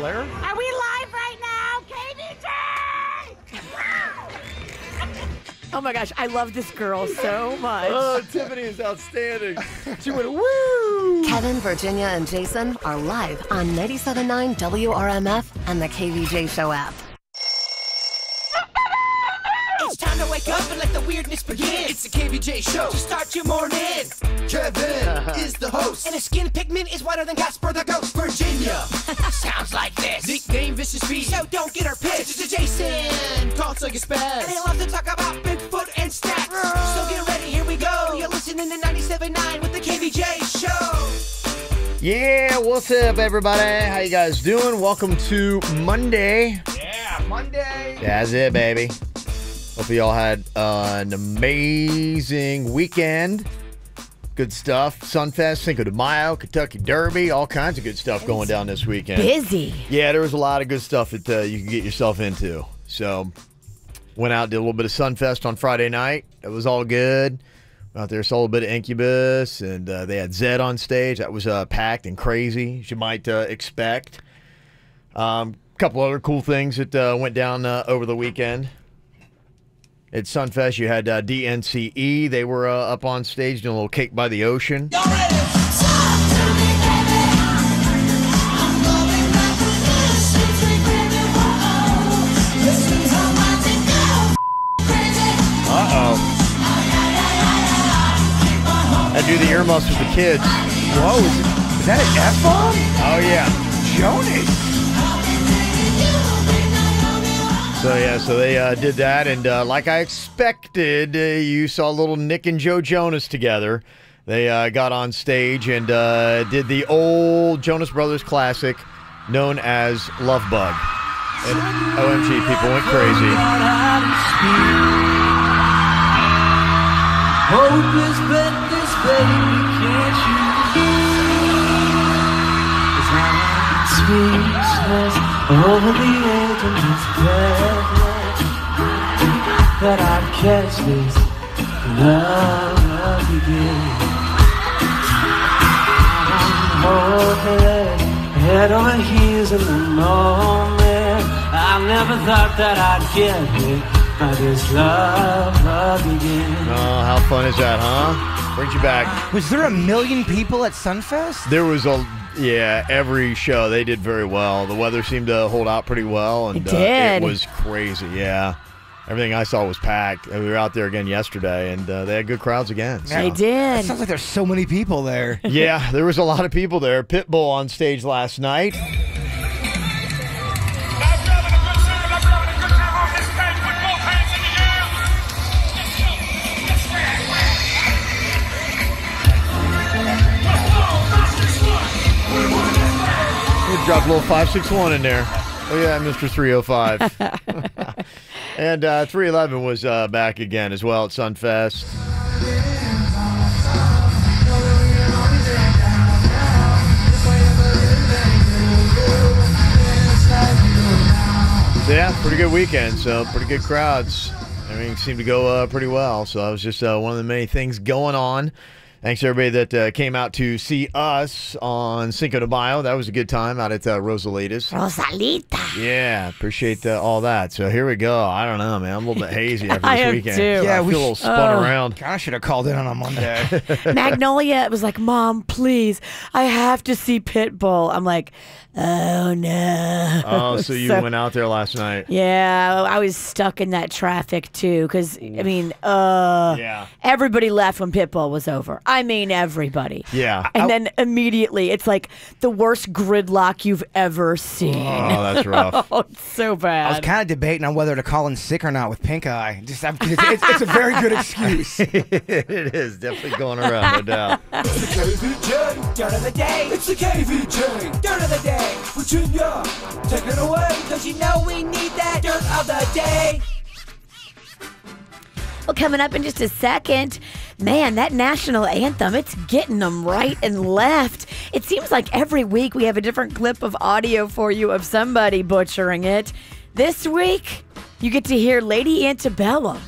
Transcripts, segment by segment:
Flair? Are we live right now, KVJ? Oh my gosh, I love this girl so much. Oh, Tiffany is outstanding. She went, woo! Kevin, Virginia, and Jason are live on 97.9 WRMF and the KVJ Show app. It's time to wake up and let the weirdness begin. It's the KVJ Show to start your morning. Kevin is the host, and his skin pigment is whiter than Casper the Ghost. Virginia sounds like this. Nickname Vicious Bee, so don't get her pissed. Jason talks like a spaz, and he loves to talk about Bigfoot and stacks. So get ready, here we go. You're listening to 97.9 with the KVJ Show. Yeah, what's up, everybody? How you guys doing? Welcome to Monday. Yeah, Monday. That's it, baby. Hope you all had an amazing weekend. Good stuff. Sunfest, Cinco de Mayo, Kentucky Derby, all kinds of good stuff going down this weekend. Busy. Yeah, there was a lot of good stuff that you can get yourself into. So, went out, did a little bit of Sunfest on Friday night. It was all good. Out there, saw a little bit of Incubus, and they had Zed on stage. That was packed and crazy, as you might expect. A couple other cool things that went down over the weekend. At Sunfest, you had DNCE. They were up on stage doing a little Cake by the Ocean. I do the earmuffs with the kids. Whoa, is that an F-bomb? Oh, yeah. Jonas. So, yeah, so they did that, and like I expected, you saw little Nick and Joe Jonas together. They got on stage and did the old Jonas Brothers classic known as Love Bug. And OMG, people went crazy. Hopeless, but this baby can't you? It's not speechless over the edge of this breathless that I'd catch this love again. I'm head over heels in the moment. I never thought that I'd get hit by this love again. Oh, how fun is that, huh? Brings you back. Was there 1 million people at Sunfest? There was every show they did very well. The weather seemed to hold out pretty well, and It did. It was crazy. Yeah, everything I saw was packed. And we were out there again yesterday, and they had good crowds again. So. They It did. sounds like there's so many people there. Yeah, there was a lot of people there. Pitbull on stage last night. Dropped a little 561 in there. Oh, yeah, Mr. 305. And 311 was back again as well at Sunfest. So, yeah, pretty good weekend. So, pretty good crowds. Everything seemed to go pretty well. So, that was just one of the many things going on. Thanks to everybody that came out to see us on Cinco de Mayo. That was a good time out at Rosalita's. Rosalita. Yeah, appreciate all that. So here we go. I don't know, man. I'm a little bit hazy after I this am weekend. too. Yeah, I we feel a little spun around. I should have called in on a Monday. Magnolia was like, Mom, please, I have to see Pitbull. I'm like, oh, no. Oh, so you went out there last night. Yeah, I was stuck in that traffic, too, because, I mean, Yeah. everybody left when Pitbull was over. I mean, everybody. Yeah. And then immediately, it's like the worst gridlock you've ever seen. Oh, that's rough. Oh, it's so bad. I was kind of debating on whether to call in sick or not with pink eye. It's a very good excuse. It is definitely going around, no doubt. It's the KVJ dirt of the day. It's the KVJ dirt of the day. Virginia, take it away. Cause you know we need that dirt of the day. Well, coming up in just a second, man, that national anthem, it's getting them right and left. It seems like every week we have a different clip of audio for you of somebody butchering it. This week, you get to hear Lady Antebellum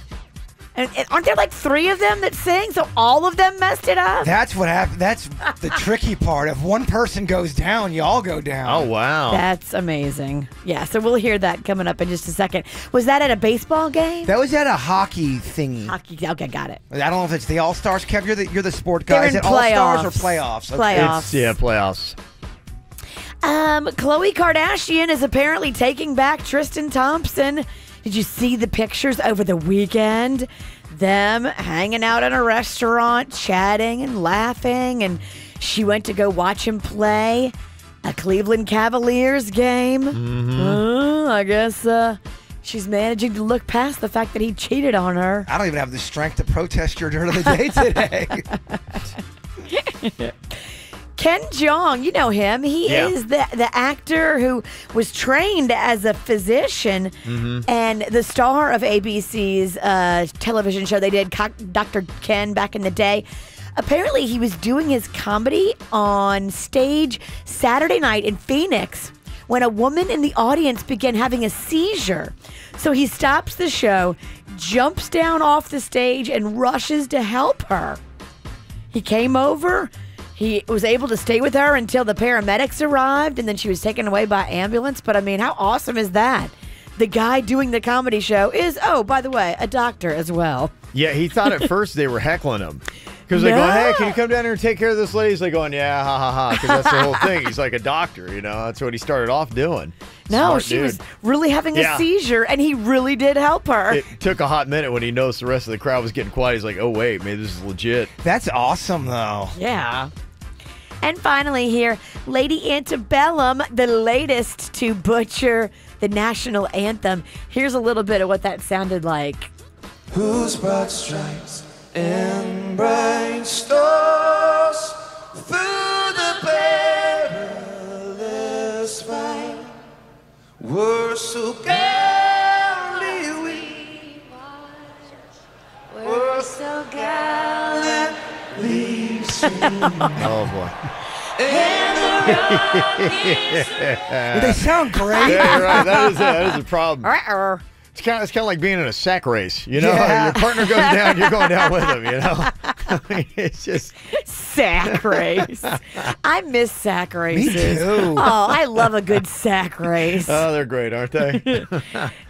And aren't there like 3 of them that sing? So all of them messed it up? That's what happened. That's the tricky part. If one person goes down, you all go down. Oh, wow. That's amazing. Yeah, so we'll hear that coming up in just a second. Was that at a baseball game? That was at a hockey thingy. Hockey. Okay, got it. I don't know if it's the All-Stars. Kev, you're the sport guy. They're Is in it All-Stars or playoffs. playoffs? Okay. Playoffs. Playoffs. Khloe Kardashian is apparently taking back Tristan Thompson. Did you see the pictures over the weekend? Them hanging out in a restaurant, chatting and laughing, and she went to go watch him play a Cleveland Cavaliers game. I guess she's managing to look past the fact that he cheated on her. I don't even have the strength to protest your dirt of the day today. Ken Jeong, you know him. He Yeah. is the actor who was trained as a physician and the star of ABC's television show they did, Dr. Ken, back in the day. Apparently, he was doing his comedy on stage Saturday night in Phoenix when a woman in the audience began having a seizure. So he stops the show, jumps down off the stage, and rushes to help her. He came over. He was able to stay with her until the paramedics arrived, and then she was taken away by ambulance. But I mean, how awesome is that? The guy doing the comedy show is, oh, by the way, a doctor as well. Yeah, he thought at first they were heckling him. Because they're going, hey, can you come down here and take care of this lady? He's like going, yeah, ha, ha, ha. Because that's the whole thing. He's like a doctor, you know. That's what he started off doing. No, Smart she dude. was really having a seizure, and he really did help her. It took a hot minute when he noticed the rest of the crowd was getting quiet. He's like, oh, wait, maybe this is legit. That's awesome, though. Yeah. And finally here, Lady Antebellum, the latest to butcher the national anthem. Here's a little bit of what that sounded like. Whose broad stripes and bright stars through the perilous fight were so gallantly we were so gallantly seen. Oh, boy. Well, they sound great. Yeah, you're right. That is a problem. Uh-oh. It's kind of like being in a sack race, you know? Yeah. Your partner goes down, you're going down with him, you know? I mean, it's just... Sack race. I miss sack races. too. Oh, I love a good sack race. Oh, they're great, aren't they?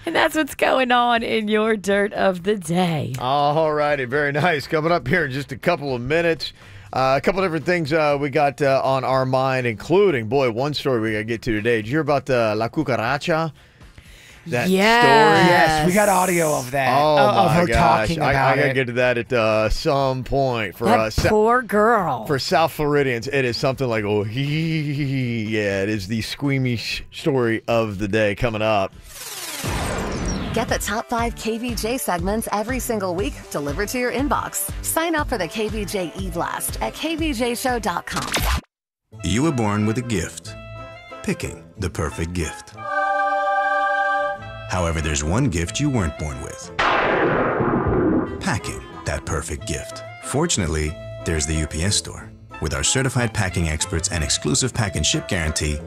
And that's what's going on in your dirt of the day. All righty, very nice. Coming up here in just a couple of minutes. A couple different things we got on our mind, including, boy, one story we got to get to today. Did you hear about La Cucaracha? That story? Yes, we got audio of that. Oh, of my her gosh. talking I about got to it. get to that at some point. For That poor girl. For South Floridians, it is something like, oh, yeah, it is the squeamish story of the day coming up. Get the top 5 KVJ segments every single week delivered to your inbox. Sign up for the KVJ e-blast at kvjshow.com. You were born with a gift, picking the perfect gift. However, there's one gift you weren't born with, packing that perfect gift. Fortunately, there's the UPS Store. With our certified packing experts and exclusive pack and ship guarantee,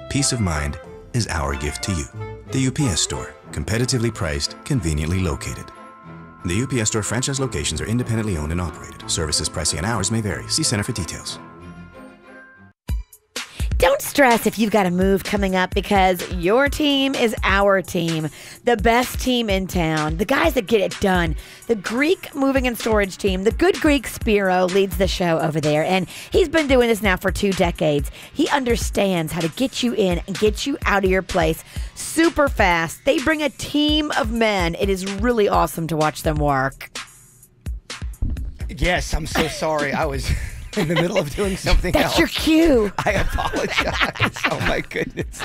peace of mind is our gift to you. The UPS Store, competitively priced, conveniently located. The UPS Store franchise locations are independently owned and operated. Services, pricing, and hours may vary. See Center for details. Don't stress if you've got a move coming up because your team is our team. The best team in town. The guys that get it done. The Greek Moving and Storage Team. The Good Greek Spiro leads the show over there, and he's been doing this now for 2 decades. He understands how to get you in and get you out of your place super fast. They bring a team of men. It is really awesome to watch them work. Yes, I'm so sorry. I was in the middle of doing something else. That's your cue. I apologize. Oh, my goodness.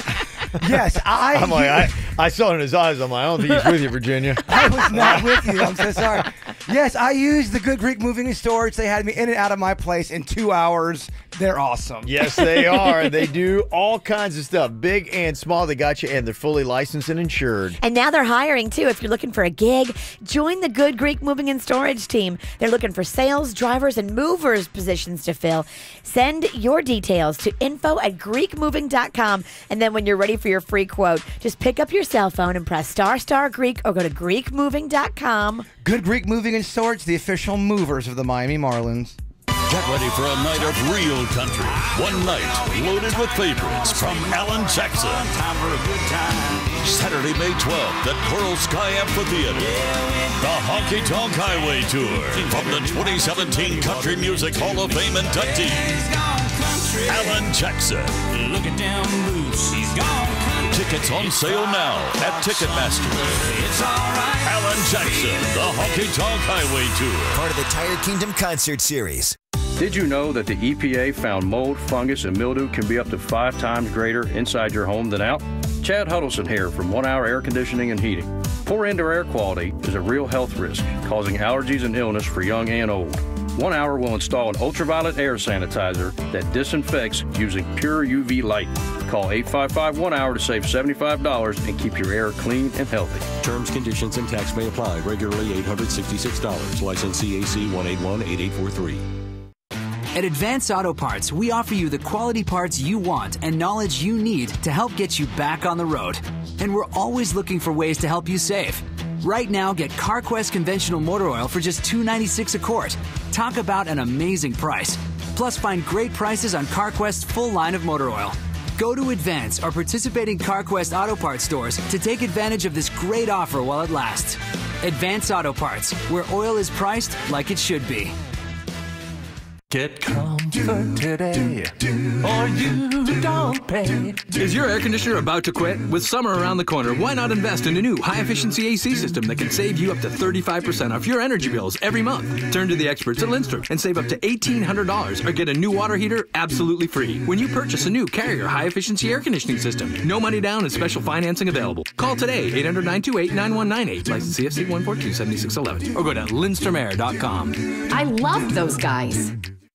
Yes, I'm like, I saw it in his eyes. I'm like, I don't think he's with you, Virginia. I was not with you. I'm so sorry. Yes, I used the Good Greek Moving and Storage. They had me in and out of my place in 2 hours. They're awesome. Yes, they are. They do all kinds of stuff, big and small. They got you, and they're fully licensed and insured. And now they're hiring, too. If you're looking for a gig, join the Good Greek Moving and Storage Team. They're looking for sales, drivers, and movers positions to fill. Send your details to info@greekmoving.com. And then when you're ready for your free quote, just pick up your cell phone and press **Greek or go to greekmoving.com. Good Greek Moving Moving Store. It's the official movers of the Miami Marlins. Get ready for a night of real country. One night loaded with favorites from Alan Jackson. Saturday, May 12th at Coral Sky Amphitheater. The Honky Tonk Highway Tour from the 2017 Country Music Hall of Fame inductee, Alan Jackson. Tickets on sale now at Ticketmaster. Alan Jackson, the Honky Tonk Highway Tour. Part of the Tire Kingdom Concert Series. Did you know that the EPA found mold, fungus, and mildew can be up to 5 times greater inside your home than out? Chad Huddleston here from 1 Hour Air Conditioning and Heating. Poor indoor air quality is a real health risk, causing allergies and illness for young and old. 1 Hour will install an ultraviolet air sanitizer that disinfects using pure UV light. Call 855-1-HOUR to save $75 and keep your air clean and healthy. Terms, conditions, and tax may apply. Regularly $866. License CAC 1818843. At Advance Auto Parts, we offer you the quality parts you want and knowledge you need to help get you back on the road. And we're always looking for ways to help you save. Right now, get CarQuest conventional motor oil for just $2.96 a quart. Talk about an amazing price. Plus, find great prices on CarQuest's full line of motor oil. Go to Advance or participating CarQuest Auto Parts stores to take advantage of this great offer while it lasts. Advance Auto Parts, where oil is priced like it should be. Get comfort today, or you don't pay. Is your air conditioner about to quit? With summer around the corner, why not invest in a new high-efficiency AC system that can save you up to 35% off your energy bills every month? Turn to the experts at Lindstrom and save up to $1,800 or get a new water heater absolutely free when you purchase a new Carrier high-efficiency air conditioning system. No money down and special financing available. Call today, 800-928-9198, license CFC 1427611, or go to lindstromair.com. I loved those guys.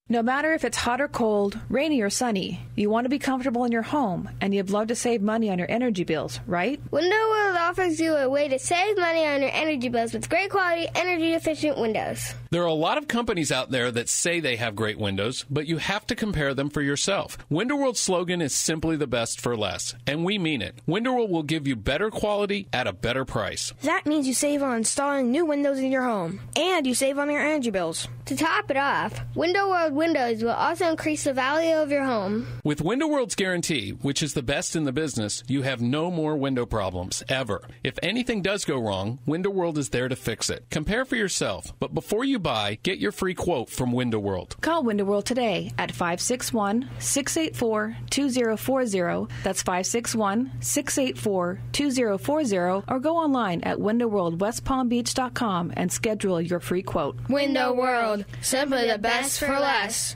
No matter if it's hot or cold, rainy or sunny, you want to be comfortable in your home, and you'd love to save money on your energy bills, right? Window World offers you a way to save money on your energy bills with great quality, energy-efficient windows. There are a lot of companies out there that say they have great windows, but you have to compare them for yourself. Window World's slogan is simply the best for less, and we mean it. Window World will give you better quality at a better price. That means you save on installing new windows in your home, and you save on your energy bills. To top it off, Window World windows will also increase the value of your home. With Window World's guarantee, which is the best in the business, you have no more window problems, ever. If anything does go wrong, Window World is there to fix it. Compare for yourself, but before you buy, get your free quote from Window World. Call Window World today at 561-684-2040. That's 561-684-2040, or go online at windowworldwestpalmbeach.com and schedule your free quote. Window World, simply the best for less.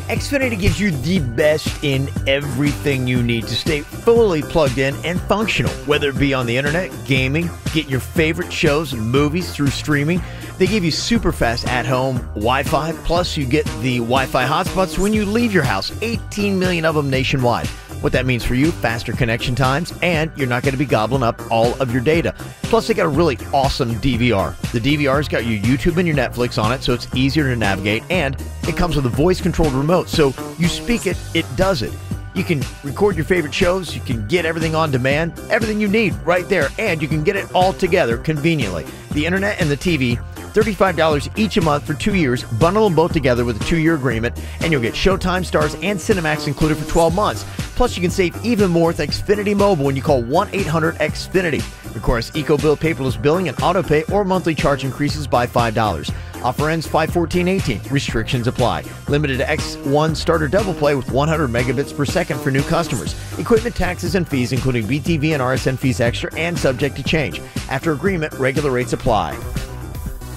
Xfinity gives you the best in everything you need to stay fully plugged in and functional, whether it be on the internet, gaming, get your favorite shows and movies through streaming. They give you super fast at-home Wi-Fi, plus you get the Wi-Fi hotspots when you leave your house, 18 million of them nationwide. What that means for you, faster connection times, and you're not going to be gobbling up all of your data. Plus, they got a really awesome DVR. The DVR's got your YouTube and your Netflix on it, so it's easier to navigate, and it comes with a voice-controlled remote, so you speak it, it does it. You can record your favorite shows, you can get everything on demand, everything you need right there, and you can get it all together conveniently. The internet and the TV, $35 each a month for 2 years. Bundle them both together with a 2-year agreement, and you'll get Showtime, Stars, and Cinemax included for 12 months. Plus, you can save even more with Xfinity Mobile when you call 1-800-XFINITY. Requires EcoBill paperless billing and autopay or monthly charge increases by $5. Offer ends 5/14/18. Restrictions apply. Limited to X1 starter double play with 100 megabits per second for new customers. Equipment taxes and fees, including BTV and RSN fees extra and subject to change. After agreement, regular rates apply.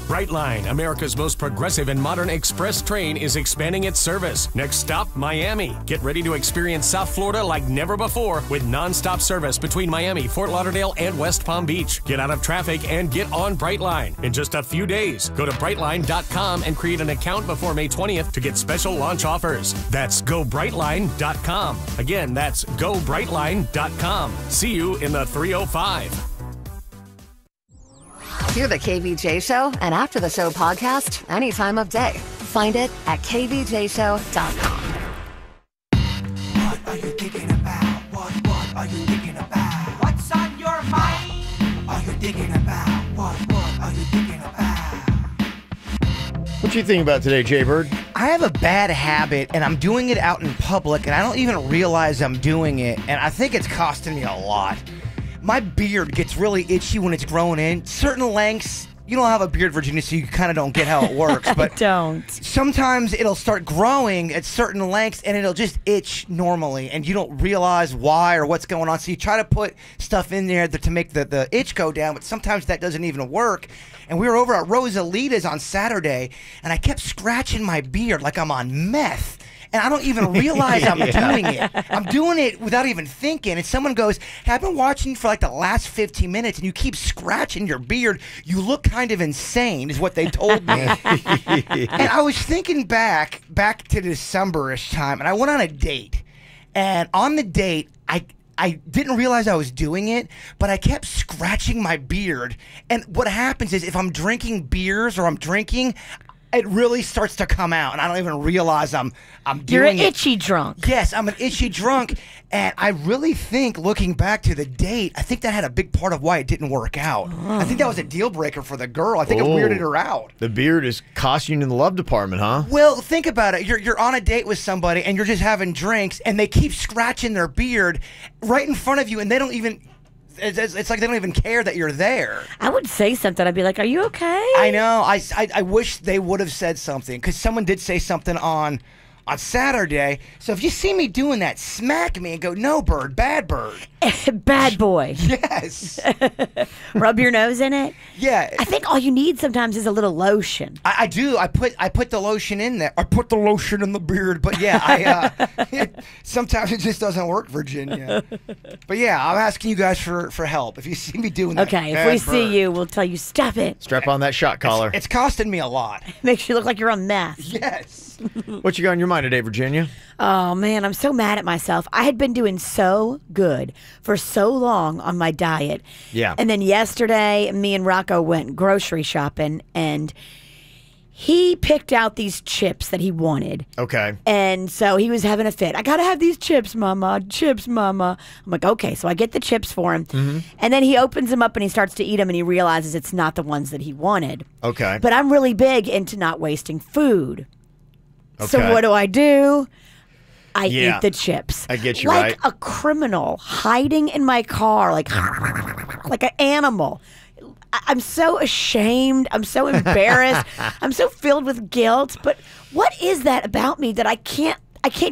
Brightline, America's most progressive and modern express train, is expanding its service. Next stop, Miami. Get ready to experience South Florida like never before with nonstop service between Miami, Fort Lauderdale, and West Palm Beach. Get out of traffic and get on Brightline in just a few days. Go to Brightline.com and create an account before May 20th to get special launch offers. That's GoBrightline.com. Again, that's GoBrightline.com. See you in the 305. Hear the KVJ Show and After the Show podcast any time of day. Find it at kvjshow.com. What are you thinking about? What are you thinking about? What's on your mind? Are you thinking about? What are you thinking about? What you think about today, Jay-Bird? I have a bad habit, and I'm doing it out in public, and I don't even realize I'm doing it, and I think it's costing me a lot. My beard gets really itchy when it's growing in. Certain lengths, you don't have a beard, Virginia, so you kind of don't get how it works. But don't. Sometimes it'll start growing at certain lengths, and it'll just itch normally, and you don't realize why or what's going on. So you try to put stuff in there to make the itch go down, but sometimes that doesn't even work. And we were over at Rosalita's on Saturday, and I kept scratching my beard like I'm on meth. And I don't even realize I'm doing it. I'm doing it without even thinking. And someone goes, hey, I've been watching for like the last 15 minutes, and you keep scratching your beard. You look kind of insane, is what they told me. And I was thinking back to December-ish time, and I went on a date. And on the date, I didn't realize I was doing it, but I kept scratching my beard. And what happens is if I'm drinking beers or I'm drinking, it really starts to come out, and I don't even realize I'm doing it. You're an itchy drunk. Yes, I'm an itchy drunk, and I really think, looking back to the date, I think that had a big part of why it didn't work out. I think that was a deal breaker for the girl. I think it weirded her out. The beard is costing you in the love department, huh? Well, think about it. You're on a date with somebody, and you're just having drinks, and they keep scratching their beard right in front of you, and they don't even... It's like they don't even care that you're there. I would say something. I'd be like, are you okay? I know. I wish they would have said something, because someone did say something on Saturday. So if you see me doing that, smack me and go, no, Bird, bad Bird. Bad boy. Yes. Rub your nose in it? Yeah. I think all you need sometimes is a little lotion. I do. I put the lotion in there. I put the lotion in the beard. But yeah, sometimes it just doesn't work, Virginia. But yeah, I'm asking you guys for help. If you see me doing that, okay, if we see you, we'll tell you, stop it. Strap on that shot collar. It's costing me a lot. Makes you look like you're on meth. Yes. What you got on your mind today, Virginia? Oh, man, I'm so mad at myself. I had been doing so good for so long on my diet. Yeah. And then yesterday, me and Rocco went grocery shopping, and he picked out these chips that he wanted. Okay. And so he was having a fit. I got to have these chips, Mama. Chips, Mama. I'm like, okay. So I get the chips for him. Mm-hmm. And then he opens them up and he starts to eat them, and he realizes it's not the ones that he wanted. Okay. But I'm really big into not wasting food. Okay. So what do? I eat the chips. I get you, like right? a criminal hiding in my car, like an animal. I'm so ashamed. I'm so embarrassed. I'm so filled with guilt. But what is that about me that I can't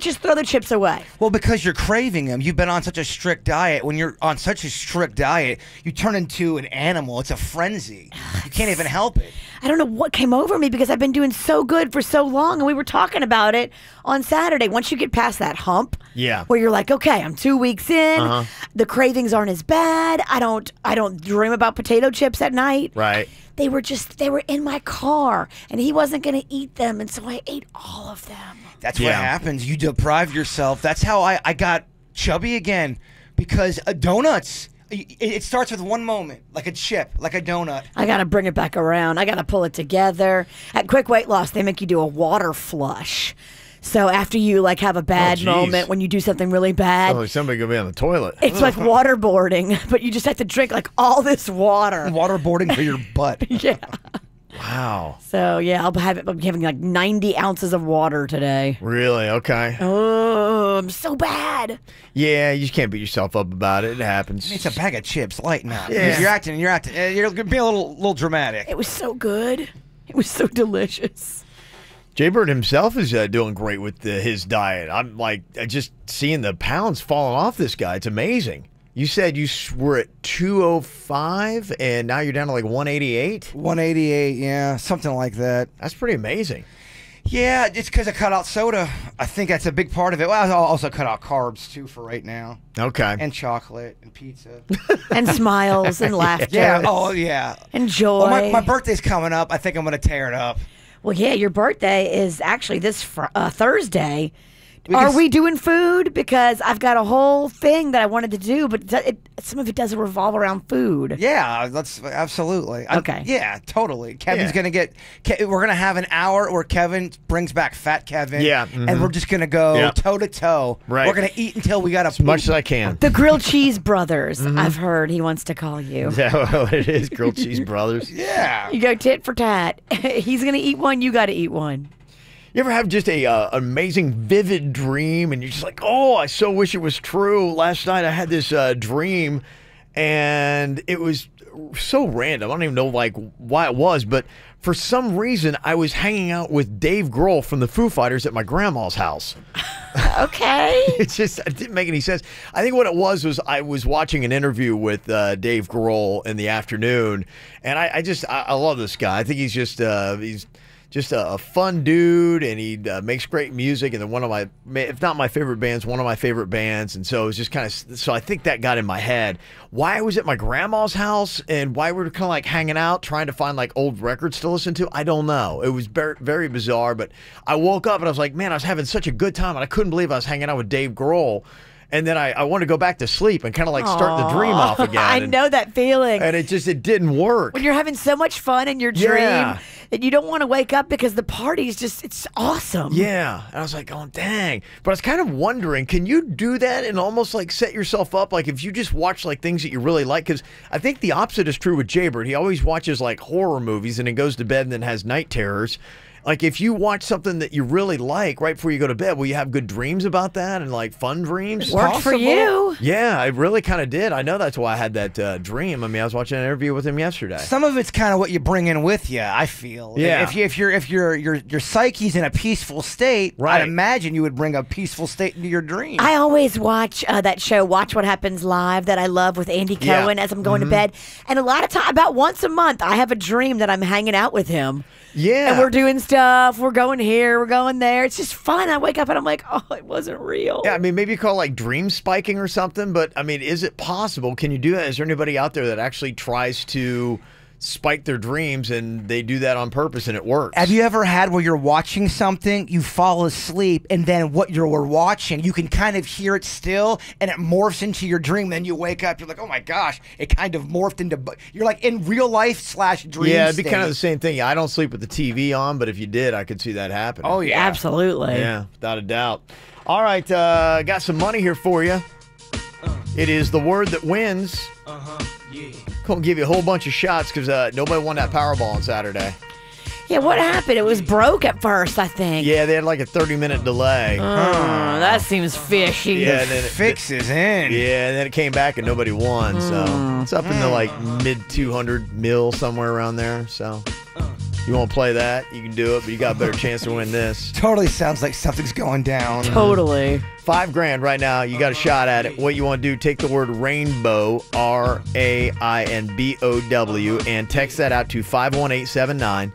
just throw the chips away? Well, because you're craving them. You've been on such a strict diet. When you're on such a strict diet, you turn into an animal. It's a frenzy. You can't even help it. I don't know what came over me because I've been doing so good for so long, and we were talking about it on Saturday. Once you get past that hump, where you're like, okay, I'm 2 weeks in, the cravings aren't as bad. I don't dream about potato chips at night. Right. They were in my car, and he wasn't going to eat them, and so I ate all of them. That's what happens. You deprive yourself. That's how I got chubby again, because donuts, it starts with one moment, like a chip, like a donut. I got to bring it back around. I got to pull it together. At Quick Weight Loss, they make you do a water flush. So after you have a bad moment when you do something really bad, like somebody gonna be on the toilet. It's like waterboarding, but you just have to drink all this water. Waterboarding for your butt. Yeah. Wow. So yeah, I'm having 90 ounces of water today. Really? Okay. Oh, I'm so bad. Yeah, you just can't beat yourself up about it. It happens. It's a bag of chips. Lighten up. Yeah. You're acting. You're being a little dramatic. It was so good. It was so delicious. Jay-Bird himself is doing great with his diet. I'm just seeing the pounds falling off this guy. It's amazing. You said you were at 205, and now you're down to 188? 188, yeah, something like that. That's pretty amazing. Yeah, it's because I cut out soda. I think that's a big part of it. Well, I also cut out carbs, too, for right now. Okay. And chocolate and pizza. And smiles and laughter. Yeah, oh, yeah. And joy. Well, my birthday's coming up. I think I'm going to tear it up. Well, yeah, your birthday is actually this Thursday. Are we doing food? Because I've got a whole thing that I wanted to do, but some of it doesn't revolve around food. Yeah, that's absolutely. Okay. Yeah, totally. Kevin's going to get, we're going to have an hour where Kevin brings back Fat Kevin. Yeah. And we're just going to go toe to toe. Right. We're going to eat until we got to As much as I can. The Grilled Cheese Brothers, I've heard he wants to call you. Is that what it is? Grilled Cheese Brothers? Yeah. You go tit for tat. He's going to eat one, you got to eat one. You ever have just a amazing, vivid dream, and you're just like, oh, I so wish it was true. Last night I had this dream, and it was so random. I don't even know why it was, but for some reason I was hanging out with Dave Grohl from the Foo Fighters at my grandma's house. Okay. It didn't make any sense. I think what it was I was watching an interview with Dave Grohl in the afternoon, and I love this guy. I think he's just a fun dude, and he makes great music, and then one of my, if not my favorite bands, one of my favorite bands, and so it was just kind of, so I think that got in my head. Why I was at my grandma's house, and why we were kind of like hanging out, trying to find like old records to listen to, I don't know. It was very, very bizarre, but I woke up and I was like, man, I was having such a good time, and I couldn't believe I was hanging out with Dave Grohl. And then I wanted to go back to sleep and kind of like start the dream off again. I know that feeling. And it didn't work. When you're having so much fun in your dream that you don't want to wake up because the party's just, it's awesome. Yeah. And I was like, oh, dang. But I was kind of wondering, can you do that and almost like set yourself up? Like if you just watch like things that you really like, because I think the opposite is true with Jaybird. He always watches like horror movies and then goes to bed and then has night terrors. Like if you watch something that you really like right before you go to bed, will you have good dreams about that and like fun dreams? Worked for you. Yeah, it really kind of did. I know that's why I had that dream. I mean, I was watching an interview with him yesterday. Some of it's kind of what you bring in with you, I feel. Yeah. If your psyche's in a peaceful state, right. I'd imagine you would bring a peaceful state into your dream. I always watch that show, Watch What Happens Live, that I love with Andy Cohen as I'm going to bed. And a lot of time, about once a month, I have a dream that I'm hanging out with him. Yeah. And we're doing stuff. We're going here. We're going there. It's just fun. I wake up and I'm like, oh, it wasn't real. Yeah, I mean, maybe you call it like dream spiking or something. But, I mean, is it possible? Can you do that? Is there anybody out there that actually tries to spike their dreams and they do that on purpose and it works? Have you ever had where you're watching something, you fall asleep, and then what you were watching, you can kind of hear it still, and it morphs into your dream. Then you wake up, you're like, oh my gosh, it kind of morphed into, you're like in real life / dream Yeah, it'd be state. kind of the same thing. I don't sleep with the TV on, but if you did, I could see that happening. Oh, yeah. Absolutely. Yeah, without a doubt. All right, got some money here for you. It is the word that wins. Gonna give you a whole bunch of shots because nobody won that Powerball on Saturday. Yeah, what happened? It was broke at first, I think. Yeah, they had like a 30-minute delay. That seems fishy. Yeah, and then fix is in. Yeah, and then it came back and nobody won. So it's up in the like mid 200 mil somewhere around there. So you want to play that? You can do it, but you got a better chance to win this. Totally sounds like something's going down. Totally. $5,000 right now. You got a shot at it. What you want to do, take the word rainbow, RAINBOW, and text that out to 51879.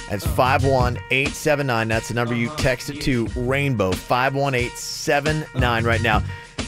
That's 51879. That's the number you text it to, rainbow, 51879 right now.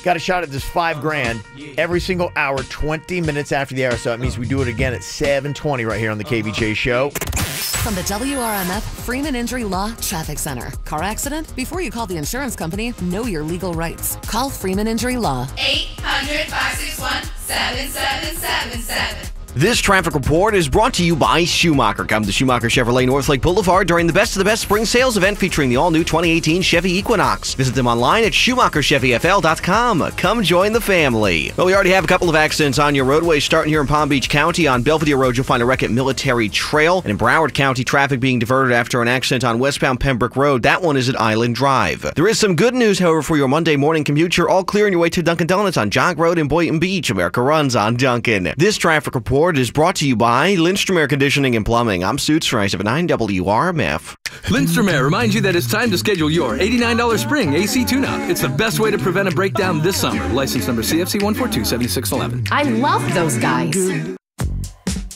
Got a shot at this $5,000 every single hour, 20 minutes after the hour. So that means we do it again at 7:20 right here on the KVJ Show. From the WRMF Freeman Injury Law Traffic Center. Car accident? Before you call the insurance company, know your legal rights. Call Freeman Injury Law. 800-561-7777. This traffic report is brought to you by Schumacher. Come to Schumacher Chevrolet Northlake Boulevard during the Best of the Best Spring Sales event featuring the all-new 2018 Chevy Equinox. Visit them online at SchumacherChevyFL.com. Come join the family. Well, we already have a couple of accidents on your roadway starting here in Palm Beach County. On Belvedere Road, you'll find a wreck at Military Trail. And in Broward County, traffic being diverted after an accident on westbound Pembroke Road. That one is at Island Drive. There is some good news, however, for your Monday morning commute. You're all clear on your way to Dunkin' Donuts on Jog Road in Boynton Beach. America runs on Dunkin'. This traffic report is brought to you by Lindstrom Air Conditioning and Plumbing. I'm Suits Rice of 9 WRMF. Lindstrom Air reminds you that it's time to schedule your $89 spring AC tune-up. It's the best way to prevent a breakdown this summer. License number CFC 1427611. I love those guys.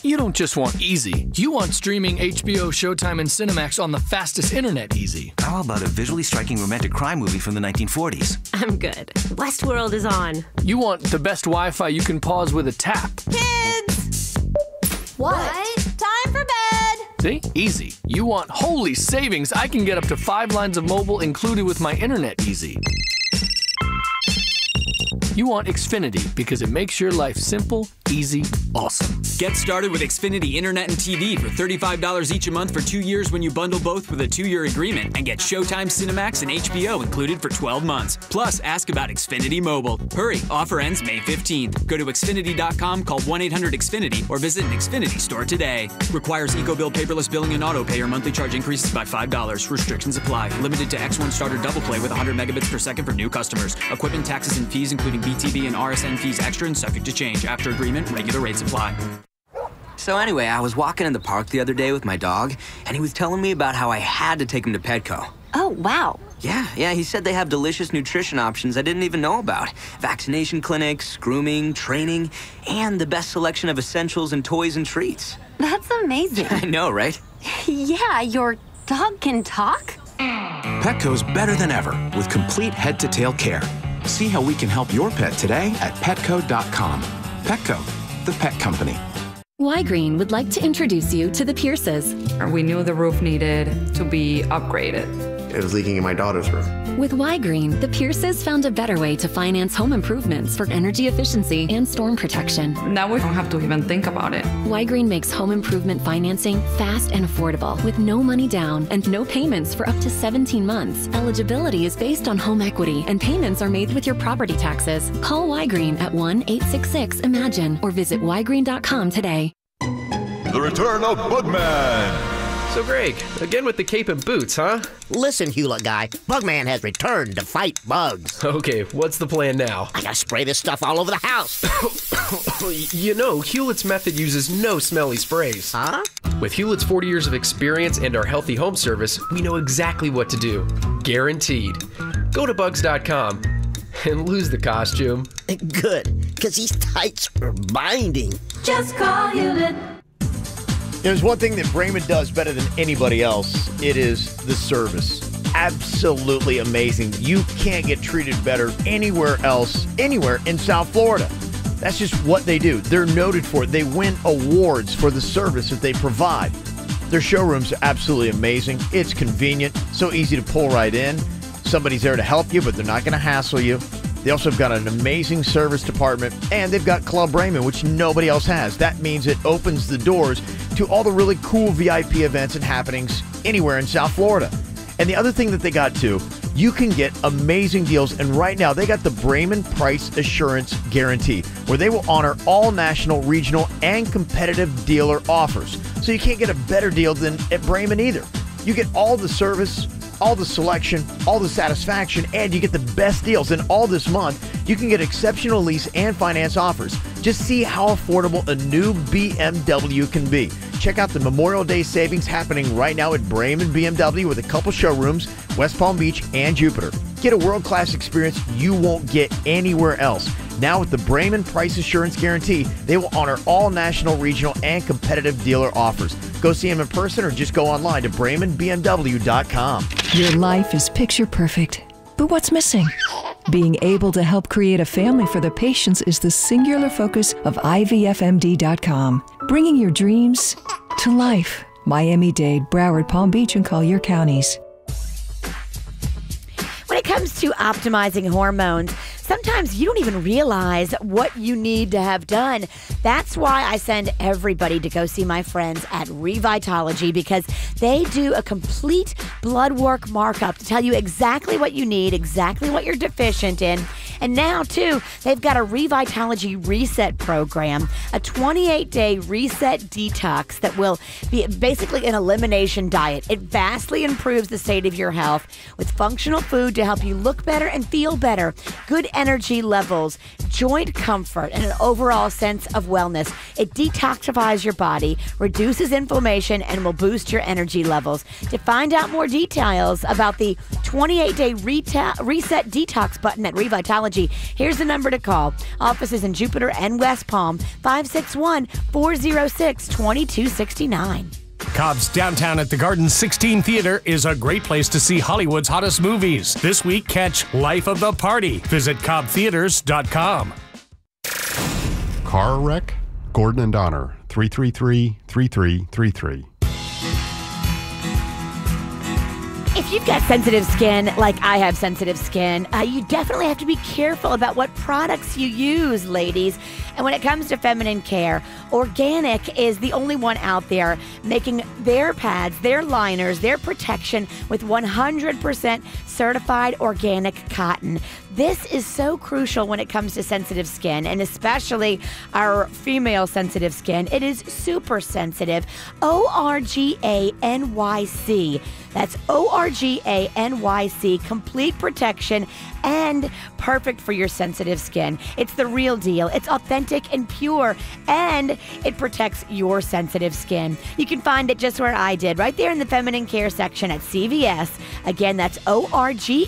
You don't just want easy. You want streaming HBO, Showtime, and Cinemax on the fastest internet easy. How about a visually striking romantic crime movie from the 1940s? I'm good. Westworld is on. You want the best Wi-Fi you can pause with a tap. Kids! What? Time for bed! See? Easy. You want holy savings? I can get up to 5 lines of mobile included with my internet easy. You want Xfinity because it makes your life simple, easy, awesome. Get started with Xfinity Internet and TV for $35 each a month for 2 years when you bundle both with a 2-year agreement and get Showtime, Cinemax, and HBO included for 12 months. Plus, ask about Xfinity Mobile. Hurry, offer ends May 15th. Go to Xfinity.com, call 1-800-XFINITY, or visit an Xfinity store today. Requires EcoBill paperless billing and auto pay or monthly charge increases by $5. Restrictions apply. Limited to X1 starter double play with 100 megabits per second for new customers. Equipment, taxes, and fees including BTB and RSN fees extra and subject to change. After agreement, regular rates apply. So anyway, I was walking in the park the other day with my dog, and he was telling me about how I had to take him to Petco. Oh, wow. Yeah, he said they have delicious nutrition options I didn't even know about. Vaccination clinics, grooming, training, and the best selection of essentials and toys and treats. That's amazing. I know, right? Yeah, your dog can talk? Petco's better than ever with complete head-to-tail care. See how we can help your pet today at petco.com. Petco, the pet company. Y-Green would like to introduce you to the Pierces. We knew the roof needed to be upgraded. It was leaking in my daughter's room. With Y-Green, the Pierces found a better way to finance home improvements for energy efficiency and storm protection. Now we don't have to even think about it. Y-Green makes home improvement financing fast and affordable with no money down and no payments for up to 17 months. Eligibility is based on home equity and payments are made with your property taxes. Call Y-Green at 1-866-IMAGINE or visit ygreen.com today. The return of Bugman. So, Greg, again with the cape and boots, huh? Listen, Hewlett guy, Bugman has returned to fight bugs. Okay, what's the plan now? I gotta spray this stuff all over the house. You know, Hewlett's method uses no smelly sprays. Huh? With Hewlett's 40 years of experience and our healthy home service, we know exactly what to do. Guaranteed. Go to bugs.com and lose the costume. Good, because these tights are binding. Just call Hewlett. There's one thing that Bremen does better than anybody else. It is the service. Absolutely amazing. You can't get treated better anywhere else, anywhere in South Florida. That's just what they do. They're noted for it. They win awards for the service that they provide. Their showrooms are absolutely amazing. It's convenient, so easy to pull right in. Somebody's there to help you, but they're not going to hassle you. They also have got an amazing service department, and they've got Club Bremen, which nobody else has. That means it opens the doors to all the really cool VIP events and happenings anywhere in South Florida. And the other thing that they got too, you can get amazing deals. And right now, they got the Bremen Price Assurance Guarantee, where they will honor all national, regional, and competitive dealer offers. So you can't get a better deal than at Bremen either. You get all the service, all the selection, all the satisfaction, and you get the best deals. And all this month, you can get exceptional lease and finance offers. Just see how affordable a new BMW can be. Check out the Memorial Day savings happening right now at Bremen BMW with a couple showrooms, West Palm Beach and Jupiter. Get a world-class experience you won't get anywhere else. Now with the Bremen Price Assurance Guarantee, they will honor all national, regional, and competitive dealer offers. Go see them in person or just go online to BremenBMW.com. Your life is picture perfect, but what's missing? Being able to help create a family for the patients is the singular focus of IVFMD.com. Bringing your dreams to life. Miami-Dade, Broward, Palm Beach, and Collier counties. When it comes to optimizing hormones, sometimes you don't even realize what you need to have done. That's why I send everybody to go see my friends at Revitology, because they do a complete blood work markup to tell you exactly what you need, exactly what you're deficient in. And now, too, they've got a Revitology Reset program, a 28-day reset detox that will be basically an elimination diet. It vastly improves the state of your health with functional food to help you look better and feel better, good energy levels, joint comfort, and an overall sense of wellness. It detoxifies your body, reduces inflammation, and will boost your energy levels. To find out more details about the 28-day reset detox button at Revitology, here's the number to call. Offices in Jupiter and West Palm, 561-406-2269. Cobb's Downtown at the Garden 16 Theater is a great place to see Hollywood's hottest movies. This week, catch Life of the Party. Visit cobbtheaters.com. Car wreck? Gordon and Donner, 333-3333. If you've got sensitive skin, like I have sensitive skin, you definitely have to be careful about what products you use, ladies. And when it comes to feminine care, Organic is the only one out there making their pads, their liners, their protection with 100% certified organic cotton. This is so crucial when it comes to sensitive skin, and especially our female sensitive skin. It is super sensitive. ORGANYC. That's ORGANYC. Complete protection and perfect for your sensitive skin. It's the real deal. It's authentic and pure, and it protects your sensitive skin. You can find it just where I did, right there in the feminine care section at CVS. Again, that's ORGANYC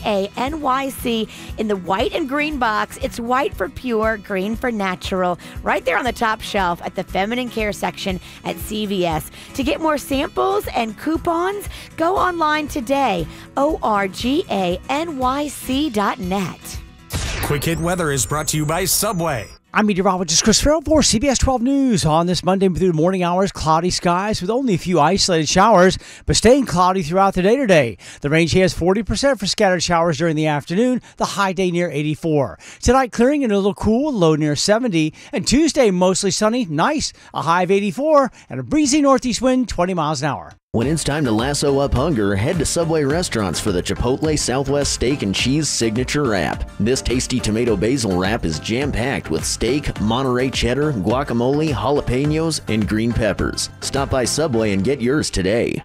in the white and green box. It's white for pure, green for natural, right there on the top shelf at the feminine care section at CVS. To get more samples and coupons, go online today, ORGANYC.net. Quick Hit Weather is brought to you by Subway. I'm meteorologist Chris Farrell for CBS 12 News. On this Monday through the morning hours, cloudy skies with only a few isolated showers, but staying cloudy throughout the day today. The range has 40% for scattered showers during the afternoon, the high day near 84. Tonight, clearing and a little cool, low near 70. And Tuesday, mostly sunny, nice, a high of 84, and a breezy northeast wind, 20 miles an hour. When it's time to lasso up hunger, head to Subway restaurants for the Chipotle Southwest Steak and Cheese Signature Wrap. This tasty tomato basil wrap is jam-packed with steak, Monterey cheddar, guacamole, jalapenos, and green peppers. Stop by Subway and get yours today.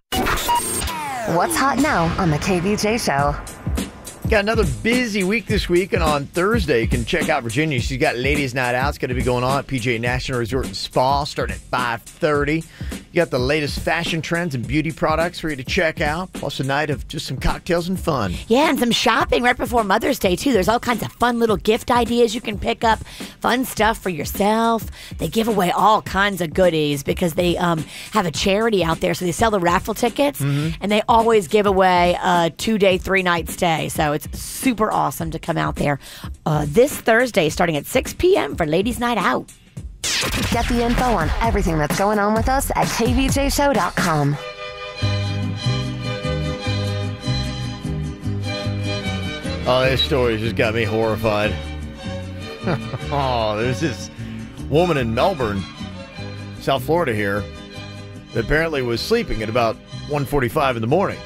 What's hot now on the KVJ Show? Got another busy week this week, and on Thursday you can check out Virginia. She's got Ladies Night Out. It's going to be going on at PGA National Resort and Spa starting at 5:30. You got the latest fashion trends and beauty products for you to check out, plus a night of just some cocktails and fun. Yeah, and some shopping right before Mother's Day, too. There's all kinds of fun little gift ideas you can pick up, fun stuff for yourself. They give away all kinds of goodies because they have a charity out there, so they sell the raffle tickets, and they always give away a 2-day, 3-night stay. So it's super awesome to come out there this Thursday starting at 6 p.m. for Ladies Night Out. Get the info on everything that's going on with us at kvjshow.com. Oh, this story just got me horrified. Oh, there's this woman in Melbourne, South Florida here, that apparently was sleeping at about 1:45 in the morning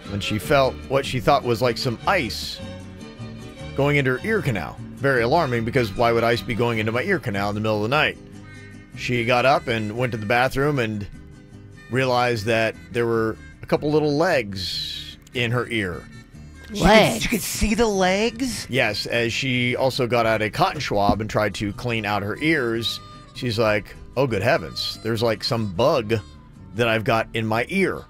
when she felt what she thought was like some ice going into her ear canal. Very alarming, because why would ice be going into my ear canal in the middle of the night? She got up and went to the bathroom and realized that there were a couple little legs in her ear. Legs? You could see the legs? Yes, as she also got out a cotton swab and tried to clean out her ears, she's like, oh, good heavens, there's like some bug that I've got in my ear.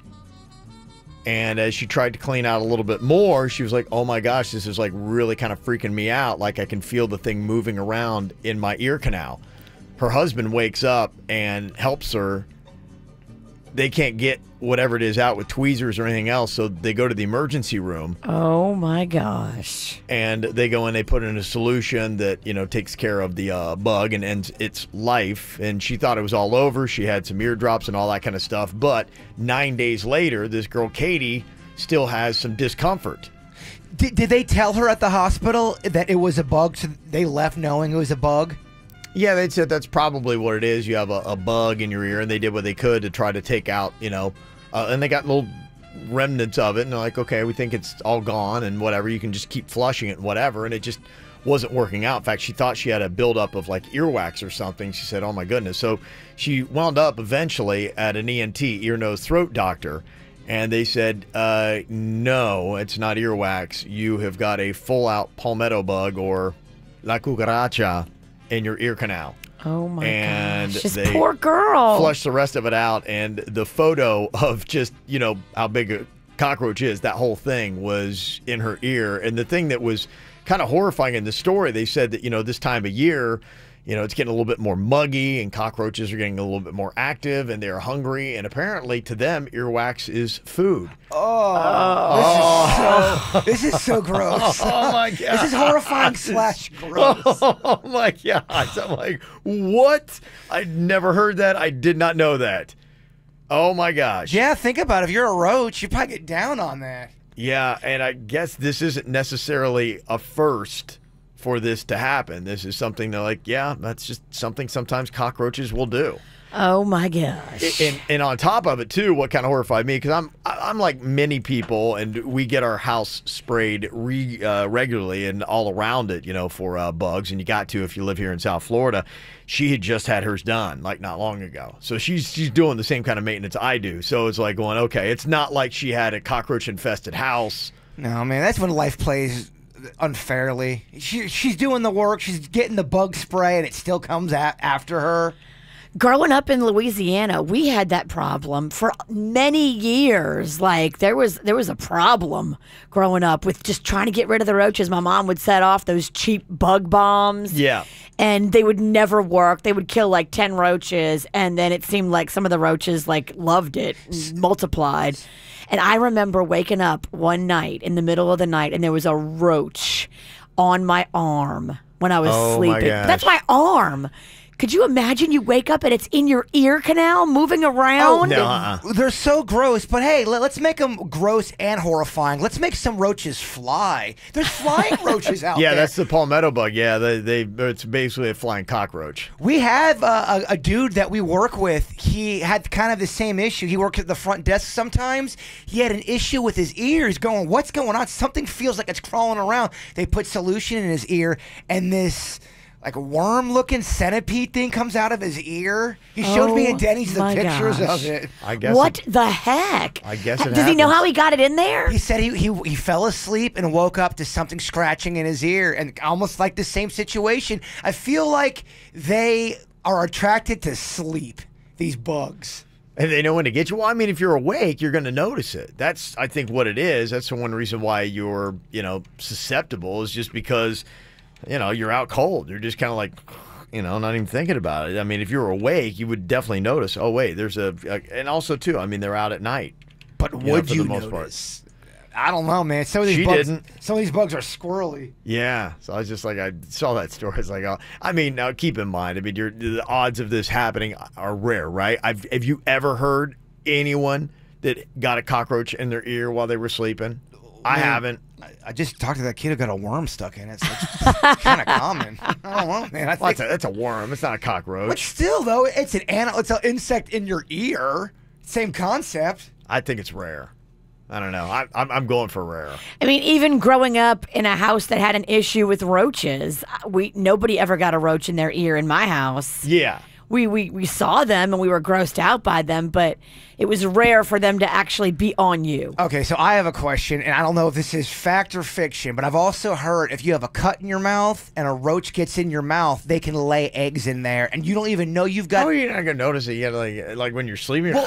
And as she tried to clean out a little bit more, she was like, oh my gosh, this is like really kind of freaking me out. Like I can feel the thing moving around in my ear canal. Her husband wakes up and helps her. They can't get whatever it is out with tweezers or anything else, so they go to the emergency room. Oh my gosh. And they go in, they put in a solution that, takes care of the bug and ends its life. And she thought it was all over. She had some eardrops and all that kind of stuff. But 9 days later, this girl, Katie, still has some discomfort. Did they tell her at the hospital that it was a bug, so they left knowing it was a bug? Yeah, they said that's probably what it is. You have a bug in your ear, and they did what they could to try to take out, and they got little remnants of it, and they're like, okay, we think it's all gone and whatever. You can just keep flushing it and whatever, and it just wasn't working out. In fact, she thought she had a buildup of like earwax or something. She said, oh my goodness. So she wound up eventually at an ENT, ear, nose, throat doctor, and they said, no, it's not earwax. You have got a full-out palmetto bug, or la cucaracha, in your ear canal. Oh my gosh. This poor girl. Flushed the rest of it out, and the photo of just, how big a cockroach is, that whole thing was in her ear. And the thing that was kind of horrifying in the story, they said that, this time of year, it's getting a little bit more muggy, and cockroaches are getting a little bit more active, and they're hungry. And apparently, to them, earwax is food. This is so gross. Oh my God. This is horrifying / gross. Oh my gosh. I'm like, what? I'd never heard that. I did not know that. Oh my gosh. Yeah, think about it. If you're a roach, you probably get down on that. Yeah, and I guess this isn't necessarily a first for this to happen. This is something that, like, yeah, that's just something sometimes cockroaches will do. Oh my gosh! And on top of it too, what kind of horrified me, because I'm like many people, and we get our house sprayed regularly and all around it, for bugs. And you got to, if you live here in South Florida. She had just had hers done like not long ago, so she's doing the same kind of maintenance I do. So it's like going, okay, it's not like she had a cockroach infested house. No, man, that's when life plays unfairly. She's doing the work, she's getting the bug spray, and it still comes after her. Growing up in Louisiana, we had that problem for many years. Like there was a problem growing up with just trying to get rid of the roaches. My mom would set off those cheap bug bombs. Yeah. And they would never work. They would kill like 10 roaches, and then it seemed like some of the roaches like loved it, multiplied. And I remember waking up one night in the middle of the night, and there was a roach on my arm when I was sleeping. That's my arm. Could you imagine you wake up and it's in your ear canal moving around? No, They're so gross, but hey, let's make them gross and horrifying. Let's make some roaches fly. There's flying roaches out there. Yeah, that's the palmetto bug. Yeah, it's basically a flying cockroach. We have a dude that we work with. He had kind of the same issue. He worked at the front desk sometimes. He had an issue with his ears going, what's going on? Something feels like it's crawling around. They put solution in his ear, and this like a worm-looking centipede thing comes out of his ear. He showed me and Denny's the pictures of it. I guess. What the heck? I guess it Does he know how he got it in there? He said he fell asleep and woke up to something scratching in his ear, and almost like the same situation. I feel like they are attracted to sleep, these bugs. And they know when to get you. Well, I mean, if you're awake, you're going to notice it. That's, I think, what it is. That's the one reason why you're, susceptible, is just because you're out cold. You're just kind of like, not even thinking about it. I mean, if you're awake, you would definitely notice, oh, wait, there's and also, too, I mean, they're out at night. But would you notice? I don't know, man. Some of these bugs are squirrely. Yeah. So I was just like, I saw that story. I was like, oh, I mean, now keep in mind, the odds of this happening are rare, right? Have you ever heard anyone that got a cockroach in their ear while they were sleeping? I haven't. I just talked to that kid who got a worm stuck in it, so it's kind of common. I don't know, man. That's a worm. It's not a cockroach. But still, though, it's an animal. It's an insect in your ear. Same concept. I think it's rare. I don't know. I'm going for rare. I mean, even growing up in a house that had an issue with roaches, nobody ever got a roach in their ear in my house. Yeah. We saw them and we were grossed out by them, but it was rare for them to actually be on you. Okay, so I have a question, and I don't know if this is fact or fiction, but I've also heard if you have a cut in your mouth and a roach gets in your mouth, they can lay eggs in there, and you don't even know you've got... Oh, you're not going to notice it. You gotta, like when you're sleeping... Well,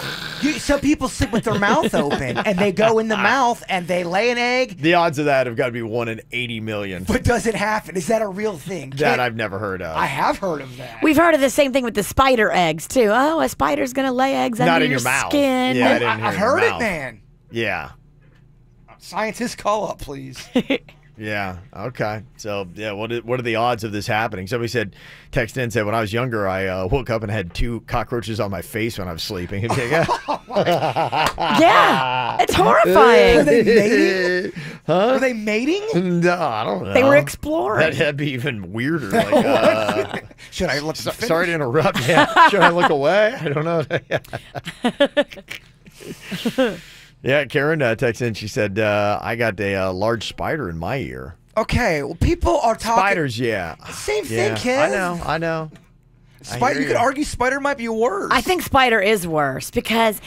some people sleep with their mouth open, and they go in the mouth, and they lay an egg. The odds of that have got to be 1 in 80 million. But does it happen? Is that a real thing? That I've never heard of. I have heard of that. We've heard of the same thing with the spider eggs, too. Oh, a spider's going to lay eggs under your mouth. Skin. Yeah, I've heard it, man. Yeah. Scientists, call up, please. Yeah. Okay. So, yeah, what are the odds of this happening? Somebody said, text in, said, when I was younger, I woke up and had 2 cockroaches on my face when I was sleeping. Yeah. It's horrifying. Were they mating? Huh? Were they mating? No, I don't know. They were exploring. That'd be even weirder. Like, should I look? Sorry to interrupt. Yeah. Should I look away? I don't know. Yeah, Karen texted in. She said, I got a large spider in my ear. Okay, well, people are talking... Spiders, yeah. Same thing, kid. I know. You could argue spider might be worse. I think spider is worse because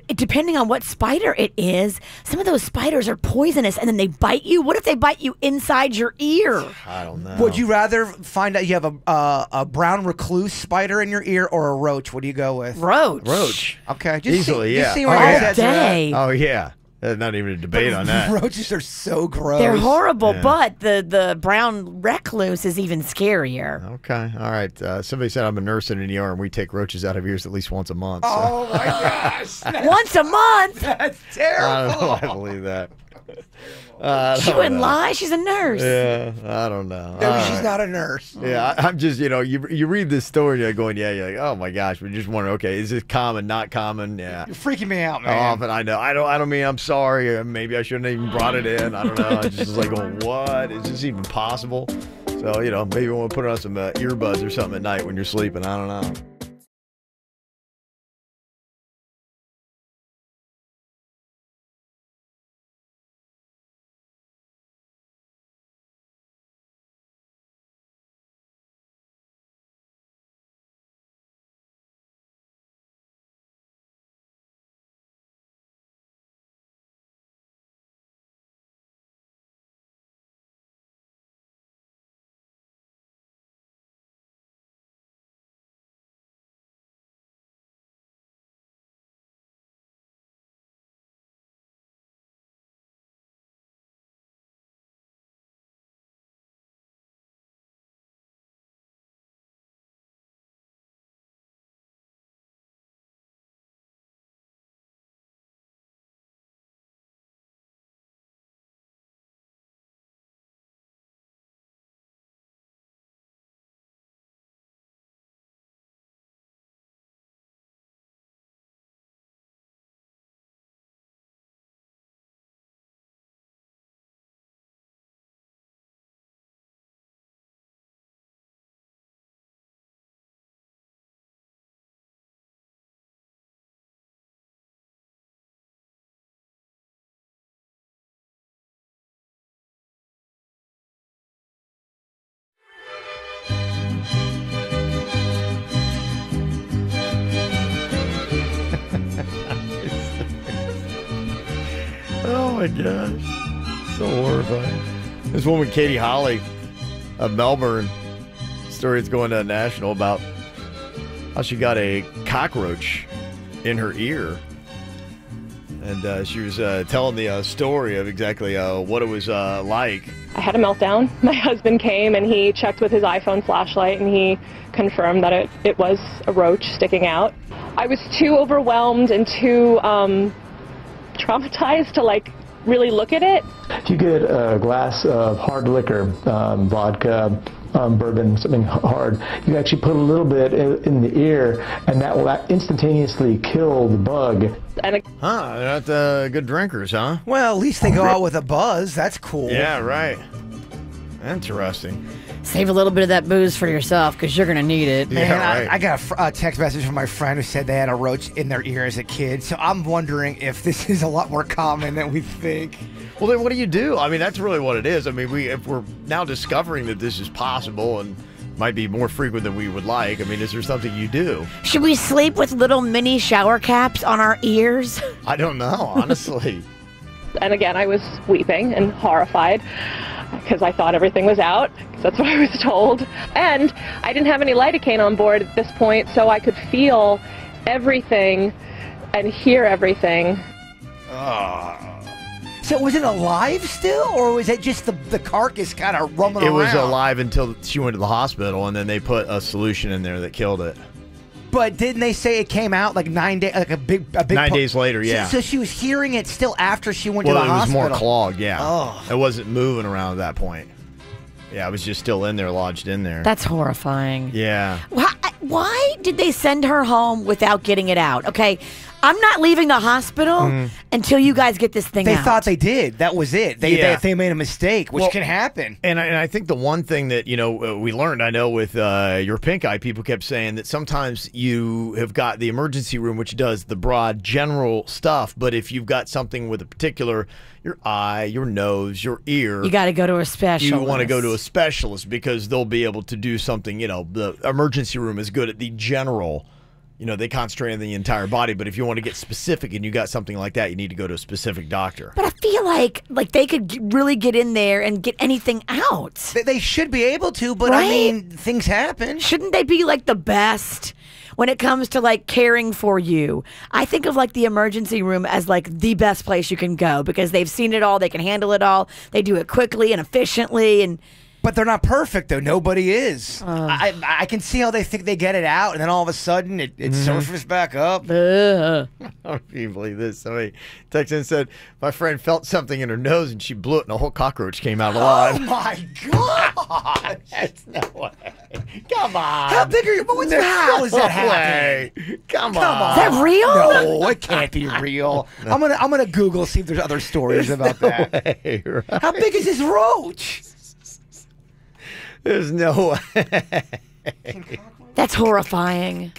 depending on what spider it is, some of those spiders are poisonous and then they bite you. What if they bite you inside your ear? I don't know. Would you rather find out you have a brown recluse spider in your ear or a roach? What do you go with? Roach. Okay. Easily, yeah. Just see where your head's at. Oh, yeah. There's not even a debate on that. Roaches are so gross. They're horrible, but the brown recluse is even scarier. Okay. All right. Somebody said I'm a nurse in an ER, and we take roaches out of ears at least once a month. So. Oh, my gosh. Once a month? That's terrible. I don't know. I believe that. She wouldn't lie. She's a nurse. Yeah, I don't know. No, she's not a nurse. Yeah, I'm just, you read this story and you're going, yeah, you're like, oh my gosh, we just wonder, okay, is this common, not common? Yeah. You're freaking me out, man. Oh, but I know. I don't mean I'm sorry. Or maybe I shouldn't have even brought it in. I don't know. I just was like going, what? Is this even possible? So, maybe you want to put on some earbuds or something at night when you're sleeping. I don't know. Oh my gosh. So horrifying. This woman, Katie Holly of Melbourne, story is going to national about how she got a cockroach in her ear. And she was telling the story of exactly what it was like. I had a meltdown. My husband came and he checked with his iPhone flashlight and he confirmed that it was a roach sticking out. I was too overwhelmed and too traumatized to really look at it. If you get a glass of hard liquor, vodka, bourbon, something hard, you actually put a little bit in the ear and that will instantaneously kill the bug. They're not good drinkers, huh? Well, at least they go out with a buzz. That's cool. Yeah, right. Interesting. Save a little bit of that booze for yourself because you're going to need it. Man, I got a text message from my friend who said they had a roach in their ear as a kid. So I'm wondering if this is a lot more common than we think. Well, then what do you do? I mean, that's really what it is. I mean, if we're now discovering that this is possible and might be more frequent than we would like, I mean, is there something you do? Should we sleep with little mini shower caps on our ears? I don't know, honestly. And again, I was weeping and horrified because I thought everything was out, because that's what I was told. And I didn't have any lidocaine on board at this point, so I could feel everything and hear everything. So was it alive still, or was it just the carcass kind of roaming around? It was alive until she went to the hospital, and then they put a solution in there that killed it. But didn't they say it came out like 9 days, like a big 9 days later? Yeah. So she was hearing it still after she went to the hospital. Well, it was more clogged. Yeah. Oh. It wasn't moving around at that point. Yeah, it was just still in there, lodged in there. That's horrifying. Yeah. Why did they send her home without getting it out? Okay, I'm not leaving the hospital until you guys get this thing out. They thought they did. That was it. They made a mistake, which can happen. And I think the one thing that, we learned, I know with your pink eye, people kept saying that sometimes you have got the emergency room, which does the broad general stuff. But if you've got something with a particular, your eye, your nose, your ear, you got to go to a specialist. You want to go to a specialist because they'll be able to do something. The emergency room is good at the general. They concentrate on the entire body, but if you want to get specific and you got something like that, you need to go to a specific doctor. But I feel like they could really get in there and get anything out. They should be able to, but right? I mean, things happen. Shouldn't they be the best when it comes to caring for you? I think of the emergency room as the best place you can go because they've seen it all, they can handle it all, they do it quickly and efficiently, and But they're not perfect, though. Nobody is. I can see how they think they get it out, and then all of a sudden it surfaces back up. I don't even believe this. Somebody texted and said, my friend felt something in her nose, and she blew it, and a whole cockroach came out alive. Oh, my God. That's no way. Come on. How big are you? How is that happening? Come on. Is that real? No, it can't be real. No. I'm gonna Google, see if there's other stories about that. Way, right? How big is this roach? There's no way. That's horrifying.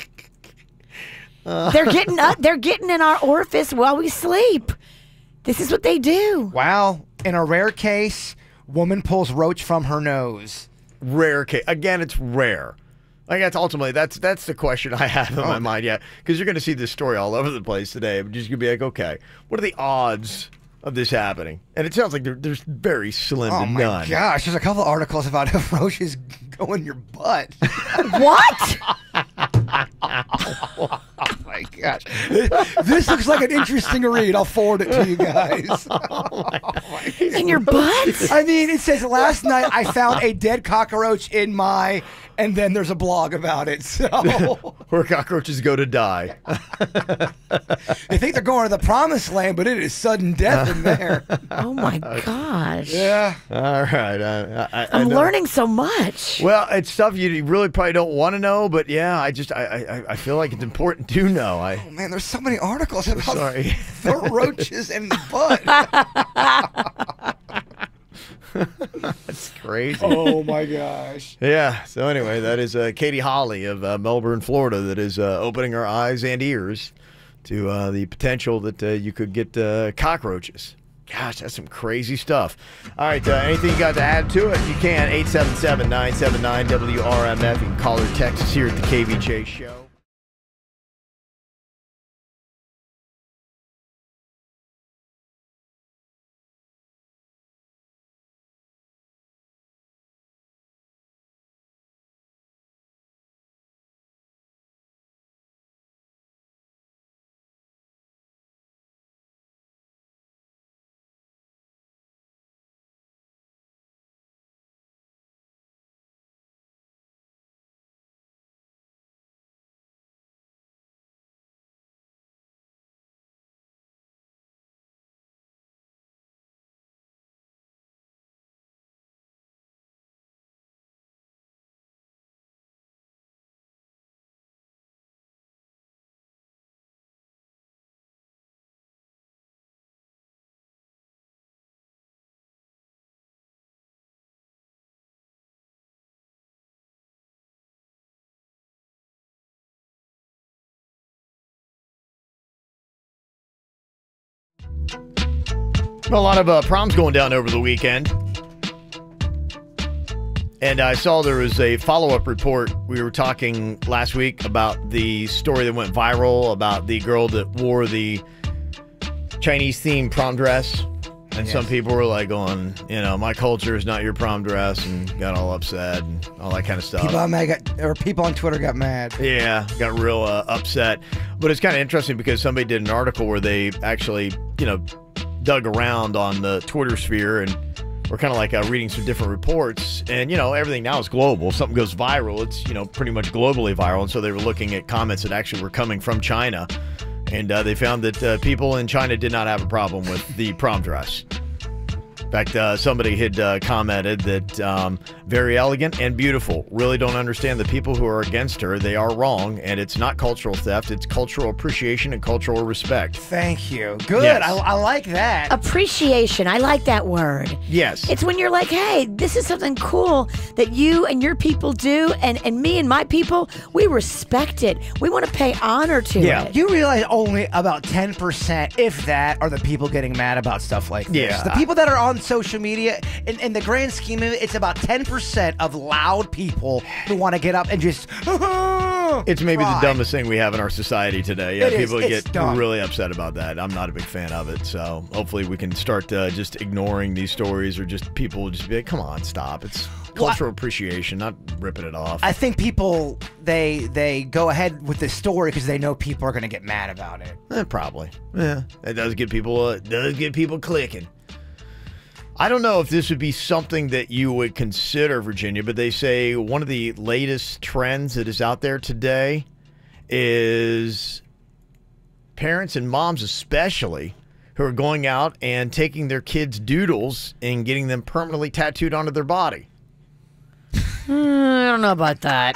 They're getting up. They're getting in our orifice while we sleep. This is what they do. Wow. In a rare case, woman pulls roach from her nose. Rare case. Again, it's rare. Like that's the question I have in my mind. Yeah, because you're going to see this story all over the place today. I'm just going to be like, okay, what are the odds of this happening? And it sounds like there's very slim to none. Oh my gosh, there's a couple of articles about if roaches go in your butt. What? Oh my gosh. This looks like an interesting read. I'll forward it to you guys. In your butt? I mean, it says last night I found a dead cockroach in my, and then there's a blog about it. So where cockroaches go to die. They think they're going to the promised land, but it is sudden death in there. Oh my gosh. Yeah. All right. I'm learning so much. Well, it's stuff you really probably don't want to know, but yeah, I feel like it's important to know. Oh man, there's so many articles about the roaches and the butt. That's crazy. Oh my gosh. Yeah. So anyway, that is Katie Holly of Melbourne, Florida, that is opening our eyes and ears to the potential that you could get cockroaches. Gosh, that's some crazy stuff. All right, anything you got to add to it, you can. 877-979-WRMF. You can call or text us here at the KVJ Show. A lot of proms going down over the weekend. And I saw there was a follow-up report. We were talking last week about the story that went viral about the girl that wore the Chinese-themed prom dress. And some people were like going, my culture is not your prom dress, and got all upset and all that kind of stuff. People on Twitter got mad. Yeah, got real upset. But it's kind of interesting because somebody did an article where they actually, dug around on the Twitter sphere and were kind of like reading some different reports. And, everything now is global. If something goes viral, it's, pretty much globally viral. And so they were looking at comments that actually were coming from China. And they found that people in China did not have a problem with the prom dress. In fact, somebody had commented that very elegant and beautiful. Really don't understand the people who are against her. They are wrong, and it's not cultural theft. It's cultural appreciation and cultural respect. Thank you. Good. Yes. I like that. Appreciation. I like that word. Yes. It's when you're like, hey, this is something cool that you and your people do, and me and my people, we respect it. We want to pay honor to it. You realize only about 10%, if that, are the people getting mad about stuff like this. Yeah. The people that are on social media, in the grand scheme of it, it's about 10% of loud people who want to get up and just It's maybe cry. the dumbest thing we have in our society today. Yeah, It is. people It's get dumb. really upset about that. I'm not a big fan of it. So hopefully we can start just ignoring these stories, or just people just be like, come on, stop. It's cultural appreciation, not ripping it off. I think people, they go ahead with this story because they know people are going to get mad about it. Probably. Yeah. It does get people clicking. I don't know if this would be something that you would consider, Virginia, but they say one of the latest trends that is out there today is parents and moms especially who are going out and taking their kids' doodles and getting them permanently tattooed onto their body. I don't know about that.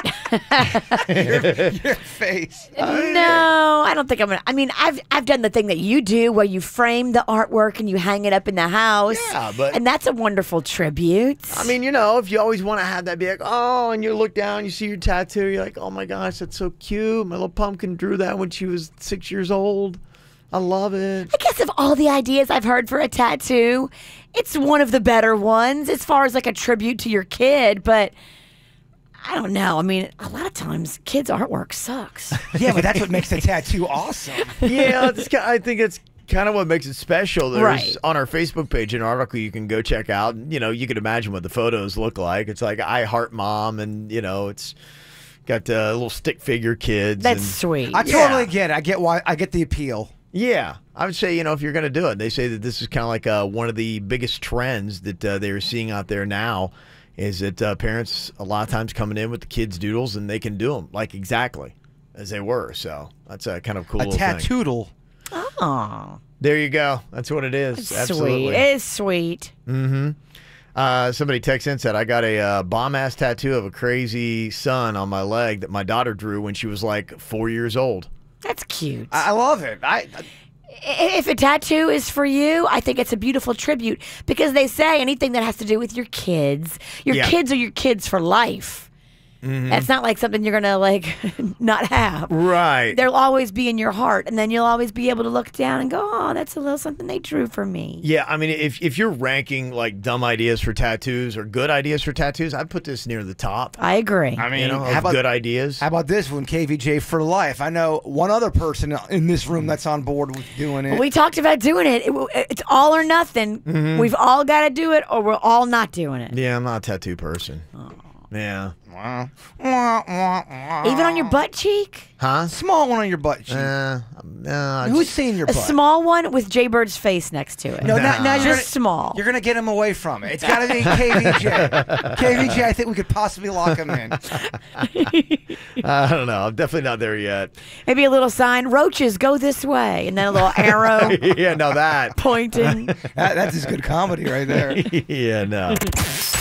Your face. No, I don't think I'm gonna. I mean, I've done the thing that you do where you frame the artwork and you hang it up in the house. Yeah, but and that's a wonderful tribute. I mean, if you always want to have that, be like, oh, and you look down, you see your tattoo, you're like, oh my gosh, that's so cute. My little pumpkin drew that when she was 6 years old. I love it. I guess of all the ideas I've heard for a tattoo, it's one of the better ones as far as like a tribute to your kid, but I don't know. I mean, a lot of times kids' artwork sucks. Yeah, but that's what makes the tattoo awesome. Yeah, I think it's kind of what makes it special. There's Right. on our Facebook page an article you can go check out. You can imagine what the photos look like. It's like I Heart Mom, and it's got little stick figure kids. That's and, sweet. I totally get it. I get why. I get the appeal. Yeah, I would say, if you're going to do it, they say that this is kind of like one of the biggest trends that they're seeing out there now is that parents a lot of times coming in with the kids' doodles and they can do them like exactly as they were. So that's a kind of cool little thing. tattooodle. Oh, There you go. That's what it is. Absolutely. sweet. It is sweet. Mm-hmm. Somebody texted in and said, I got a bomb-ass tattoo of a crazy sun on my leg that my daughter drew when she was like 4 years old. That's cute. I love it. If a tattoo is for you, I think it's a beautiful tribute because they say anything that has to do with your kids Yeah. kids are your kids for life. Mhm. That's not like something you're gonna like not have. Right. They'll always be in your heart, and then you'll always be able to look down and go, "Oh, that's a little something they drew for me." Yeah, I mean, if you're ranking like dumb ideas for tattoos or good ideas for tattoos, I'd put this near the top. I agree. I mean, of good ideas. How about this one, KVJ for life? I know one other person in this room that's on board with doing it. Well, we talked about doing it. It's all or nothing. Mhm. We've all got to do it, or we're all not doing it. Yeah, I'm not a tattoo person. Yeah. Even on your butt cheek? Huh? Small one on your butt cheek. Who's seeing your A butt? small one with Jay Bird's face next to it. No, now you're just small. You're gonna get him away from it. It's got to be KVJ. KVJ, I think we could possibly lock him in. I don't know. I'm definitely not there yet. Maybe a little sign: roaches go this way, and then a little arrow Yeah, no, that. pointing. That's just good comedy right there. Yeah, no.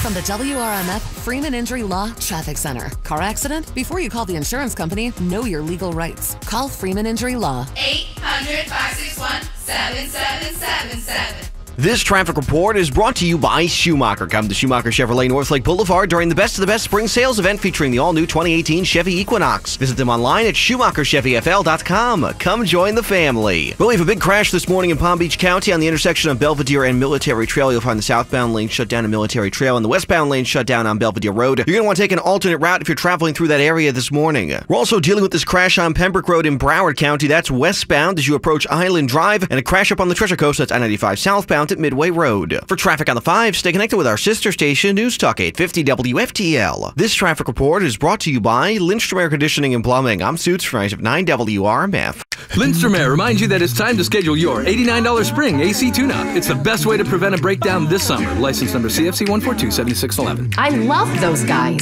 From the WRMF Freeman Injury Law Traffic Center. Car accident? Before you call the insurance company, know your legal rights. Call Freeman Injury Law. 800-561-7777. This traffic report is brought to you by Schumacher. Come to Schumacher Chevrolet Northlake Boulevard during the Best of the Best Spring Sales event featuring the all-new 2018 Chevy Equinox. Visit them online at SchumacherChevyFL.com. Come join the family. Well, we have a big crash this morning in Palm Beach County on the intersection of Belvedere and Military Trail. You'll find the southbound lane shut down on Military Trail and the westbound lane shut down on Belvedere Road. You're going to want to take an alternate route if you're traveling through that area this morning. We're also dealing with this crash on Pembroke Road in Broward County. That's westbound as you approach Island Drive, and a crash up on the Treasure Coast. That's I-95 southbound at Midway Road. For traffic on the 5, stay connected with our sister station, News Talk 850 WFTL. This traffic report is brought to you by Lindstrom Air Conditioning and Plumbing. I'm Suits from 9 WRMF. Lindstrom Air reminds you that it's time to schedule your $89 spring AC tune-up. It's the best way to prevent a breakdown this summer. License number CFC 1427611. I love those guys.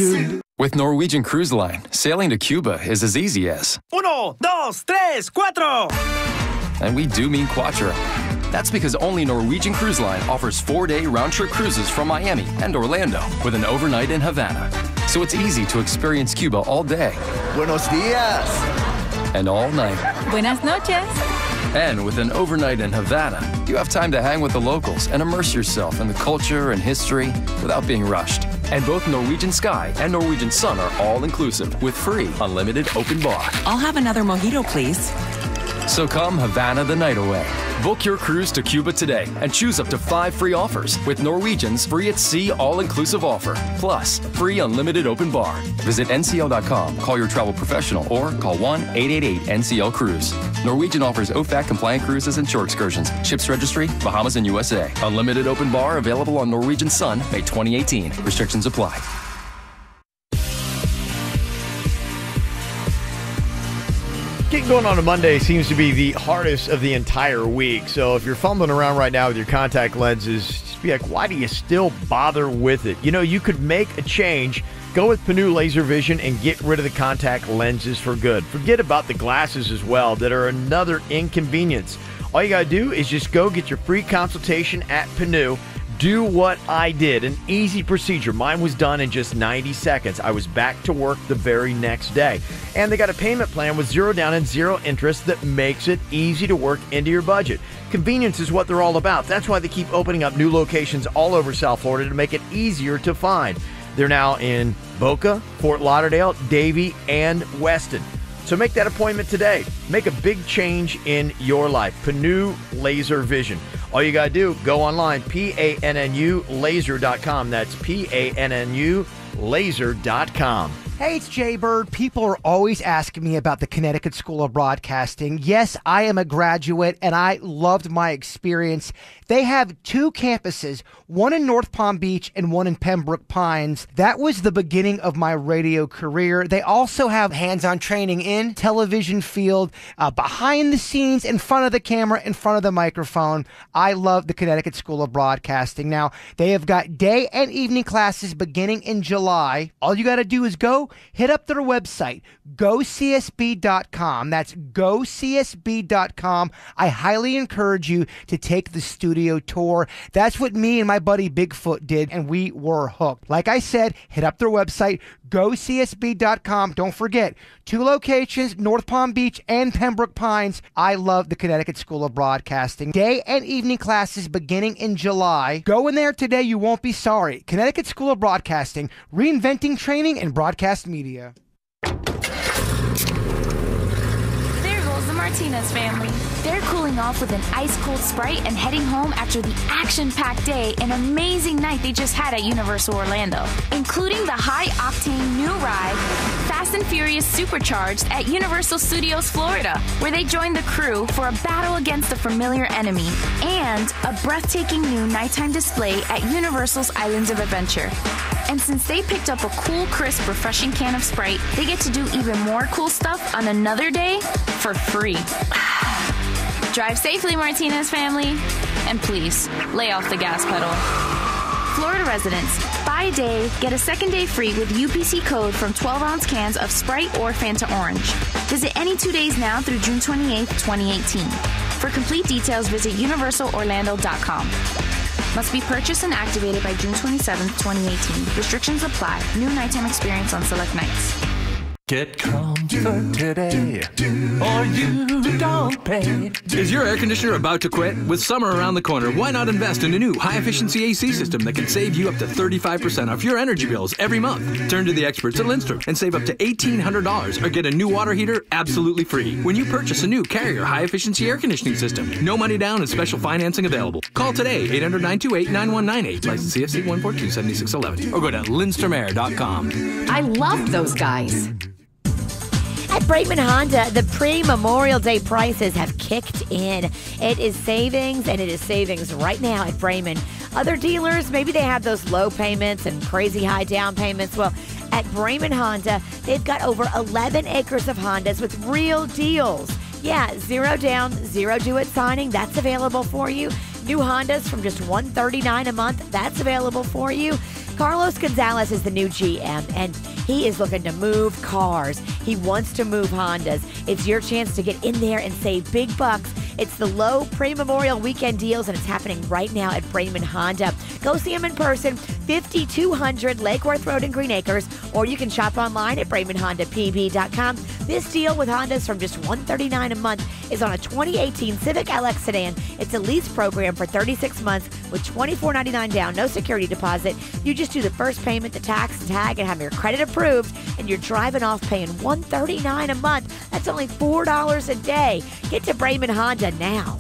With Norwegian Cruise Line, sailing to Cuba is as easy as 1, 2, 3, 4. And we do mean cuatro. That's because only Norwegian Cruise Line offers 4-day round-trip cruises from Miami and Orlando with an overnight in Havana. So it's easy to experience Cuba all day. Buenos dias. And all night. Buenas noches. And with an overnight in Havana, you have time to hang with the locals and immerse yourself in the culture and history without being rushed. And both Norwegian Sky and Norwegian Sun are all-inclusive with free, unlimited open bar. I'll have another mojito, please. So come Havana the night away. Book your cruise to Cuba today and choose up to 5 free offers with Norwegian's free at sea all-inclusive offer. Plus, free unlimited open bar. Visit ncl.com, call your travel professional, or call 1-888-NCL-CRUISE. Norwegian offers OFAC-compliant cruises and shore excursions. Ships registry, Bahamas and USA. Unlimited open bar available on Norwegian Sun, May 2018. Restrictions apply. Getting going on a Monday seems to be the hardest of the entire week. So if you're fumbling around right now with your contact lenses, be like, why do you still bother with it? You know, you could make a change. Go with Panu Laser Vision and get rid of the contact lenses for good. Forget about the glasses as well that are another inconvenience. All you got to do is just go get your free consultation at Panu. Do what I did, an easy procedure. Mine was done in just 90 seconds. I was back to work the very next day. And they got a payment plan with 0 down and 0 interest that makes it easy to work into your budget. Convenience is what they're all about. That's why they keep opening up new locations all over South Florida to make it easier to find. They're now in Boca, Fort Lauderdale, Davie, and Weston. So make that appointment today. Make a big change in your life. Panu Laser Vision. All you got to do, go online, PANNU laser.com. That's PANNU laser.com. Hey, it's Jay Bird. People are always asking me about the Connecticut School of Broadcasting. Yes, I am a graduate, and I loved my experience. They have 2 campuses, one in North Palm Beach and one in Pembroke Pines. That was the beginning of my radio career. They also have hands-on training in television field, behind the scenes, in front of the camera, in front of the microphone. I love the Connecticut School of Broadcasting. Now, they have got day and evening classes beginning in July. All you got to do is hit up their website, gocsb.com. That's gocsb.com. I highly encourage you to take the studio tour. That's what me and my buddy Bigfoot did, and we were hooked. Like I said, hit up their website, gocsb.com. Don't forget, 2 locations, North Palm Beach and Pembroke Pines. I love the Connecticut School of Broadcasting. Day and evening classes beginning in July. Go in there today. You won't be sorry. Connecticut School of Broadcasting, reinventing training and broadcast media. There goes the Martinez family. They're cooling off with an ice-cold Sprite and heading home after the action-packed day and amazing night they just had at Universal Orlando, including the high-octane new ride, Fast and Furious Supercharged at Universal Studios Florida, where they joined the crew for a battle against a familiar enemy, and a breathtaking new nighttime display at Universal's Islands of Adventure. And since they picked up a cool, crisp, refreshing can of Sprite, they get to do even more cool stuff on another day for free. Drive safely, Martinez family. And please, lay off the gas pedal. Florida residents, buy a day, get a second day free with UPC code from 12-ounce cans of Sprite or Fanta Orange. Visit any 2 days now through June 28, 2018. For complete details, visit universalorlando.com. Must be purchased and activated by June 27, 2018. Restrictions apply. New nighttime experience on select nights. Get comfort today, or you don't pay. Is your air conditioner about to quit? With summer around the corner, why not invest in a new high-efficiency AC system that can save you up to 35% off your energy bills every month? Turn to the experts at Lindstrom and save up to $1,800 or get a new water heater absolutely free when you purchase a new Carrier high-efficiency air conditioning system. No money down and special financing available. Call today, 800-928-9198, license CFC 1427611, or go to lindstromair.com. I loved those guys. At Braitman Honda, the pre-Memorial Day prices have kicked in. It is savings, and it is savings right now at Braitman. Other dealers, maybe they have those low payments and crazy high down payments. Well, at Braitman Honda, they've got over 11 acres of Hondas with real deals. Yeah, 0 down, 0 due at signing. That's available for you. New Hondas from just $139 a month. That's available for you. Carlos Gonzalez is the new GM, and he is looking to move cars. He wants to move Hondas. It's your chance to get in there and save big bucks. It's the low pre-Memorial weekend deals, and it's happening right now at Braitman Honda. Go see him in person, 5200 Lake Worth Road in Green Acres, or you can shop online at BraitmanHondaPB.com. This deal with Hondas from just $139 a month is on a 2018 Civic LX sedan. It's a lease program for 36 months with $24.99 down, no security deposit. You just do the first payment, the tax, and tag, and have your credit approved, and you're driving off paying $139 a month. That's only $4 a day. Get to Braitman Honda now.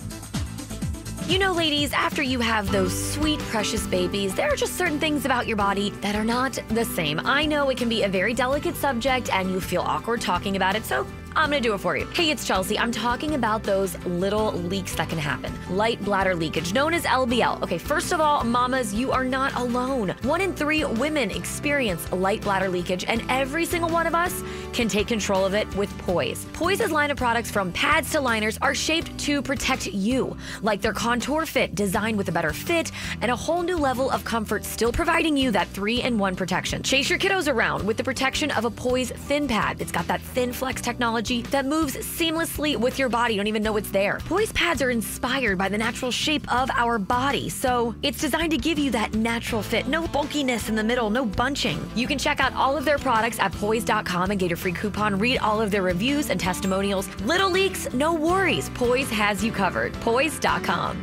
You know, ladies, after you have those sweet, precious babies, there are just certain things about your body that are not the same. I know it can be a very delicate subject and you feel awkward talking about it, so I'm gonna do it for you. Hey, it's Chelsea. I'm talking about those little leaks that can happen. Light bladder leakage, known as LBL. Okay, first of all, mamas, you are not alone. 1 in 3 women experience light bladder leakage, and every single one of us can take control of it with Poise. Poise's line of products from pads to liners are shaped to protect you, like their Contour Fit, designed with a better fit and a whole new level of comfort, still providing you that 3-in-1 protection. Chase your kiddos around with the protection of a Poise Thin Pad. It's got that thin flex technology that moves seamlessly with your body. You don't even know it's there. Poise pads are inspired by the natural shape of our body, so it's designed to give you that natural fit. No bulkiness in the middle, no bunching. You can check out all of their products at poise.com and get a free coupon. Read all of their reviews and testimonials. Little leaks, no worries. Poise has you covered. Poise.com.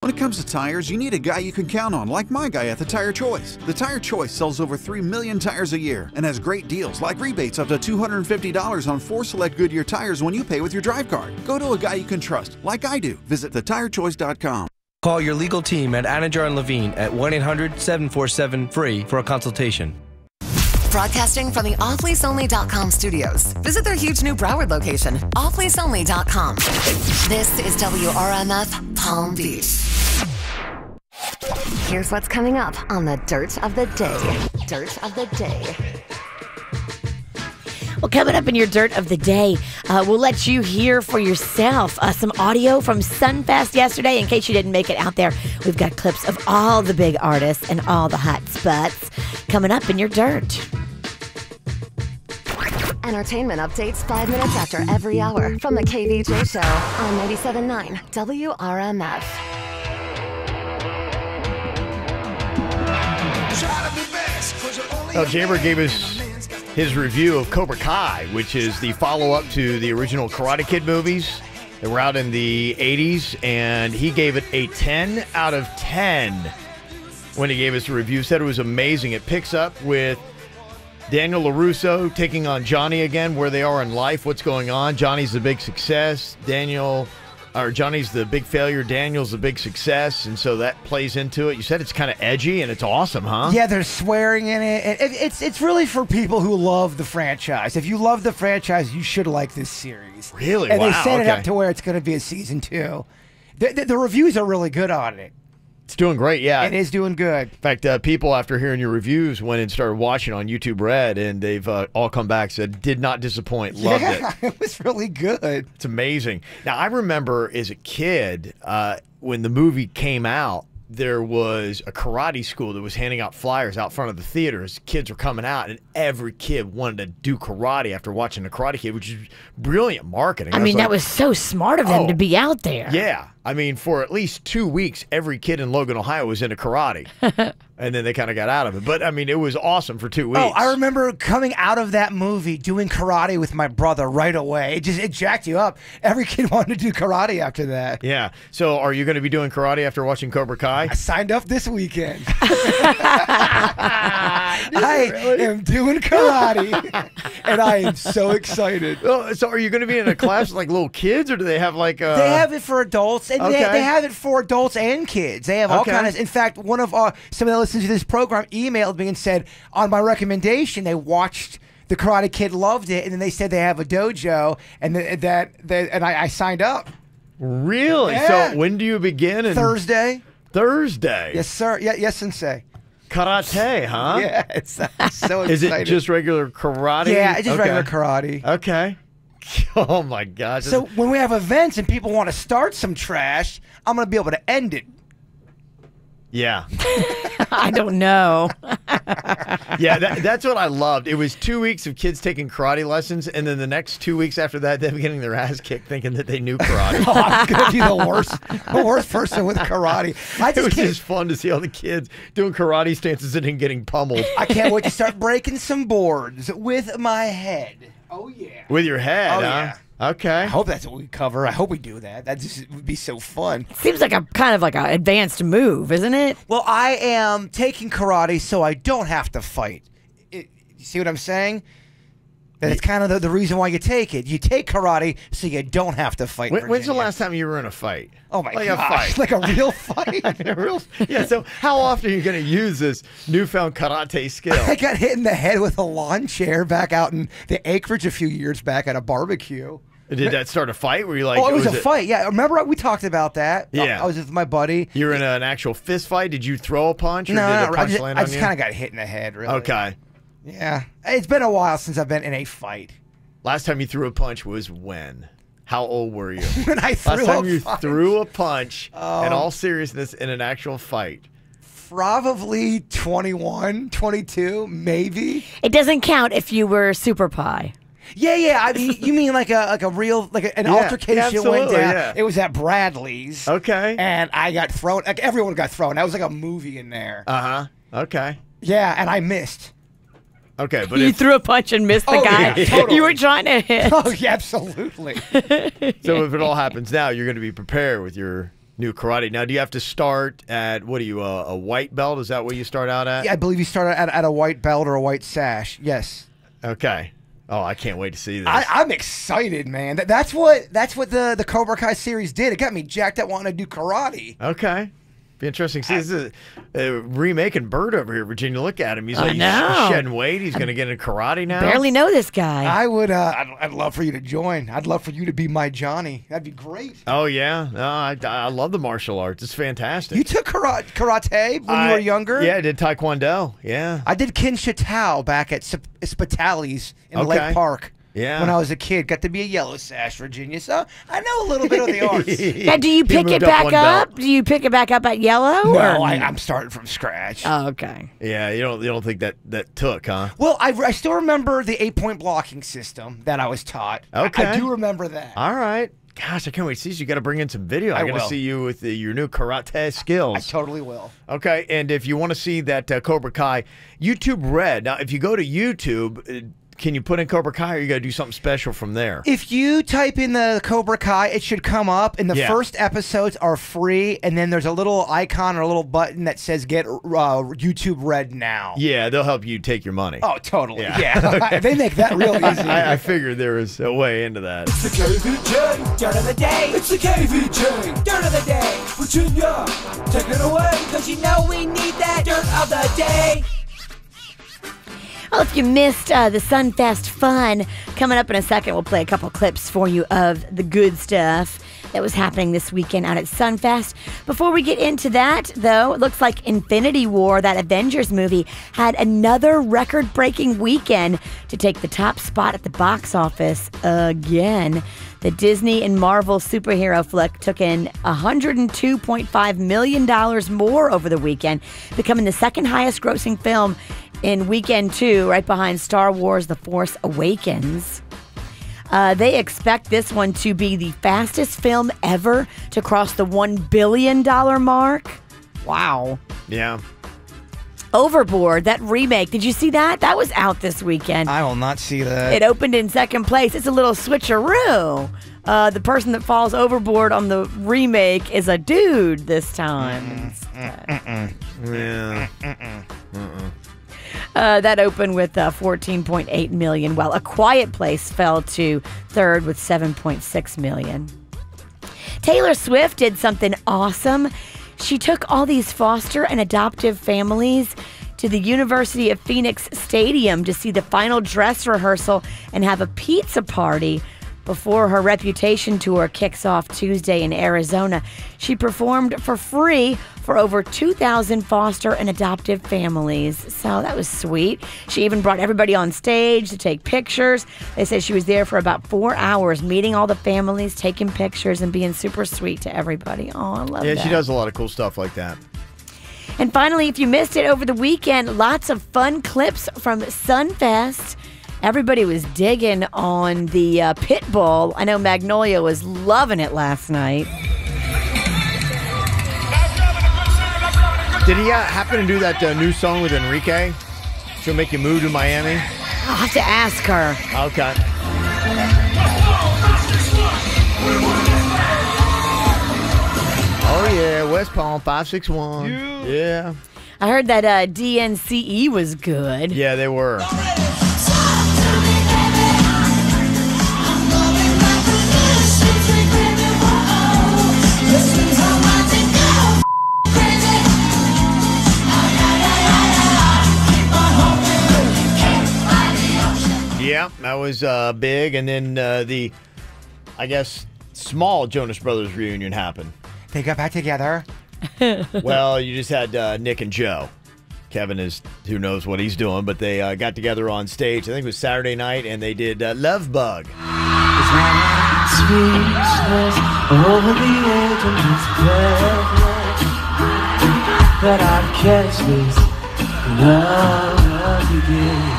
When it comes to tires, you need a guy you can count on, like my guy at The Tire Choice. The Tire Choice sells over 3 million tires a year and has great deals like rebates up to $250 on 4 select Goodyear tires when you pay with your drive card. Go to a guy you can trust, like I do. Visit thetirechoice.com. Call your legal team at Anajar and Levine at 1-800-747-FREE for a consultation. Broadcasting from the offleaseonly.com studios. Visit their huge new Broward location, offleaseonly.com. This is WRMF Palm Beach. Here's what's coming up on the Dirt of the Day. Dirt of the Day. Well, coming up in your Dirt of the Day, we'll let you hear for yourself some audio from Sunfest yesterday. In case you didn't make it out there, we've got clips of all the big artists and all the hot spots coming up in your Dirt. Entertainment updates 5 minutes after every hour from the KVJ Show on 97.9 WRMF. Well, Jamer gave us his review of Cobra Kai, which is the follow-up to the original Karate Kid movies that were out in the 80s, and he gave it a 10 out of 10 when he gave us a review. Said it was amazing. It picks up with Daniel LaRusso taking on Johnny again, where they are in life, what's going on. Johnny's the big success. Johnny's the big failure. Daniel's the big success, and so that plays into it. You said it's kind of edgy, and it's awesome, huh? Yeah, there's swearing in it. It's really for people who love the franchise. If you love the franchise, you should like this series. Really? And wow. they set it okay. up to where it's going to be a season 2. The reviews are really good on it. It's doing great, yeah. It is doing good. In fact, people, after hearing your reviews, went and started watching on YouTube Red, and they've all come back, said, did not disappoint, loved it. It was really good. It's amazing. Now, I remember as a kid, when the movie came out, there was a karate school that was handing out flyers out front of the theaters. Kids were coming out, and every kid wanted to do karate after watching the Karate Kid, which is brilliant marketing. I mean, that was so smart of them to be out there. Yeah. I mean, for at least 2 weeks, every kid in Logan, Ohio was into karate. And then they kind of got out of it. But, I mean, it was awesome for 2 weeks. Oh, I remember coming out of that movie doing karate with my brother right away. It jacked you up. Every kid wanted to do karate after that. Yeah. So are you going to be doing karate after watching Cobra Kai? I signed up this weekend. I am doing karate, and I am so excited. Oh, so are you going to be in a class with like little kids, or do they have like They have it for adults, and Okay. they have it for adults and kids. They have all Okay. kinds of. In fact, one of some of the listeners to this program emailed me and said, on my recommendation, they watched the Karate Kid, loved it, and then they said they have a dojo, and I signed up. Really? Yeah. So when do you begin? Thursday. Thursday? Yes, sir. Yeah, yes, sensei. Karate, huh? Yeah, it's so excited. Is it just regular karate? Yeah, it's just Okay. regular karate. Okay. Oh my gosh. So when we have events and people want to start some trash, I'm going to be able to end it. Yeah. I don't know. Yeah, that's what I loved. It was 2 weeks of kids taking karate lessons, and then the next 2 weeks after that, them getting their ass kicked thinking that they knew karate. Oh, I'm going to be the worst person with karate. It was just fun to see all the kids doing karate stances and then getting pummeled. I can't wait to start breaking some boards with my head. Oh, yeah. With your head, Oh, huh? yeah. Okay. I hope that's what we cover. I hope we do that. That just would be so fun. Seems like a kind of like an advanced move, isn't it? Well, I am taking karate so I don't have to fight. You see what I'm saying? That it's kind of the reason why you take it. You take karate so you don't have to fight. When's the last time you were in a fight? Oh my Like gosh. a fight. Like a real fight? Yeah, so how often are you going to use this newfound karate skill? I got hit in the head with a lawn chair back out in the acreage a few years back at a barbecue. Did that start a fight? Were you like? Oh, it was a fight. Yeah, remember we talked about that? Yeah. I was with my buddy. You were in an actual fist fight. Did you throw a punch? Or No, did no, a punch land I on just you? kind of got hit in the head. Really. Okay. Yeah, it's been a while since I've been in a fight. Last time you threw a punch was when? How old were you? When I threw Last time a you punch. threw a punch in all seriousness in an actual fight. Probably 21, 22, maybe. It doesn't count if you were super pie. Yeah. I mean, you mean like a real an altercation absolutely, went down? yeah. It was at Bradley's. Okay. And I got thrown. Like everyone got thrown. That was like a movie in there. Okay. Yeah, and I missed. Okay, but You if, threw a punch and missed the guy yeah, totally. you were trying to hit. Oh yeah, absolutely. so if it all happens now, you're going to be prepared with your new karate. Now, do you have to start at, what are you, a white belt? Is that what you start out at? Yeah, I believe you started at a white belt or a white sash. Yes. Okay. Oh, I can't wait to see this. I'm excited, man. That's what the Cobra Kai series did. It got me jacked up wanting to do karate. Okay. Be interesting. See, this is a remaking Bird over here, Virginia. Look at him. He's I like know. shedding weight. He's going to get into karate now. Barely know this guy. I would. I'd love for you to join. I'd love for you to be my Johnny. That'd be great. Oh, yeah. No, I love the martial arts. It's fantastic. You took karate when you were younger? Yeah, I did Taekwondo. Yeah. I did Kinsha back at Spitali's in Okay. Lake Park. Yeah. When I was a kid, got to be a yellow sash, Virginia. So I know a little bit of the arts. Now, do you pick it back up? Do you pick it back up at yellow? No, or? I'm starting from scratch. Oh, okay. Yeah, you don't think that took, huh? Well, I still remember the 8-point blocking system that I was taught. Okay. I do remember that. All right. Gosh, I can't wait to see you. You got to bring in some video. I got to will. see you with your new karate skills. I totally will. Okay, and if you want to see that Cobra Kai, YouTube Red. Now, if you go to YouTube, can you put in Cobra Kai, or you got to do something special from there? If you type in the Cobra Kai, it should come up, and the first episodes are free, and then there's a little icon or a little button that says get YouTube Red now. Yeah, they'll help you take your money. Oh, totally. Yeah. They make that real easy. I figured there was a way into that. It's the KVJ Dirt of the Day. It's the KVJ Dirt of the Day. Virginia, take it away, because you know we need that Dirt of the Day. Well, if you missed the Sunfest fun, coming up in a second, we'll play a couple clips for you of the good stuff that was happening this weekend out at Sunfest. Before we get into that, though, it looks like Infinity War, that Avengers movie, had another record-breaking weekend to take the top spot at the box office again. The Disney and Marvel superhero flick took in $102.5 million more over the weekend, becoming the second highest grossing film in weekend 2, right behind Star Wars The Force Awakens. They expect this one to be the fastest film ever to cross the $1 billion mark. Wow. Yeah. Overboard, that remake, did you see that? That was out this weekend. I will not see that. It opened in second place. It's a little switcheroo. The person that falls overboard on the remake is a dude this time. Yeah. That opened with 14.8 million, while A Quiet Place fell to third with 7.6 million. Taylor Swift did something awesome. She took all these foster and adoptive families to the University of Phoenix Stadium to see the final dress rehearsal and have a pizza party before her Reputation tour kicks off Tuesday in Arizona. She performed for free for over 2,000 foster and adoptive families. So that was sweet. She even brought everybody on stage to take pictures. They said she was there for about 4 hours, meeting all the families, taking pictures, and being super sweet to everybody. Oh, I love that. Yeah, she does a lot of cool stuff like that. And finally, if you missed it over the weekend, lots of fun clips from Sunfest. Everybody was digging on the pit bull. I know Magnolia was loving it last night. Did he happen to do that new song with Enrique? She'll make you move to Miami? I'll have to ask her. Okay. Oh, yeah. West Palm 561. Yeah. I heard that DNCE was good. Yeah, they were. Yeah, that was big. And then the I guess, small Jonas Brothers reunion happen. They got back together. Well, you just had Nick and Joe. Kevin is, who knows what he's doing, but they got together on stage. I think it was Saturday night, and they did Love Bug. Speechless over the edge of this breathless that I'd catch this love again.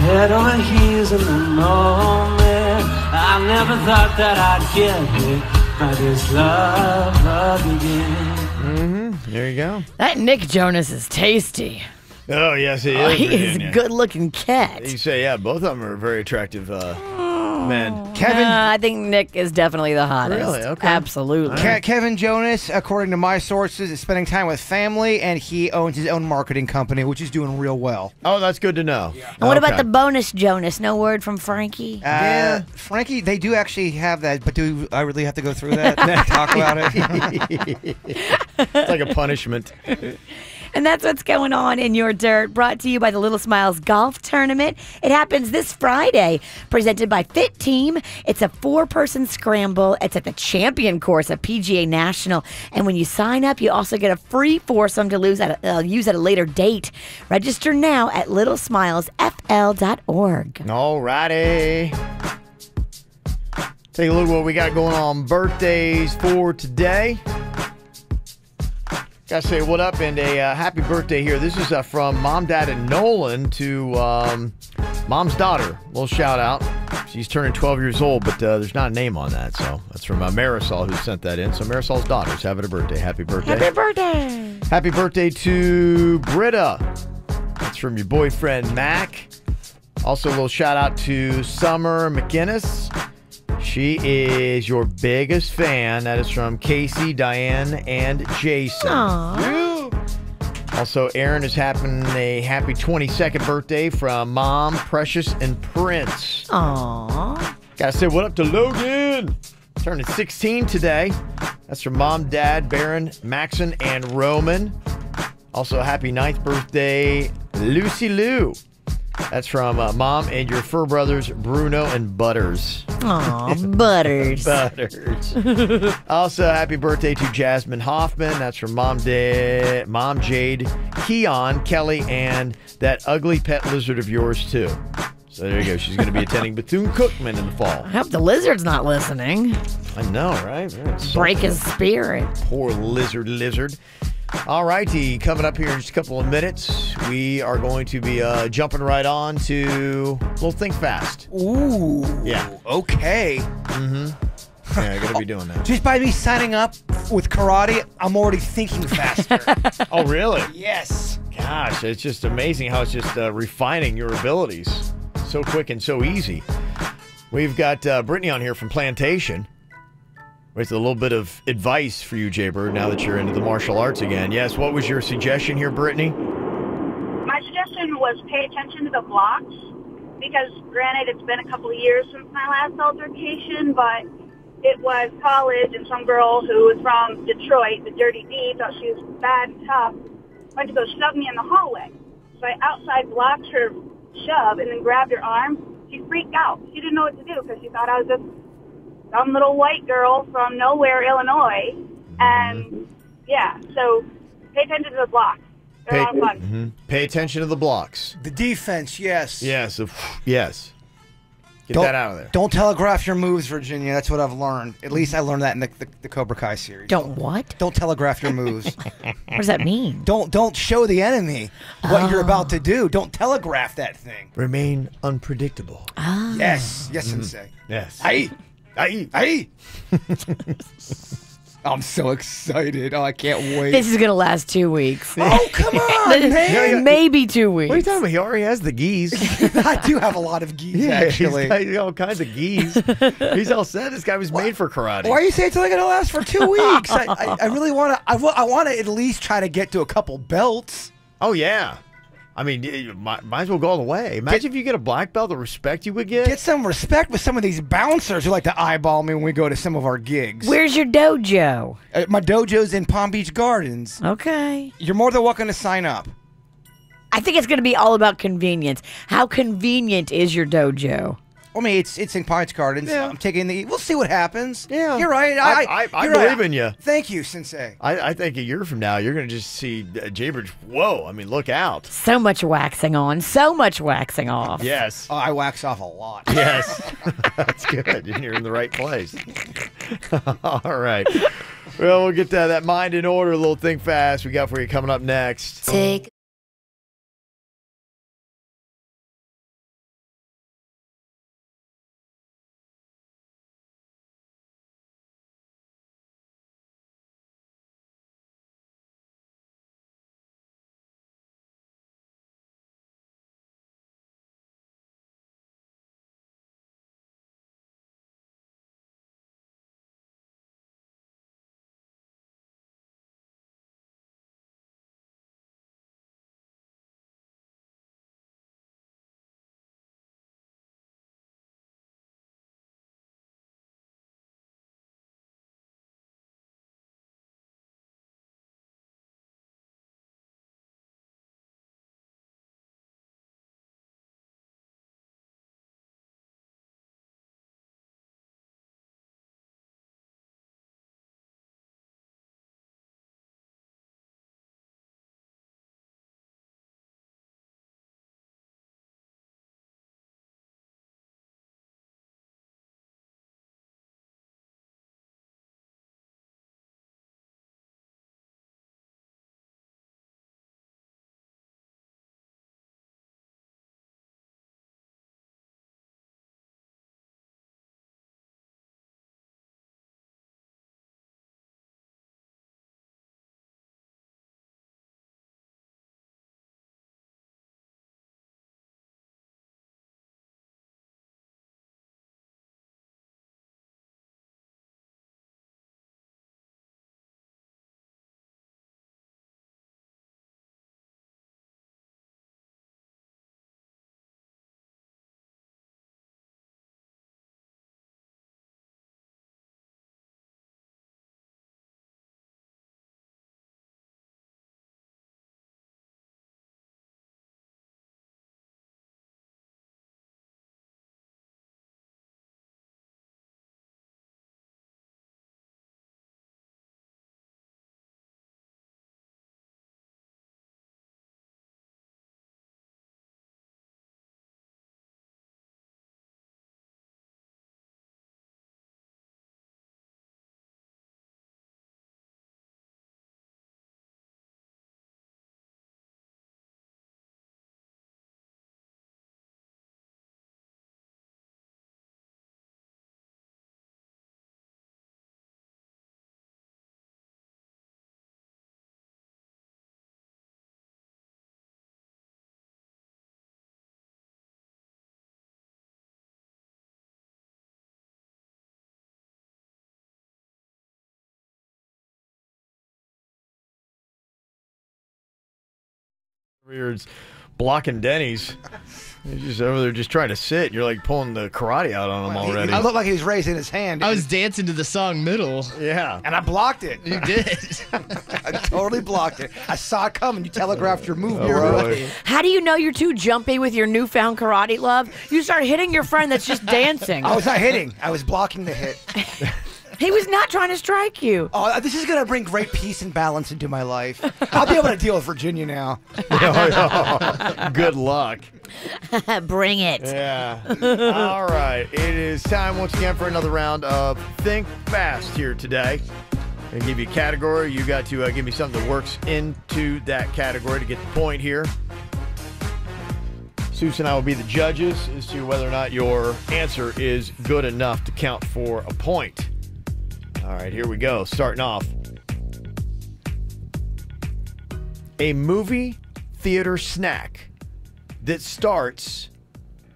Head over heels in the moment. I never thought that I'd get hit by this love again. There you go. That Nick Jonas is tasty. Oh, yes, he is. He is a Virginia. good-looking cat. You say, yeah, both of them are very attractive men. Kevin, I think Nick is definitely the hottest. Really? Okay. Absolutely. Kevin Jonas, according to my sources, is spending time with family, and he owns his own marketing company, which is doing real well. Oh, that's good to know. And what about the bonus Jonas? No word from Frankie? Frankie, they do actually have that, but do I really have to go through that? Talk about it? It's like a punishment. And that's what's going on in your dirt, brought to you by the Little Smiles Golf Tournament. It happens this Friday, presented by Fit Team. It's a 4-person scramble. It's at the Champion Course at PGA National. And when you sign up, you also get a free foursome to use at a later date. Register now at littlesmilesfl.org. All righty. Take a look at what we got going on birthdays for today. Gotta say what up and a happy birthday here. This is from Mom, Dad, and Nolan to Mom's daughter. Little shout out. She's turning 12 years old, but there's not a name on that. So that's from Marisol who sent that in. So Marisol's daughter's having a birthday. Happy birthday. Happy birthday. Happy birthday to Britta. That's from your boyfriend, Mac. Also a little shout out to Summer McInnes. She is your biggest fan. That is from Casey, Diane, and Jason. Aww. Also, Aaron is having a happy 22nd birthday from Mom, Precious, and Prince. Aww. Gotta say what up to Logan. Turning 16 today. That's from Mom, Dad, Baron, Maxon, and Roman. Also, happy 9th birthday, Lucy Lou. That's from Mom and your fur brothers, Bruno and Butters. Aw, Butters. Butters. Also, happy birthday to Jasmine Hoffman. That's from Mom, Jade, Keon, Kelly, and that ugly pet lizard of yours, too. So there you go. She's going to be attending Bethune-Cookman in the fall. I hope the lizard's not listening. I know, right? Break his spirit. Poor lizard. All righty, coming up here in just a couple of minutes, we are going to be jumping right on to a little Think Fast. Ooh. Yeah. Okay. Mm-hmm. Yeah, I got to be doing that. Just by me signing up with karate, I'm already thinking faster. Oh, really? Yes. Gosh, it's just amazing how it's just refining your abilities. So quick and so easy. We've got Brittany on here from Plantation. With a little bit of advice for you, Jaybird, now that you're into the martial arts again. Yes, what was your suggestion here, Brittany? My suggestion was pay attention to the blocks, because granted, it's been a couple of years since my last altercation, but it was college, and some girl who was from Detroit, the Dirty D, thought she was bad and tough, went to go shove me in the hallway. So I outside blocked her shove and then grabbed her arm. She freaked out. She didn't know what to do because she thought I was just some little white girl from nowhere, Illinois. And, yeah, so pay attention to the blocks. They're a lot of fun. Pay attention to the blocks. The defense, yes. Yes. Yes. Get that out of there. Don't telegraph your moves, Virginia. That's what I've learned. At least I learned that in the Cobra Kai series. Don't what? Don't telegraph your moves. What does that mean? Don't show the enemy what you're about to do. Don't telegraph that thing. Remain unpredictable. Yes. Yes, Sensei. Yes. Aye. I'm so excited. Oh, I can't wait. This is going to last 2 weeks. Oh, come on, man. Maybe 2 weeks. What are you talking about? He already has the geese. I do have a lot of geese, actually. He's got all kinds of geese. He's all set. This guy was made for karate. Why are you saying it's only going to last for 2 weeks? I really want to. I want to at least try to get to a couple belts. Oh, yeah. I mean, you might as well go all the way. Imagine if you get a black belt, the respect you would get. Get some respect with some of these bouncers who like to eyeball me when we go to some of our gigs. Where's your dojo? My dojo's in Palm Beach Gardens. Okay. You're more than welcome to sign up. I think it's going to be all about convenience. How convenient is your dojo? I mean, it's in Pines Gardens. Yeah. I'm taking the. We'll see what happens. Yeah. You're right. I you're believe right. in you. Thank you, Sensei. I think a year from now, you're going to just see Jaybridge. Whoa. I mean, look out. So much waxing on, so much waxing off. Yes. Oh, I wax off a lot. Yes. That's good. You're in the right place. All right. Well, we'll get to that mind in order, a little think fast we got for you coming up next. Take You're blocking Denny's. He's just over there just trying to sit. You're like pulling the karate out on him already. I look like he was raising his hand. I was dancing to the song Middle. Yeah. And I blocked it. You did. I totally blocked it. I saw it coming. You telegraphed your move. Oh, really? How do you know you're too jumpy with your newfound karate love? You start hitting your friend that's just dancing. I was not hitting. I was blocking the hit. He was not trying to strike you. Oh, this is going to bring great peace and balance into my life. I'll be able to deal with Virginia now. Good luck. Bring it. Yeah. All right. It is time once again for another round of Think Fast here today. I give you a category. You got to give me something that works into that category to get the point here. Seuss and I will be the judges as to whether or not your answer is good enough to count for a point. All right, here we go. Starting off. A movie theater snack that starts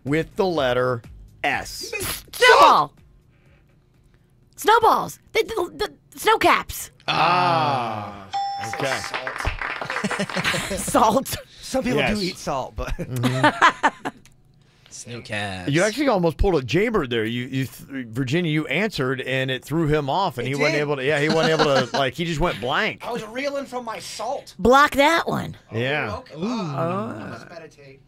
with the letter S. Snowball. Snowballs. The snow caps. Ah. Okay. Salt. Some people Yes. do eat salt, but Snow calves. You actually almost pulled a Jaybird there. Virginia, you answered, and it threw him off, and he wasn't able to. Yeah, he wasn't able to. Like, he just went blank. I was reeling from my salt. Block that one. Yeah. Okay. I must meditate.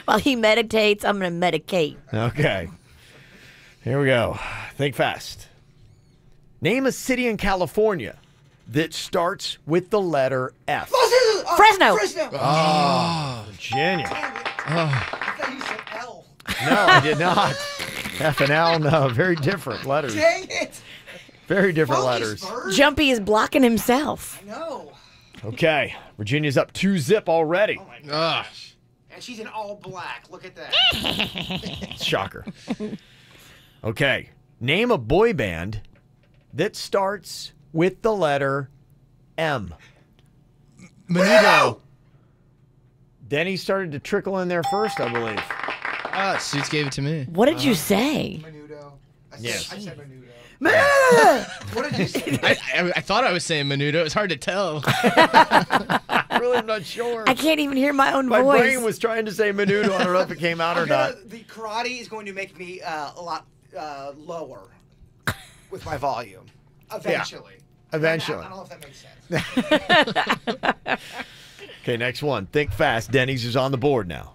While he meditates, I'm going to medicate. Okay. Here we go. Think fast. Name a city in California that starts with the letter F. Fresno. Oh, Virginia. I thought you said L. No, I did not. F and L, no. Very different letters. Dang it. Very different letters. Jumpy is blocking himself. I know. Okay. Virginia's up 2-0 already. Oh, my gosh. And she's in all black. Look at that. Shocker. Okay. Name a boy band that starts with the letter M. Menudo. Denny started to trickle in there first, I believe. Suits gave it to me. What did you say? Menudo. I Yes. said Menudo. What did you say? I thought I was saying Menudo. It was hard to tell. I really am not sure. I can't even hear my own My voice. brain was trying to say Menudo. I don't know if it came out or not. The karate is going to make me a lot lower with my volume. Eventually. Eventually. I don't know if that makes sense. Okay, next one. Think fast. Denny's is on the board now.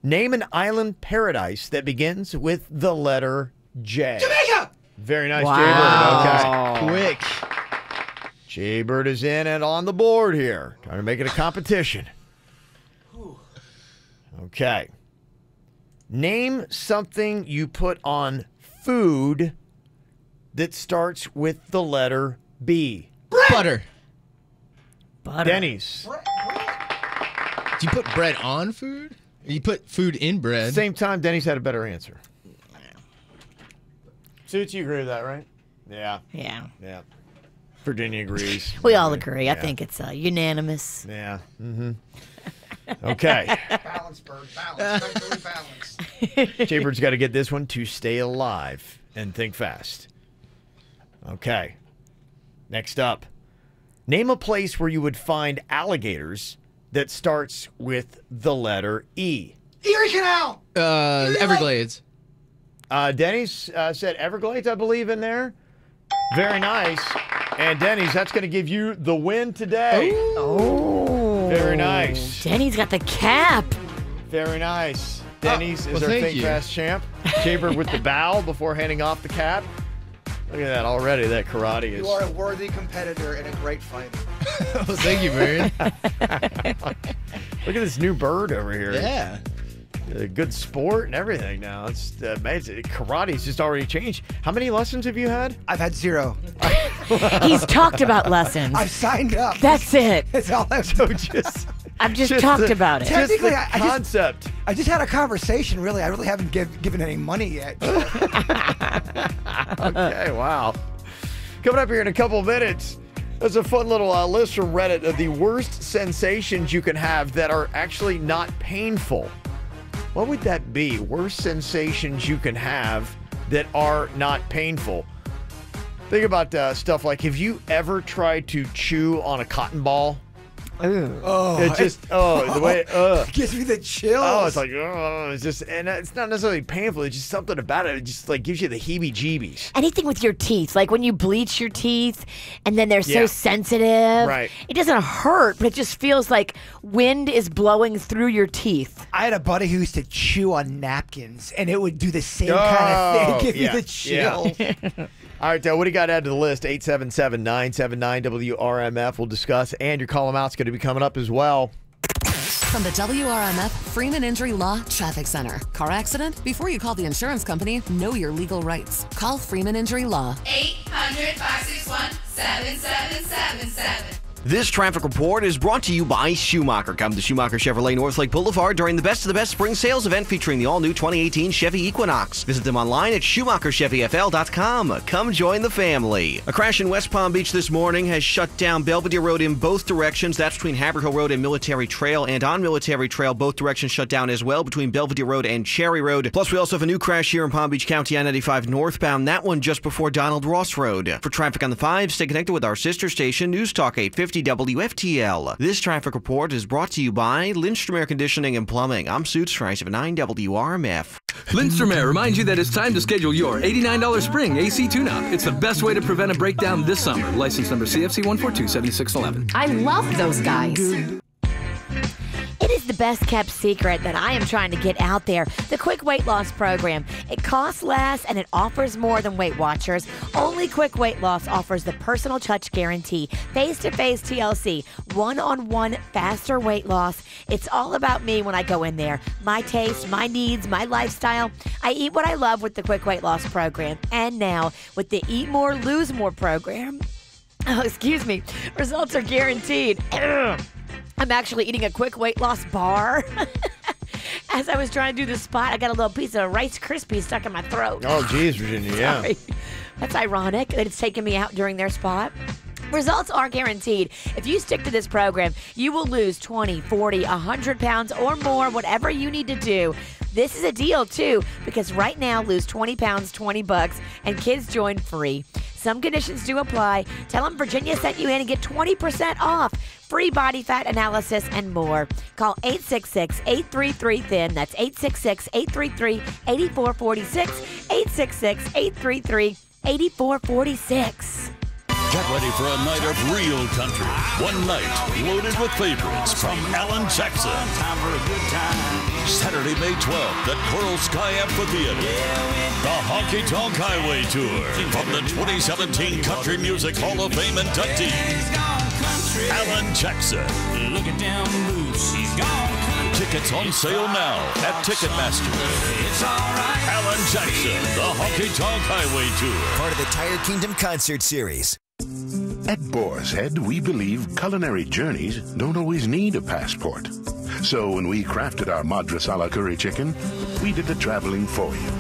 Name an island paradise that begins with the letter J. Jamaica! Very nice, Wow. Jaybird. Okay. Quick. Jaybird is in and on the board here. Trying to make it a competition. Okay. Name something you put on food that starts with the letter B. Butter. Denny's. Do you put bread on food? Or you put food in bread? Same time, Denny's had a better answer. Suits, you agree with that, right? Yeah. Yeah. Yeah. Virginia agrees. We all agree. I Yeah. think it's unanimous. Yeah. Mm-hmm. Okay. Balance, bird. Balance. Mentally balance. Jaybird's got to get this one to stay alive and think fast. Okay. Next up. Name a place where you would find alligators that starts with the letter E. Erie Canal! Everglades. Denny's said Everglades, I believe, in there. Very nice. And Denny's, that's going to give you the win today. Oh. Very nice. Denny's got the cap. Very nice. Denny's is well, our thank Think you. Fast champ. Jaybird with the bow before handing off the cap. Look at that already. That karate is. You are a worthy competitor and a great fighter. Well, thank you, Bird. Look at this new bird over here. Yeah. A good sport and everything now. It's amazing. Karate's just already changed. How many lessons have you had? I've had 0. He's talked about lessons. I've signed up. That's it. That's all I've So just I've just talked about it. Just Technically, the concept. I just had a conversation, really. I really haven't given any money yet. Okay, wow. Coming up here in a couple of minutes, there's a fun little list from Reddit of the worst sensations you can have that are actually not painful. What would that be? Worst sensations you can have that are not painful. Think about stuff like, have you ever tried to chew on a cotton ball? Oh, It just, the way, it gives me the chills. Oh, it's like, it's just, and it's not necessarily painful. It's just something about it. It just like gives you the heebie-jeebies. Anything with your teeth, like when you bleach your teeth and then they're so Yeah. sensitive. Right. It doesn't hurt, but it just feels like wind is blowing through your teeth. I had a buddy who used to chew on napkins, and it would do the same kind of thing. Give yeah, me the chills. yeah. All right, what do you got to add to the list? 877-979-WRMF. We'll discuss, and your call them out's going to be coming up as well. From the WRMF Freeman Injury Law Traffic Center. Car accident? Before you call the insurance company, know your legal rights. Call Freeman Injury Law. 800-561-7777. This traffic report is brought to you by Schumacher. Come to Schumacher Chevrolet Northlake Boulevard during the Best of the Best Spring Sales event featuring the all-new 2018 Chevy Equinox. Visit them online at SchumacherChevyFL.com. Come join the family. A crash in West Palm Beach this morning has shut down Belvedere Road in both directions. That's between Haverhill Road and Military Trail. And on Military Trail, both directions shut down as well between Belvedere Road and Cherry Road. Plus, we also have a new crash here in Palm Beach County on 95 northbound. That one just before Donald Ross Road. For traffic on the 5, stay connected with our sister station, News Talk 850. 950 WFTL. This traffic report is brought to you by Lindstrom Air Conditioning and Plumbing. I'm Suits Trice of 9 WRMF. Lindstrom Air reminds you that it's time to schedule your $89 spring AC tune-up. It's the best way to prevent a breakdown this summer. License number CFC 1427611. I love those guys. It is the best kept secret that I am trying to get out there. The Quick Weight Loss Program. It costs less and it offers more than Weight Watchers. Only Quick Weight Loss offers the personal touch guarantee, face-to-face TLC, one-on-one faster weight loss. It's all about me when I go in there. My taste, my needs, my lifestyle. I eat what I love with the Quick Weight Loss Program. And now with the Eat More, Lose More program. Oh, excuse me. Results are guaranteed. I'm actually eating a quick weight loss bar. As I was trying to do the spot, I got a little piece of Rice Krispies stuck in my throat. Oh, geez, Virginia, yeah. Sorry. That's ironic that it's taken me out during their spot. Results are guaranteed. If you stick to this program, you will lose 20, 40, 100 pounds or more, whatever you need to do. This is a deal, too, because right now, lose 20 pounds, $20, and kids join free. Some conditions do apply. Tell them Virginia sent you in and get 20% off. Free body fat analysis and more. Call 866-833-THIN. That's 866-833-8446. 866-833-8446. Get ready for a night of real country. One night loaded with favorites from Alan Jackson. Saturday, May 12th at Coral Sky Amphitheater. The Honky Tonk Highway Tour from the 2017 Country Music Hall of Fame inductee, Alan Jackson. Looking down loose, he's gone. Tickets on sale now at Ticketmaster. It's all right. Alan Jackson, the Honky Tonk Highway Tour. Part of the Tire Kingdom concert series. At Boar's Head, we believe culinary journeys don't always need a passport. So when we crafted our Madrasala curry chicken, we did the traveling for you.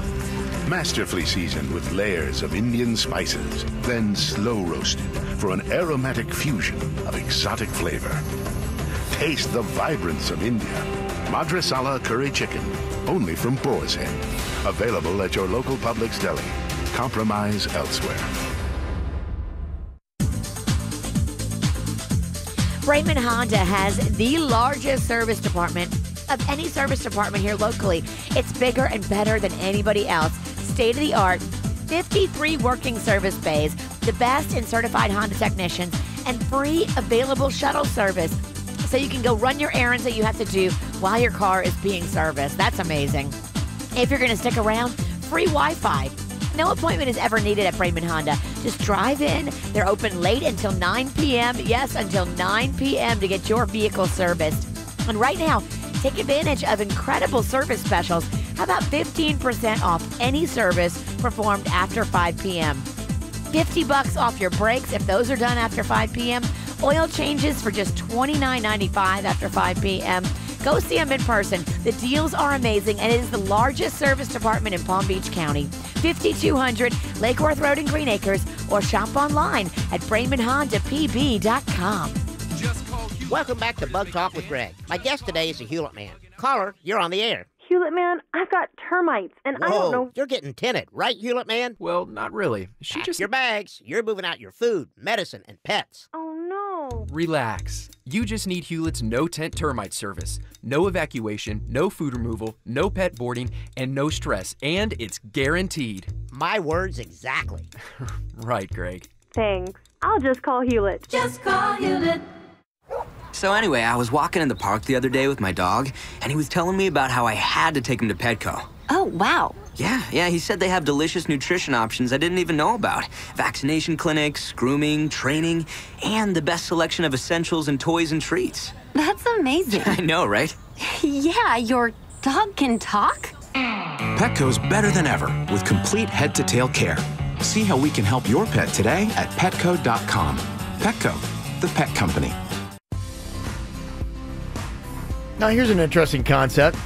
Masterfully seasoned with layers of Indian spices, then slow roasted for an aromatic fusion of exotic flavor. Taste the vibrance of India. Madrasala curry chicken, only from Boar's Head. Available at your local Publix deli. Compromise elsewhere. Raymond Honda has the largest service department of any service department here locally. It's bigger and better than anybody else. State of the art, 53 working service bays, the best in certified Honda technicians, and free available shuttle service. So you can go run your errands that you have to do while your car is being serviced. That's amazing. If you're going to stick around, free Wi-Fi. No appointment is ever needed at Raymond Honda. Just drive in. They're open late until 9 p.m. Yes, until 9 p.m. to get your vehicle serviced. And right now, take advantage of incredible service specials. How about 15% off any service performed after 5 p.m.? $50 off your brakes if those are done after 5 p.m. Oil changes for just $29.95 after 5 p.m. Go see them in person. The deals are amazing, and it is the largest service department in Palm Beach County. 5200 Lake Worth Road in Green Acres, or shop online at RaymondHondaPB.com. Welcome back to Bug Talk with Greg. My guest today is a Hewlett man. Caller, you're on the air. Hewlett man, I've got termites, and I don't know. You're getting tinted, right, Hewlett man? Well, not really. Pack your bags. You're moving out your food, medicine, and pets. Oh, no. Relax. You just need Hewlett's no-tent termite service. No evacuation, no food removal, no pet boarding, and no stress. And it's guaranteed. My words exactly. Right, Greg. Thanks. I'll just call Hewlett. Just call Hewlett. So anyway, I was walking in the park the other day with my dog, and he was telling me about how I had to take him to Petco. Oh, wow. Yeah, he said they have delicious nutrition options I didn't even know about. Vaccination clinics, grooming, training, and the best selection of essentials and toys and treats. That's amazing. I know, right? Yeah, your dog can talk? Petco's better than ever with complete head-to-tail care. See how we can help your pet today at petco.com. Petco, the pet company. Now, here's an interesting concept.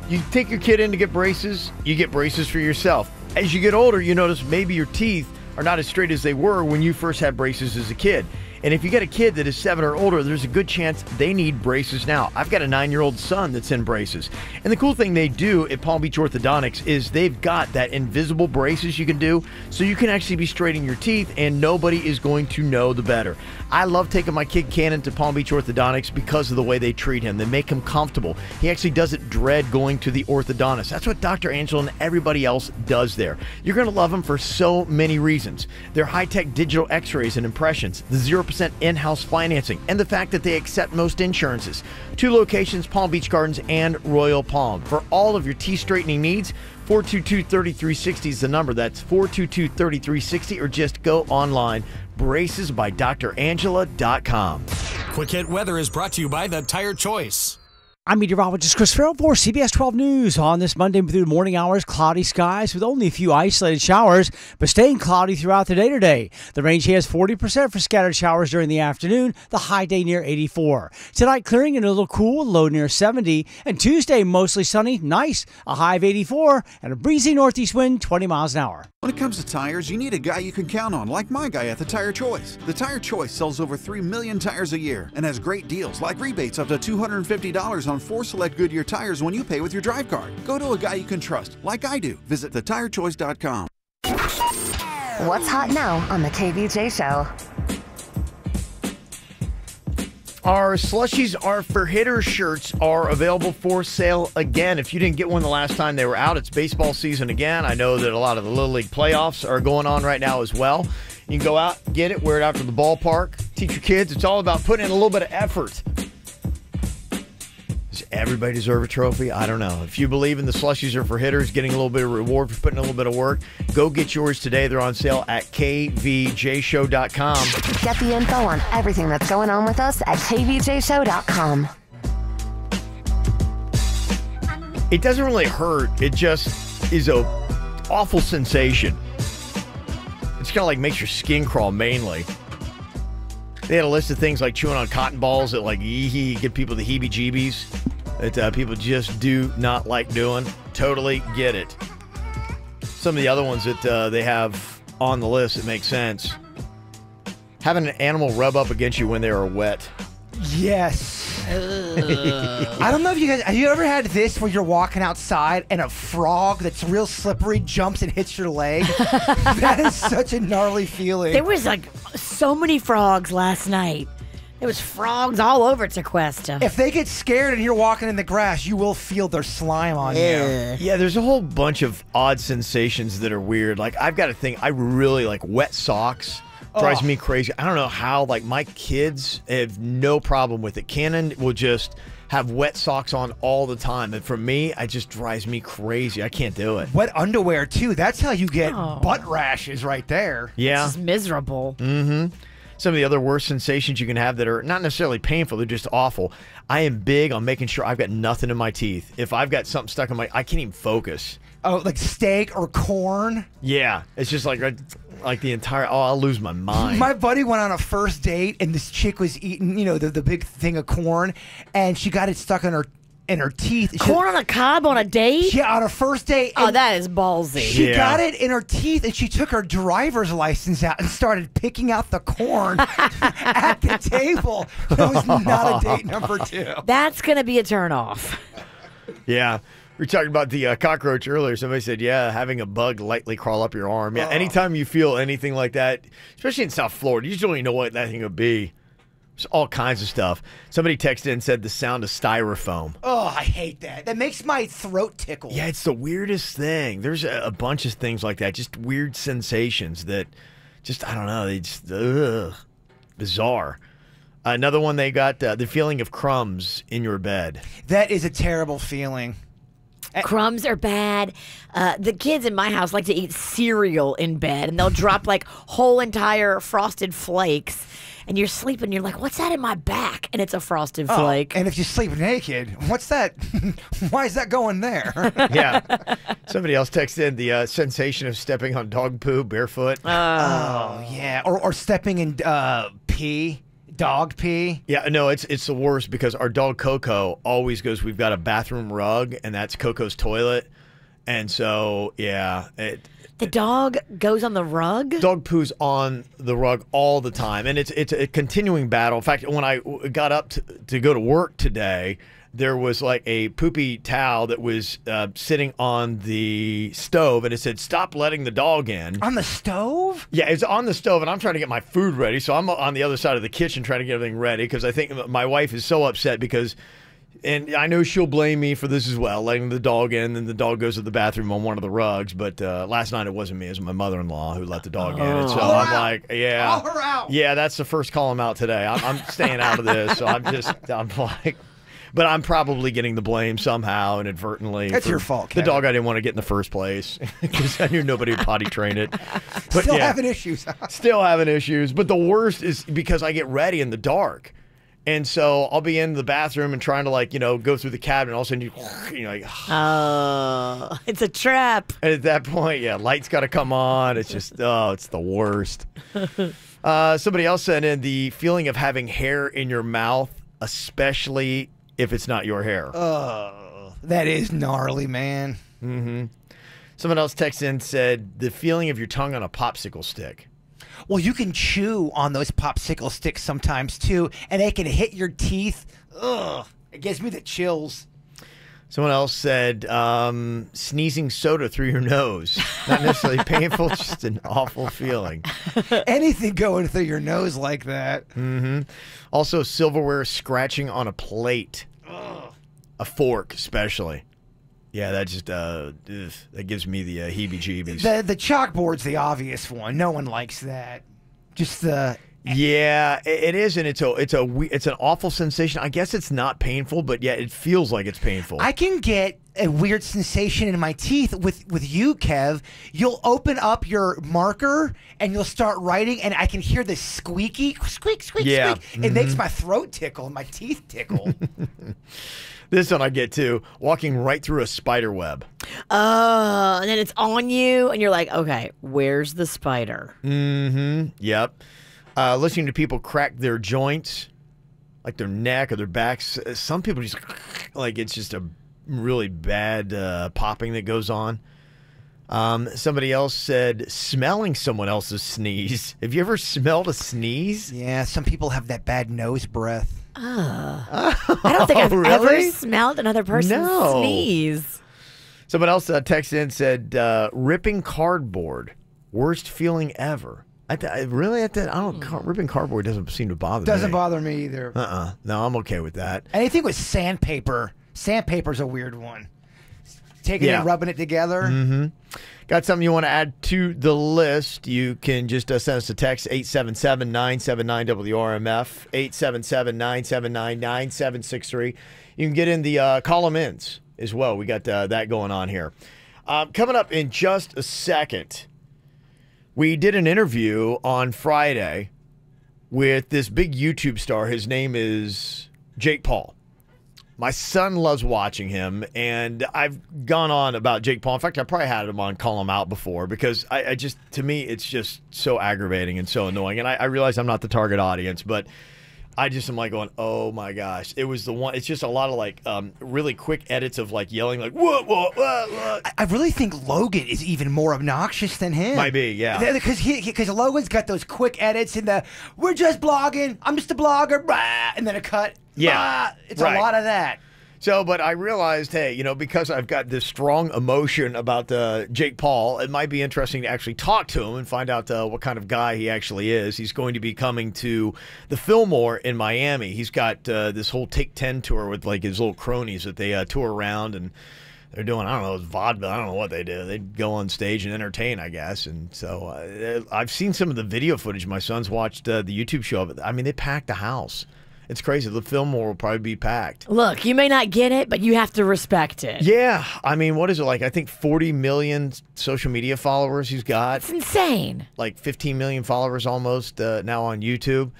You take your kid in to get braces, you get braces for yourself. As you get older, you notice maybe your teeth are not as straight as they were when you first had braces as a kid. And if you got a kid that is 7 or older, there's a good chance they need braces now. I've got a 9-year-old son that's in braces. And the cool thing they do at Palm Beach Orthodontics is they've got that invisible braces you can do, so you can actually be straightening your teeth and nobody is going to know the better. I love taking my kid Cannon to Palm Beach Orthodontics because of the way they treat him. They make him comfortable. He actually doesn't dread going to the orthodontist. That's what Dr. Angela and everybody else does there. You're going to love them for so many reasons. Their high-tech digital x-rays and impressions, the 0% in-house financing, and the fact that they accept most insurances. 2 locations, Palm Beach Gardens and Royal Palm. For all of your teeth straightening needs, 422-3360 is the number. That's 422-3360, or just go online, bracesbydrangela.com. Quick Hit Weather is brought to you by The Tire Choice. I'm meteorologist Chris Farrell for CBS 12 News. On this Monday through the morning hours, cloudy skies with only a few isolated showers, but staying cloudy throughout the day today. The range has 40% for scattered showers during the afternoon, the high day near 84. Tonight, clearing and a little cool, low near 70. And Tuesday, mostly sunny, nice, a high of 84, and a breezy northeast wind, 20 miles an hour. When it comes to tires, you need a guy you can count on, like my guy at The Tire Choice. The Tire Choice sells over 3 million tires a year and has great deals, like rebates up to $250 on 4 select Goodyear tires when you pay with your drive card. Go to a guy you can trust, like I do. Visit thetirechoice.com. What's hot now on the KVJ Show? Our Slushies Are for Hitters shirts are available for sale again. If you didn't get one the last time they were out, it's baseball season again. I know that a lot of the Little League playoffs are going on right now as well. You can go out, get it, wear it out to the ballpark, teach your kids. It's all about putting in a little bit of effort. Does everybody deserve a trophy? I don't know. If you believe in the Slushies Are for Hitters, getting a little bit of reward for putting in a little bit of work, go get yours today. They're on sale at kvjshow.com. Get the info on everything that's going on with us at kvjshow.com. It doesn't really hurt. It just is a awful sensation. It's kind of like makes your skin crawl mainly. They had a list of things like chewing on cotton balls that like give people the heebie-jeebies that people just do not like doing. Totally get it. Some of the other ones that they have on the list that make sense. Having an animal rub up against you when they are wet. Yes. I don't know if you guys, have you ever had this where you're walking outside and a frog that's real slippery jumps and hits your leg? That is such a gnarly feeling. There was like so many frogs last night. There was frogs all over Tequesta. If they get scared and you're walking in the grass, you will feel their slime on you. Yeah, there's a whole bunch of odd sensations that are weird. Like, I've got a thing, I really like wet socks. Drives me crazy. I don't know how, like, my kids have no problem with it. Cannon will just have wet socks on all the time. And for me, it just drives me crazy. I can't do it. Wet underwear, too. That's how you get butt rashes right there. Yeah. It's just miserable. Mm-hmm. Some of the other worst sensations you can have that are not necessarily painful, they're just awful. I am big on making sure I've got nothing in my teeth. If I've got something stuck in I can't even focus. Oh, like steak or corn? Yeah. It's just like the entire, I'll lose my mind. My buddy went on a first date, and this chick was eating, the big thing of corn, and she got it stuck in her teeth. Corn on a cob on a date? Yeah, on a first date. Oh, that is ballsy. She got it in her teeth, and she took her driver's license out and started picking out the corn at the table. It was not a date number 2. That's going to be a turnoff. Yeah. We were talking about the cockroach earlier. Somebody said, yeah, having a bug lightly crawl up your arm. Yeah, anytime you feel anything like that, especially in South Florida, you just don't even know what that thing would be. There's all kinds of stuff. Somebody texted and said the sound of styrofoam. Oh, I hate that. That makes my throat tickle. Yeah, it's the weirdest thing. There's a bunch of things like that, just weird sensations that just, I don't know, they just, bizarre. Another one they got, the feeling of crumbs in your bed. That is a terrible feeling. Crumbs are bad. The kids in my house like to eat cereal in bed, and they'll drop like whole entire Frosted Flakes, and you're sleeping, you're like, what's that in my back? And it's a Frosted Flake. And if you sleep naked, what's that? Why is that going there? Yeah. Somebody else texted in the sensation of stepping on dog poo barefoot. Oh, yeah. Or stepping in pee. Dog pee? Yeah, no, it's the worst because our dog Coco always goes, we've got a bathroom rug, and that's Coco's toilet. And so, yeah. The dog goes on the rug? Dog poos on the rug all the time. And it's a continuing battle. In fact, when I got up to go to work today, there was like a poopy towel that was sitting on the stove, and it said, "Stop letting the dog in." On the stove? Yeah, it's on the stove, and I'm trying to get my food ready. So I'm on the other side of the kitchen trying to get everything ready because I think my wife is so upset because, and I know she'll blame me for this as well, letting the dog in, and the dog goes to the bathroom on one of the rugs. But last night it wasn't me, it was my mother-in-law who let the dog in. And so I'm like, yeah. Call her out. Yeah, that's the first call I'm out today. I'm staying out of this. So I'm like... But I'm probably getting the blame somehow inadvertently. That's your fault, The Kevin. dog I didn't want to get in the first place because I knew nobody would potty train it. But Still having issues. Still having issues. But the worst is because I get ready in the dark. And so I'll be in the bathroom and trying to go through the cabinet. And all of a sudden you're like, oh, it's a trap. And at that point, yeah, lights got to come on. It's just, it's the worst. Somebody else sent in the feeling of having hair in your mouth, especially if it's not your hair. Oh, that is gnarly, man. Mm-hmm. Someone else texted in and said, the feeling of your tongue on a popsicle stick. Well, you can chew on those popsicle sticks sometimes, too, and they can hit your teeth. Ugh, it gives me the chills. Someone else said, sneezing soda through your nose. Not necessarily painful, just an awful feeling. Anything going through your nose like that. Mm-hmm. Also, silverware scratching on a plate. Ugh. A fork, especially. Yeah, that just that gives me the heebie-jeebies. The chalkboard's the obvious one. No one likes that. Just the... Yeah, it is, and it's an awful sensation. I guess it's not painful, but yeah, it feels like it's painful. I can get a weird sensation in my teeth with you, Kev. You'll open up your marker and you'll start writing, and I can hear this squeak, squeak. Yeah. It makes my throat tickle and my teeth tickle. This one I get too. Walking right through a spider web. Oh, and then it's on you, and you're like, okay, where's the spider? Mm-hmm. Yep. Listening to people crack their joints, like their neck or their backs. Some people just, like, it's just a really bad popping that goes on. Somebody else said smelling someone else's sneeze. Have you ever smelled a sneeze? Yeah, some people have that bad nose breath. I don't think I've ever smelled another person's sneeze. Someone else texted in and said, ripping cardboard. Worst feeling ever. Ripping cardboard doesn't seem to bother me. Doesn't bother me either. No, I'm okay with that. Anything with sandpaper. Sandpaper's a weird one. Taking it and rubbing it together. Mm-hmm. Got something you want to add to the list? You can just send us a text, 877-979-WRMF, 877-979-9763. You can get in the column-ins as well. We got that going on here. Coming up in just a second, we did an interview on Friday with this big YouTube star. His name is Jake Paul. My son loves watching him, and I've gone on about Jake Paul. In fact, I probably had him on Call Him Out before because I just, to me, it's just so aggravating and so annoying. And I realize I'm not the target audience, but I just am like going, oh my gosh. It was the one, it's just a lot of like really quick edits of like yelling like, what. I really think Logan is even more obnoxious than him. Might be, yeah. Because Logan's got those quick edits and we're just blogging, I'm just a blogger, blah, and then a cut. Yeah. It's a lot of that. So, but I realized, hey, because I've got this strong emotion about Jake Paul, it might be interesting to actually talk to him and find out what kind of guy he actually is. He's going to be coming to the Fillmore in Miami. He's got this whole Take 10 tour with like his little cronies that they tour around, and they're doing, I don't know, vaudeville. I don't know what they do. They go on stage and entertain, I guess. And so I've seen some of the video footage. My son's watched the YouTube show of it. I mean, they packed the house. It's crazy. The Fillmore will probably be packed. Look, you may not get it, but you have to respect it. Yeah. I mean, what is it like? I think 40 million social media followers he's got. It's insane. Like 15 million followers almost now on YouTube.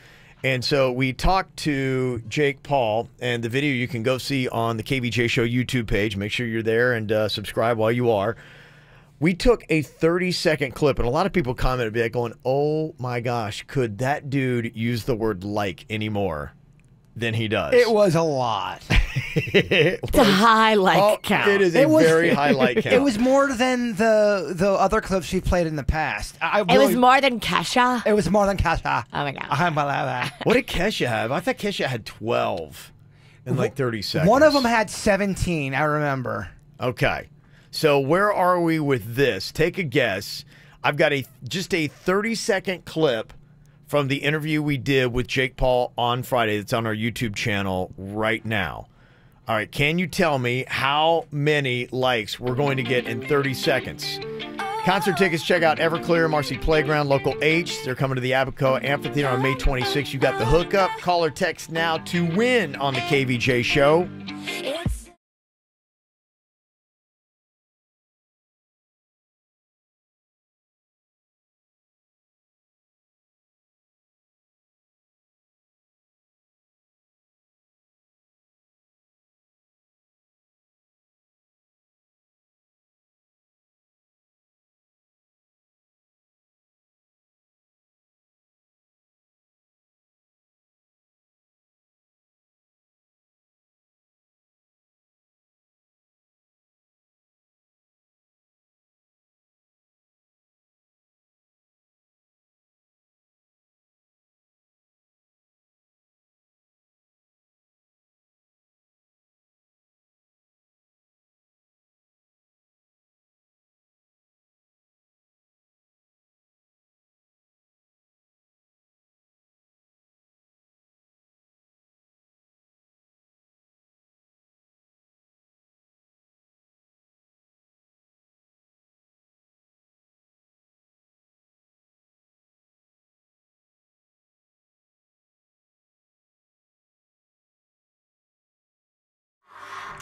And so we talked to Jake Paul, and the video you can go see on the KVJ Show YouTube page. Make sure you're there and subscribe while you are. We took a 30-second clip, and a lot of people commented like going, oh my gosh, could that dude use the word like anymore than he does? It was a lot. It's a high like count. It is a very high like count. It was more than the other clips she played in the past. It was more than Kesha. It was more than Kesha. Oh my god. What did Kesha have? I thought Kesha had 12 in like 30 seconds. One of them had 17, I remember. Okay. So where are we with this? Take a guess. I've got just a 30-second clip from the interview we did with Jake Paul on Friday that's on our YouTube channel right now. All right, can you tell me how many likes we're going to get in 30 seconds? Concert tickets, check out Everclear, Marcy Playground, Local H. They're coming to the Abacoa Amphitheater on May 26th. You got the hookup. Call or text now to win on the KVJ show.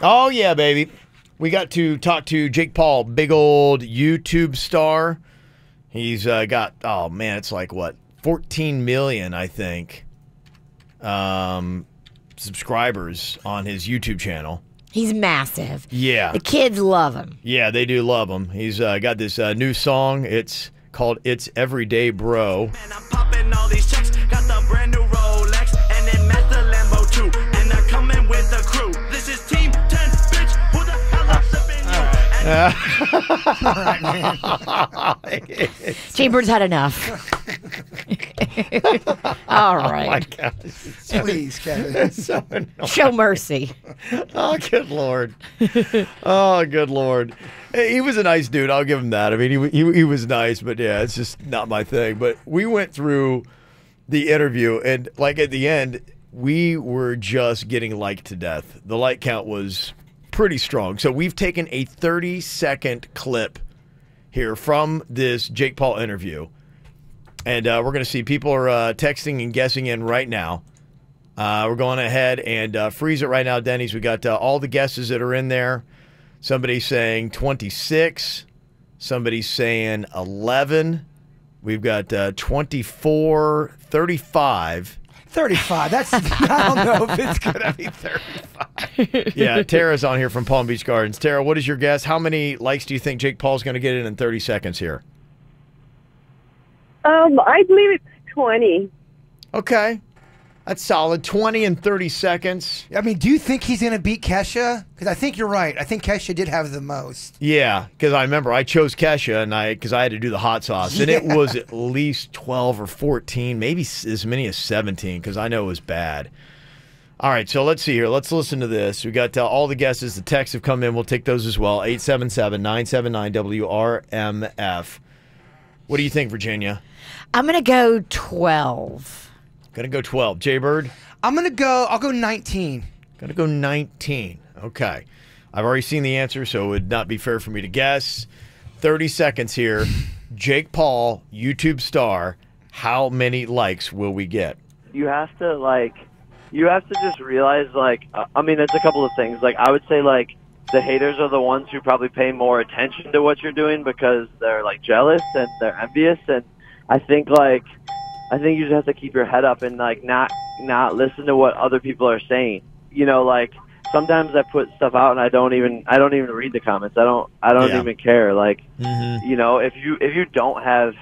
Oh, yeah, baby. We got to talk to Jake Paul, big old YouTube star. He's got, oh, man, it's like, what, 14 million, I think, subscribers on his YouTube channel. He's massive. Yeah. The kids love him. Yeah, they do love him. He's got this new song. It's called It's Everyday Bro. Popping all these checks, got the brand new Rolex, and then Master Lambo too, and they're coming with the crew. This is Team 10, bitch. Who the hell else up in you? Chambers had enough. All right. Oh my gosh. Please, Kevin. That's so annoying. Show mercy. Oh, good Lord. Oh, good Lord. Hey, he was a nice dude. I'll give him that. I mean, he was nice, but yeah, it's just not my thing. But we went through the interview, and like at the end, we were just getting liked to death. The like count was pretty strong. So we've taken a 30-second clip here from this Jake Paul interview. And we're going to see people are texting and guessing in right now. We're going ahead and freeze it right now, Denny's. We got all the guesses that are in there. Somebody's saying 26. Somebody's saying 11. We've got 24, 35. 35. That's, I don't know if it's going to be 35. Yeah, Tara's on here from Palm Beach Gardens. Tara, what is your guess? How many likes do you think Jake Paul's going to get in 30 seconds here? I believe it's 20. Okay. That's solid. 20 in 30 seconds. I mean, do you think he's going to beat Kesha? Because I think you're right. I think Kesha did have the most. Yeah, because I remember I chose Kesha because I had to do the hot sauce, and it was at least 12 or 14, maybe as many as 17, because I know it was bad. All right, so let's see here. Let's listen to this. We got all the guesses. The texts have come in. We'll take those as well. 877-979-WRMF. What do you think, Virginia? I'm going to go 12. Gonna go 12. Jaybird? I'll go 19. Gonna go 19. Okay. I've already seen the answer, so it would not be fair for me to guess. 30 seconds here. Jake Paul, YouTube star. How many likes will we get? You have to just realize, I mean, it's a couple of things. I would say, the haters are the ones who probably pay more attention to what you're doing because they're, jealous and they're envious. And I think you just have to keep your head up and not listen to what other people are saying. You know, sometimes I put stuff out and I don't even read the comments. I don't even care. You know, if you don't have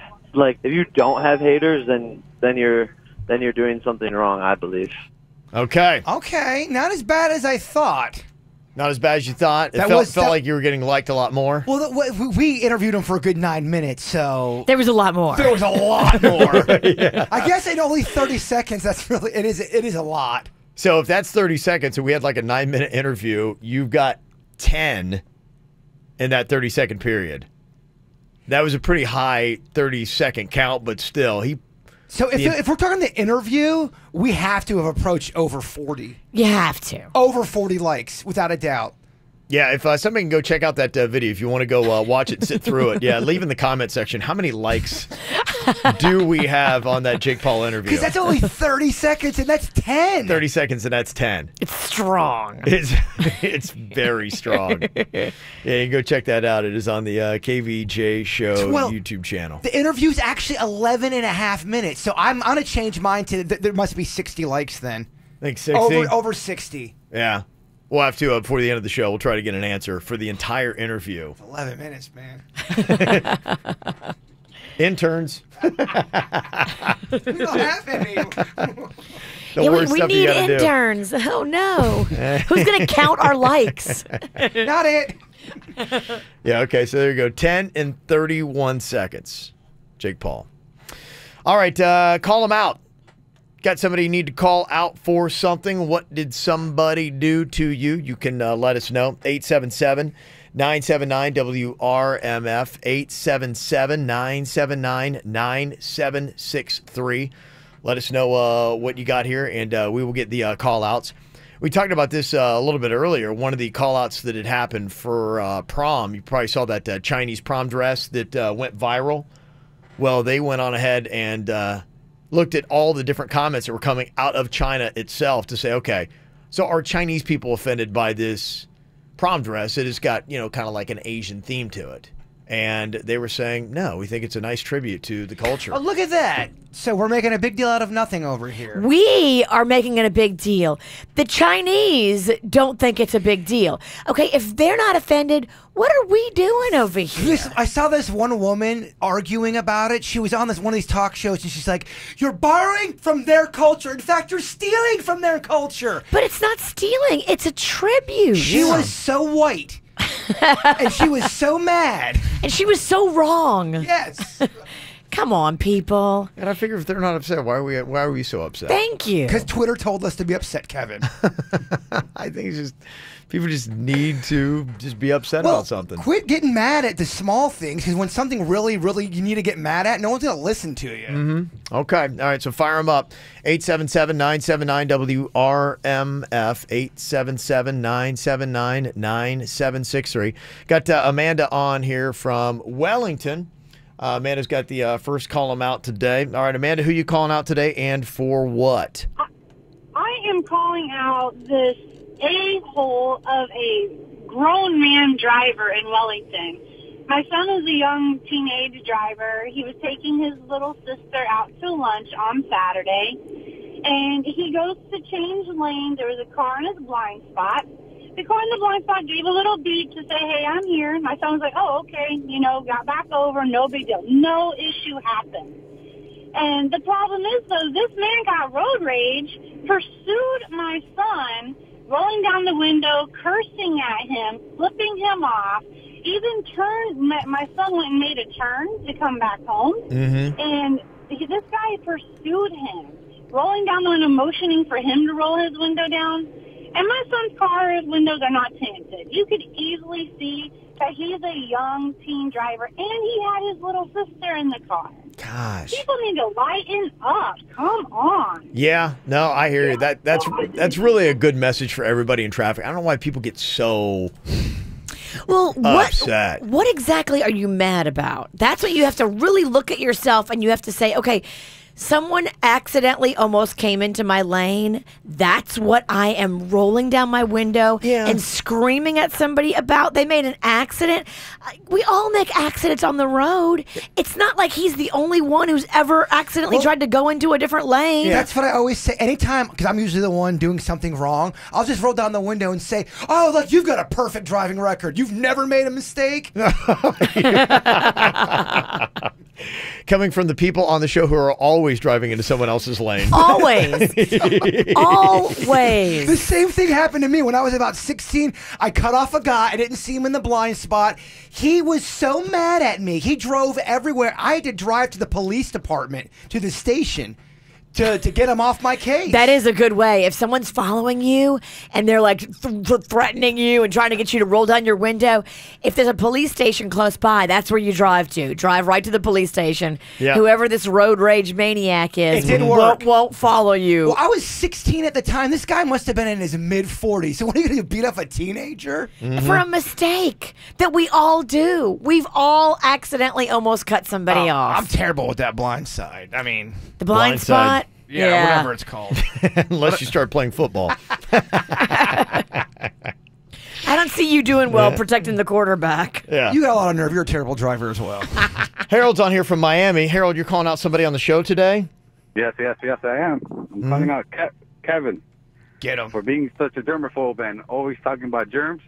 haters, then you're doing something wrong, I believe. Okay. Okay, not as bad as I thought. Not as bad as you thought? It felt like you were getting liked a lot more? Well, we interviewed him for a good 9 minutes, so... There was a lot more. There was a lot more. Yeah. I guess in only 30 seconds, it is a lot. So if that's 30 seconds and we had like a 9-minute interview, you've got 10 in that 30-second period. That was a pretty high 30-second count, but still, So if we're talking the interview, we have to have approached over 40. You have to. Over 40 likes, without a doubt. Yeah, if somebody can go check out that video, if you want to go watch it and sit through it, leave in the comment section how many likes do we have on that Jake Paul interview? Because that's only 30 seconds, and that's 10. 30 seconds, and that's 10. It's strong. It's very strong. Yeah, you can go check that out. It is on the KVJ Show YouTube channel. The interview's actually 11 and a half minutes, so I'm going to change mine to there must be 60 likes then. I think 60? Over 60. Yeah. We'll have to, before the end of the show, we'll try to get an answer for the entire interview. 11 minutes, man. Interns. We don't have any. We need interns. Oh, no. Who's going to count our likes? Not it. Yeah, okay, so there you go. 10 and 31 seconds. Jake Paul. All right, call him out. Got somebody you need to call out for something? What did somebody do to you? You can let us know. 877-979-WRMF. 877-979-9763. Let us know what you got here, and we will get the call-outs. We talked about this a little bit earlier. One of the call-outs that had happened for prom, you probably saw that Chinese prom dress that went viral. Well, they went on ahead and looked at all the different comments that were coming out of China itself to say, okay, so are Chinese people offended by this prom dress? It has got, kind of like an Asian theme to it. And they were saying, no, we think it's a nice tribute to the culture. Oh, look at that. So we're making a big deal out of nothing over here. We are making it a big deal. The Chinese don't think it's a big deal. Okay, if they're not offended, what are we doing over here? I saw this one woman arguing about it. She was on one of these talk shows, and she's like, you're borrowing from their culture. In fact, you're stealing from their culture. But it's not stealing. It's a tribute. She was so white. And she was so mad. And she was so wrong. Yes. Come on, people. And I figure if they're not upset, why are we so upset? Thank you. Because Twitter told us to be upset, Kevin. I think it's just people just need to just be upset about something. Quit getting mad at the small things, because when something really, really you need to get mad at, no one's going to listen to you. Mm-hmm. Okay. All right. So fire them up. 877-979-WRMF. 877-979-9763. Got Amanda on here from Wellington. Amanda's got the first call them out today. All right, Amanda, who you calling out today and for what? I am calling out this a-hole of a grown man driver in Wellington. My son is a young teenage driver. He was taking his little sister out to lunch on Saturday, and he goes to change lanes. There was a car in his blind spot. The car in the blind spot gave a little beep to say, hey, I'm here. My son was like, oh, okay, got back over, no big deal. No issue happened. And the problem is, though, this man got road rage, pursued my son, rolling down the window, cursing at him, flipping him off, even turned, my son went and made a turn to come back home. Mm-hmm. And this guy pursued him, rolling down the window, motioning for him to roll his window down. And my son's car windows are not tinted. You could easily see that he's a young teen driver, and he had his little sister in the car. Gosh. People need to lighten up. Come on. Yeah, no, I hear you. That's really a good message for everybody in traffic. I don't know why people get so upset. What exactly are you mad about? That's what you have to really look at yourself, and you have to say, okay, someone accidentally almost came into my lane. That's what I am rolling down my window and screaming at somebody about. They made an accident. We all make accidents on the road. It's not like he's the only one who's ever accidentally tried to go into a different lane. That's what I always say. Anytime, because I'm usually the one doing something wrong, I'll just roll down the window and say, oh, look, you've got a perfect driving record. You've never made a mistake. Coming from the people on the show who are always driving into someone else's lane. Always. Always. The same thing happened to me when I was about 16. I cut off a guy. I didn't see him in the blind spot. He was so mad at me. He drove everywhere. I had to drive to the police department, to the station, to get him off my case. That is a good way. If someone's following you and they're like threatening you and trying to get you to roll down your window, if there's a police station close by, that's where you drive to. Drive right to the police station. Yeah. Whoever this road rage maniac is It didn't work. won't follow you. Well, I was 16 at the time. This guy must have been in his mid-40s. So what are you going to beat up a teenager? For a mistake that we all do. We've all accidentally almost cut somebody off. I'm terrible with that blind side. I mean, the blind spot? Yeah, whatever it's called. Unless you start playing football. I don't see you doing well protecting the quarterback. Yeah. You got a lot of nerve. You're a terrible driver as well. Harold's on here from Miami. Harold, you're calling out somebody on the show today? Yes, I am. I'm calling out Kevin. Get him. For being such a germaphobe and always talking about germs.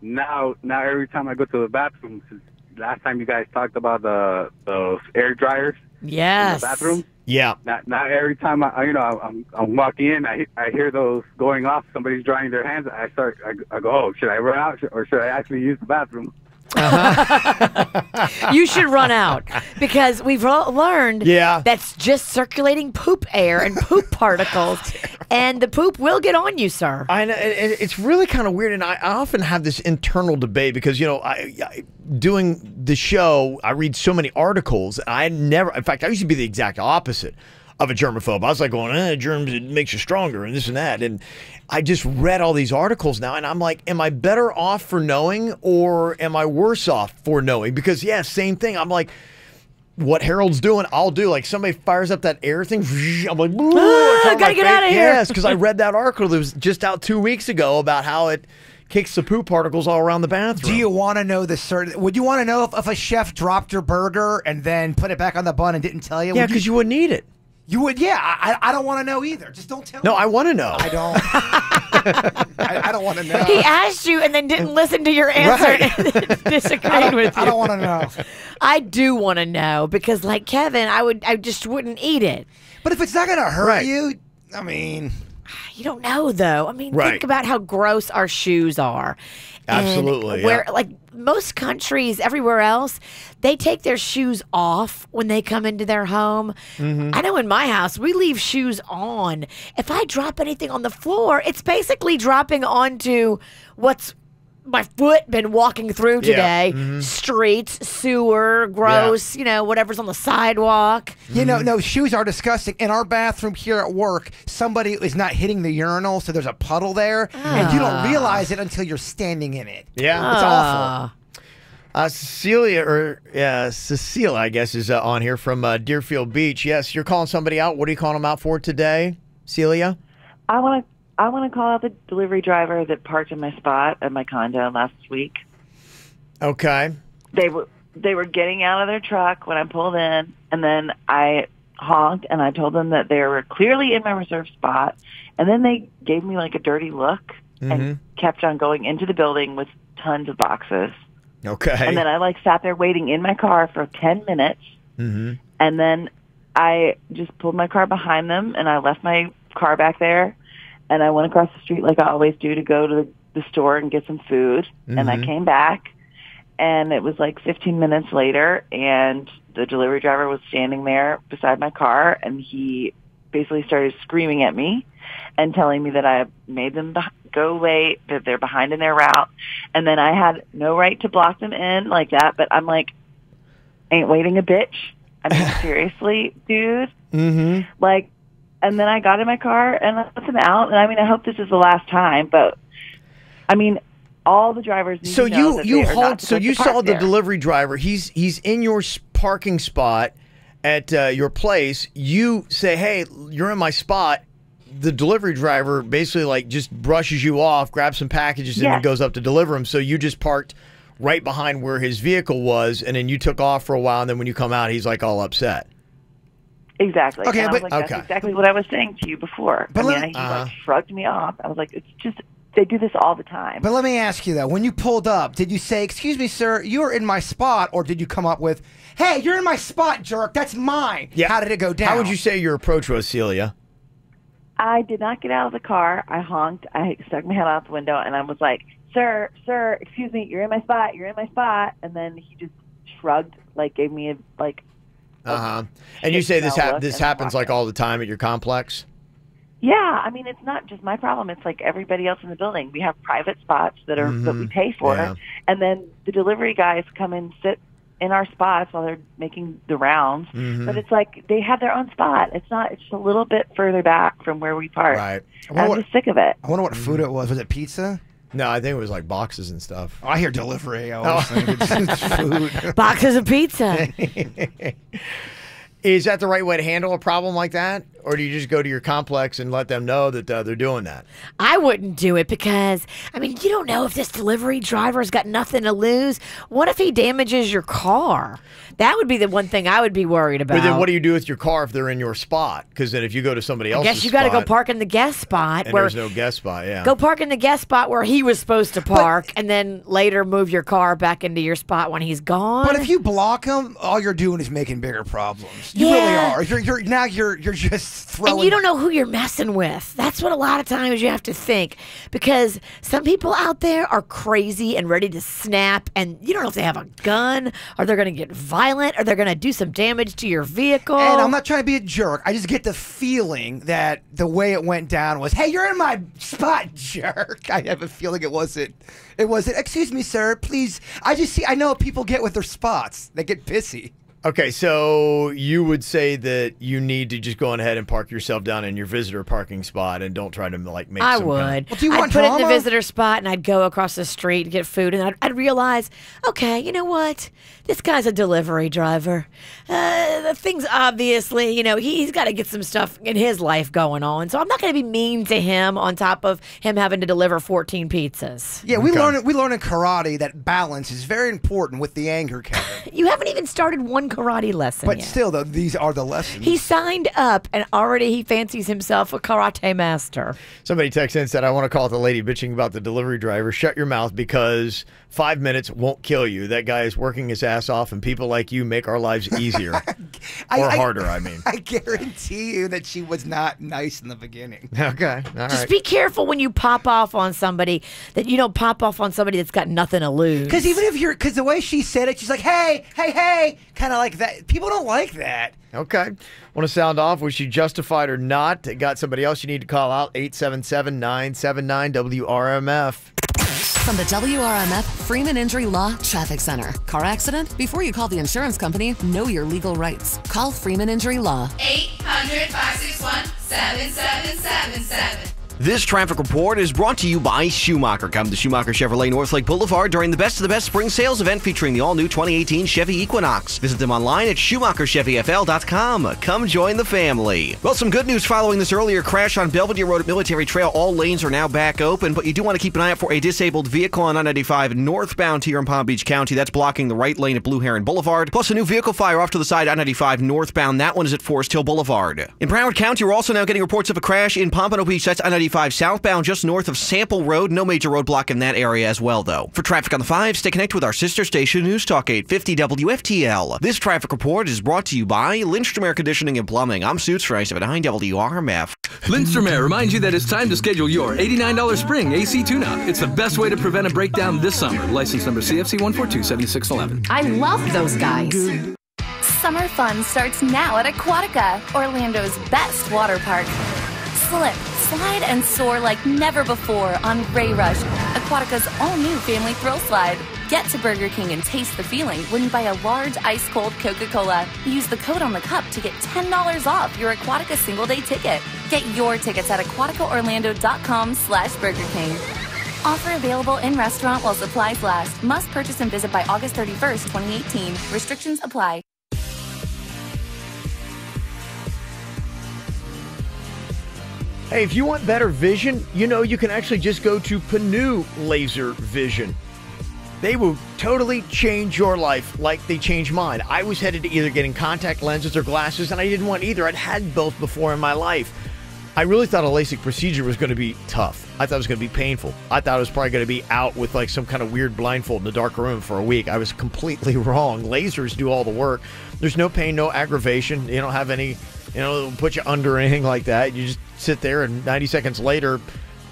Now every time I go to the bathroom, since last time you guys talked about those air dryers Yes. in the bathroom. Yeah. Now every time I'm walking in, I hear those going off. Somebody's drying their hands. I go, oh, should I run out or should I actually use the bathroom? You should run out because we've learned that's just circulating poop air and poop particles, and the poop will get on you, sir. I know, it's really kind of weird, and I often have this internal debate because, you know, I doing the show, I read so many articles. In fact, I used to be the exact opposite of a germaphobe. I was like going, germs, it makes you stronger and this and that. And I just read all these articles now, and I'm like, am I better off for knowing or am I worse off for knowing? Because, yeah, same thing. I'm like, what Harold's doing, I'll do. Like, somebody fires up that air thing, I'm like, gotta get out of here. Yes, because I read that article that was just out 2 weeks ago about how it kicks the poop particles all around the bathroom. Do you want to know would you want to know if a chef dropped your burger and then put it back on the bun and didn't tell you? Yeah, because you wouldn't eat it. You would, yeah. I don't want to know either. Just don't tell me. No, I want to know. I don't. I don't want to know. He asked you and then didn't listen to your answer and disagreed with you. I don't want to know. I do want to know because, like Kevin, I just wouldn't eat it. But if it's not going to hurt you, I mean, you don't know though. I mean, Right. think about how gross our shoes are. And Absolutely, where yeah. like most countries, everywhere else, they take their shoes off when they come into their home. I know in my house, we leave shoes on. If I drop anything on the floor, it's basically dropping onto what's my foot been walking through today. Streets, sewer, gross, you know, whatever's on the sidewalk. You know, no, shoes are disgusting. In our bathroom here at work, somebody is not hitting the urinal, so there's a puddle there, and you don't realize it until you're standing in it. Yeah. It's awful. Cecilia, I guess, is on here from Deerfield Beach. Yes, you're calling somebody out. What are you calling them out for today, Celia? I want to call out the delivery driver that parked in my spot at my condo last week. Okay. They were getting out of their truck when I pulled in, and then I honked and I told them that they were clearly in my reserved spot, and then they gave me like a dirty look and kept on going into the building with tons of boxes. Okay. And then I like sat there waiting in my car for 10 minutes, and then I just pulled my car behind them and I left my car back there. And I went across the street like I always do to go to the store and get some food. And I came back, and it was like 15 minutes later, and the delivery driver was standing there beside my car, and he basically started screaming at me and telling me that I made them go late, that they're behind in their route. And then I had no right to block them in like that. But I'm like, ain't waiting a bitch. I mean, seriously, dude? Like, and then I got in my car and I let them out. And I mean, I hope this is the last time, but I mean, all the drivers need to know that they are not supposed to saw park the there. delivery driver. He's in your parking spot at your place. You say, "Hey, you're in my spot." The delivery driver basically like just brushes you off, grabs some packages, and then goes up to deliver them. So you just parked right behind where his vehicle was, and then you took off for a while. And then when you come out, he's like all upset. Exactly. Okay, and I was but- like, that's exactly what I was saying to you before. But he like shrugged me off. I was like, it's just They do this all the time. But let me ask you though, when you pulled up, did you say, "Excuse me, sir, you're in my spot," or did you come up with, "Hey, you're in my spot, jerk. That's mine"? Yeah. How did it go down? How would you say your approach was, Celia? I did not get out of the car. I honked. I stuck my head out the window, and I was like, "Sir, excuse me, you're in my spot. You're in my spot." And then he just shrugged, like gave me a like. And you say this happens like all the time at your complex? Yeah, I mean, it's not just my problem. It's like everybody else in the building. We have private spots that are that we pay for, and then the delivery guys come and sit in our spots while they're making the rounds. But it's like they have their own spot. It's not. It's a little bit further back from where we park. Right. I'm just sick of it. I wonder what food it was. Was it pizza? No, I think it was like boxes and stuff. Oh, I hear delivery. I always think it's food. Boxes of pizza. Is that the right way to handle a problem like that? Or do you just go to your complex and let them know that they're doing that? I wouldn't do it because, I mean, you don't know if this delivery driver's got nothing to lose. What if he damages your car? That would be the one thing I would be worried about. But then what do you do with your car if they're in your spot? Because then if you go to somebody else's I guess you got to go park in the guest spot. And where there's no guest spot, yeah. Go park in the guest spot where he was supposed to park, and then later move your car back into your spot when he's gone. But if you block him, all you're doing is making bigger problems. You really are. You're just throwing. And you don't know who you're messing with. That's what a lot of times you have to think, because some people out there are crazy and ready to snap, and you don't know if they have a gun or they're going to get violent or they're going to do some damage to your vehicle. And I'm not trying to be a jerk. I just get the feeling that the way it went down was, "Hey, you're in my spot, jerk." I have a feeling it wasn't. It wasn't. "Excuse me, sir. Please." I know what people get with their spots. They get pissy. Okay, so you would say that you need to just go on ahead and park yourself down in your visitor parking spot and don't try to like make. I some would. Kind of... I'd put it in the visitor spot, and I'd go across the street to get food, and I'd realize, okay, you know what? This guy's a delivery driver. The thing's obviously, he's got to get some stuff in his life going on, so I'm not going to be mean to him on top of him having to deliver 14 pizzas. Yeah, we learn in karate that balance is very important with the anger, Kevin. You haven't even started one karate lesson But yet. still, though, these are the lessons. He signed up, and already he fancies himself a karate master. Somebody texted in and said, "I want to call the lady bitching about the delivery driver. Shut your mouth, because 5 minutes won't kill you. That guy is working his ass off, and people like you make our lives easier." Or harder, I mean. I guarantee you that she was not nice in the beginning. Okay, all Just right. be careful when you pop off on somebody, that you don't pop off on somebody that's got nothing to lose. Because even if because the way she said it, she's like, "Hey, hey, hey," kind of like that. People don't like that. Okay. Want to sound off? Was she justified or not? Got somebody else you need to call out? 877-979-WRMF. From the WRMF Freeman Injury Law Traffic Center. Car accident? Before you call the insurance company, know your legal rights. Call Freeman Injury Law. 800-561-7777. This traffic report is brought to you by Schumacher. Come to Schumacher Chevrolet Northlake Boulevard during the Best of the Best Spring Sales event featuring the all-new 2018 Chevy Equinox. Visit them online at SchumacherChevyFL.com. Come join the family. Well, some good news following this earlier crash on Belvedere Road at Military Trail. All lanes are now back open, but you do want to keep an eye out for a disabled vehicle on I-95 northbound here in Palm Beach County. That's blocking the right lane at Blue Heron Boulevard. Plus a new vehicle fire off to the side I-95 northbound. That one is at Forest Hill Boulevard. In Broward County, we're also now getting reports of a crash in Pompano Beach. That's I-95 southbound just north of Sample Road. No major roadblock in that area as well, though. For traffic on the 5, stay connected with our sister station, News Talk 850 WFTL. This traffic report is brought to you by Lindstrom Air Conditioning and Plumbing. I'm Suits Rice at 9 WRMF. Lindstrom Air reminds you that it's time to schedule your $89 spring AC tune-up. It's the best way to prevent a breakdown this summer. License number CFC 1427611. I love those guys. Summer fun starts now at Aquatica, Orlando's best water park. Slip, slide, and soar like never before on Ray Rush, Aquatica's all-new family thrill slide. Get to Burger King and taste the feeling when you buy a large ice-cold Coca-Cola. Use the code on the cup to get $10 off your Aquatica single-day ticket. Get your tickets at aquaticaorlando.com/Burger King. Offer available in restaurant while supplies last. Must purchase and visit by August 31st, 2018. Restrictions apply. Hey, if you want better vision, you can actually just go to Panu Laser Vision. They will totally change your life like they changed mine. I was headed to either getting contact lenses or glasses, and I didn't want either. I'd had both before in my life. I really thought a LASIK procedure was going to be tough. I thought it was going to be painful. I thought I was probably going to be out with like some kind of weird blindfold in the dark room for a week. I was completely wrong. Lasers do all the work. There's no pain, no aggravation. You don't have any, it'll put you under or anything like that. You just sit there, and 90 seconds later,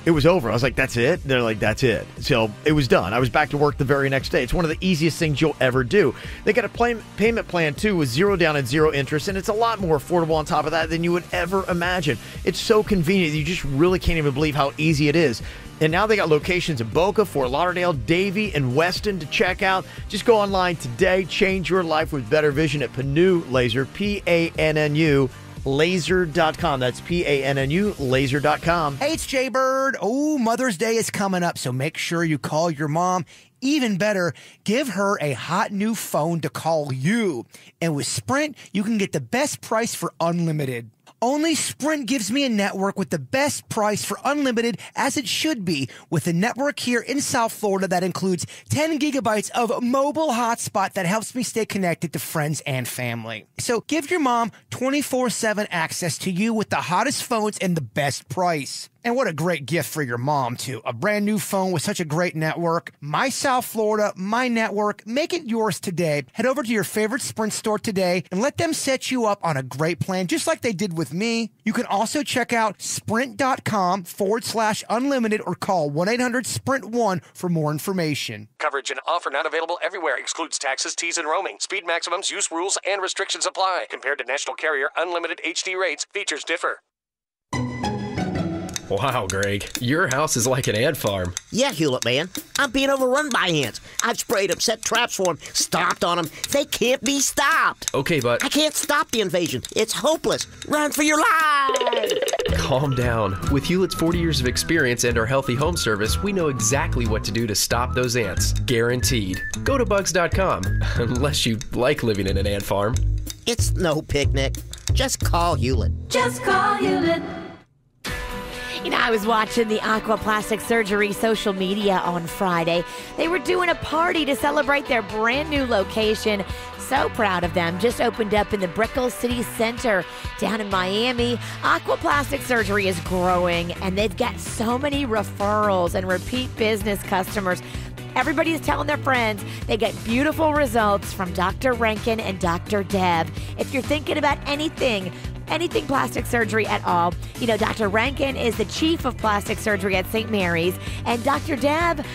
it was over. I was like, that's it? They're like, that's it. So it was done. I was back to work the very next day. It's one of the easiest things you'll ever do. They got a payment plan, too, with 0 down and 0 interest, and it's a lot more affordable on top of that than you would ever imagine. It's so convenient. You just really can't even believe how easy it is. And now they got locations in Boca, Fort Lauderdale, Davie, and Weston to check out. Just go online today. Change your life with better vision at Panu Laser, Pannu laser.com. That's Pannu laser.com. Hey, it's Jay Bird. Oh, Mother's Day is coming up, so make sure you call your mom. Even better, give her a hot new phone to call you. And with Sprint, you can get the best price for unlimited. Only Sprint gives me a network with the best price for unlimited, as it should be, with a network here in South Florida that includes 10 gigabytes of mobile hotspot that helps me stay connected to friends and family. So give your mom 24/7 access to you with the hottest phones and the best price. And what a great gift for your mom, too. A brand new phone with such a great network. My South Florida, my network. Make it yours today. Head over to your favorite Sprint store today and let them set you up on a great plan, just like they did with me. You can also check out sprint.com/unlimited or call 1-800-SPRINT1 for more information. Coverage and offer not available everywhere. Excludes taxes, fees, and roaming. Speed maximums, use rules, and restrictions apply. Compared to national carrier unlimited HD rates, features differ. Wow, Greg, your house is like an ant farm. Yeah, Hewlett, man. I'm being overrun by ants. I've sprayed them, set traps for them, stomped on them. They can't be stopped. Okay, but... I can't stop the invasion. It's hopeless. Run for your life! Calm down. With Hewlett's 40 years of experience and our healthy home service, we know exactly what to do to stop those ants. Guaranteed. Go to bugs.com. Unless you like living in an ant farm. It's no picnic. Just call Hewlett. Just call Hewlett. You know, I was watching the Aquaplastic Surgery social media on Friday. They were doing a party to celebrate their brand new location. So proud of them. Just opened up in the Brickell City Center down in Miami. Aquaplastic Surgery is growing, and they've got so many referrals and repeat business customers. Everybody is telling their friends they get beautiful results from Dr. Rankin and Dr. Deb. If you're thinking about anything plastic surgery at all, you know, Dr. Rankin is the chief of plastic surgery at St. Mary's, and Dr. Deb,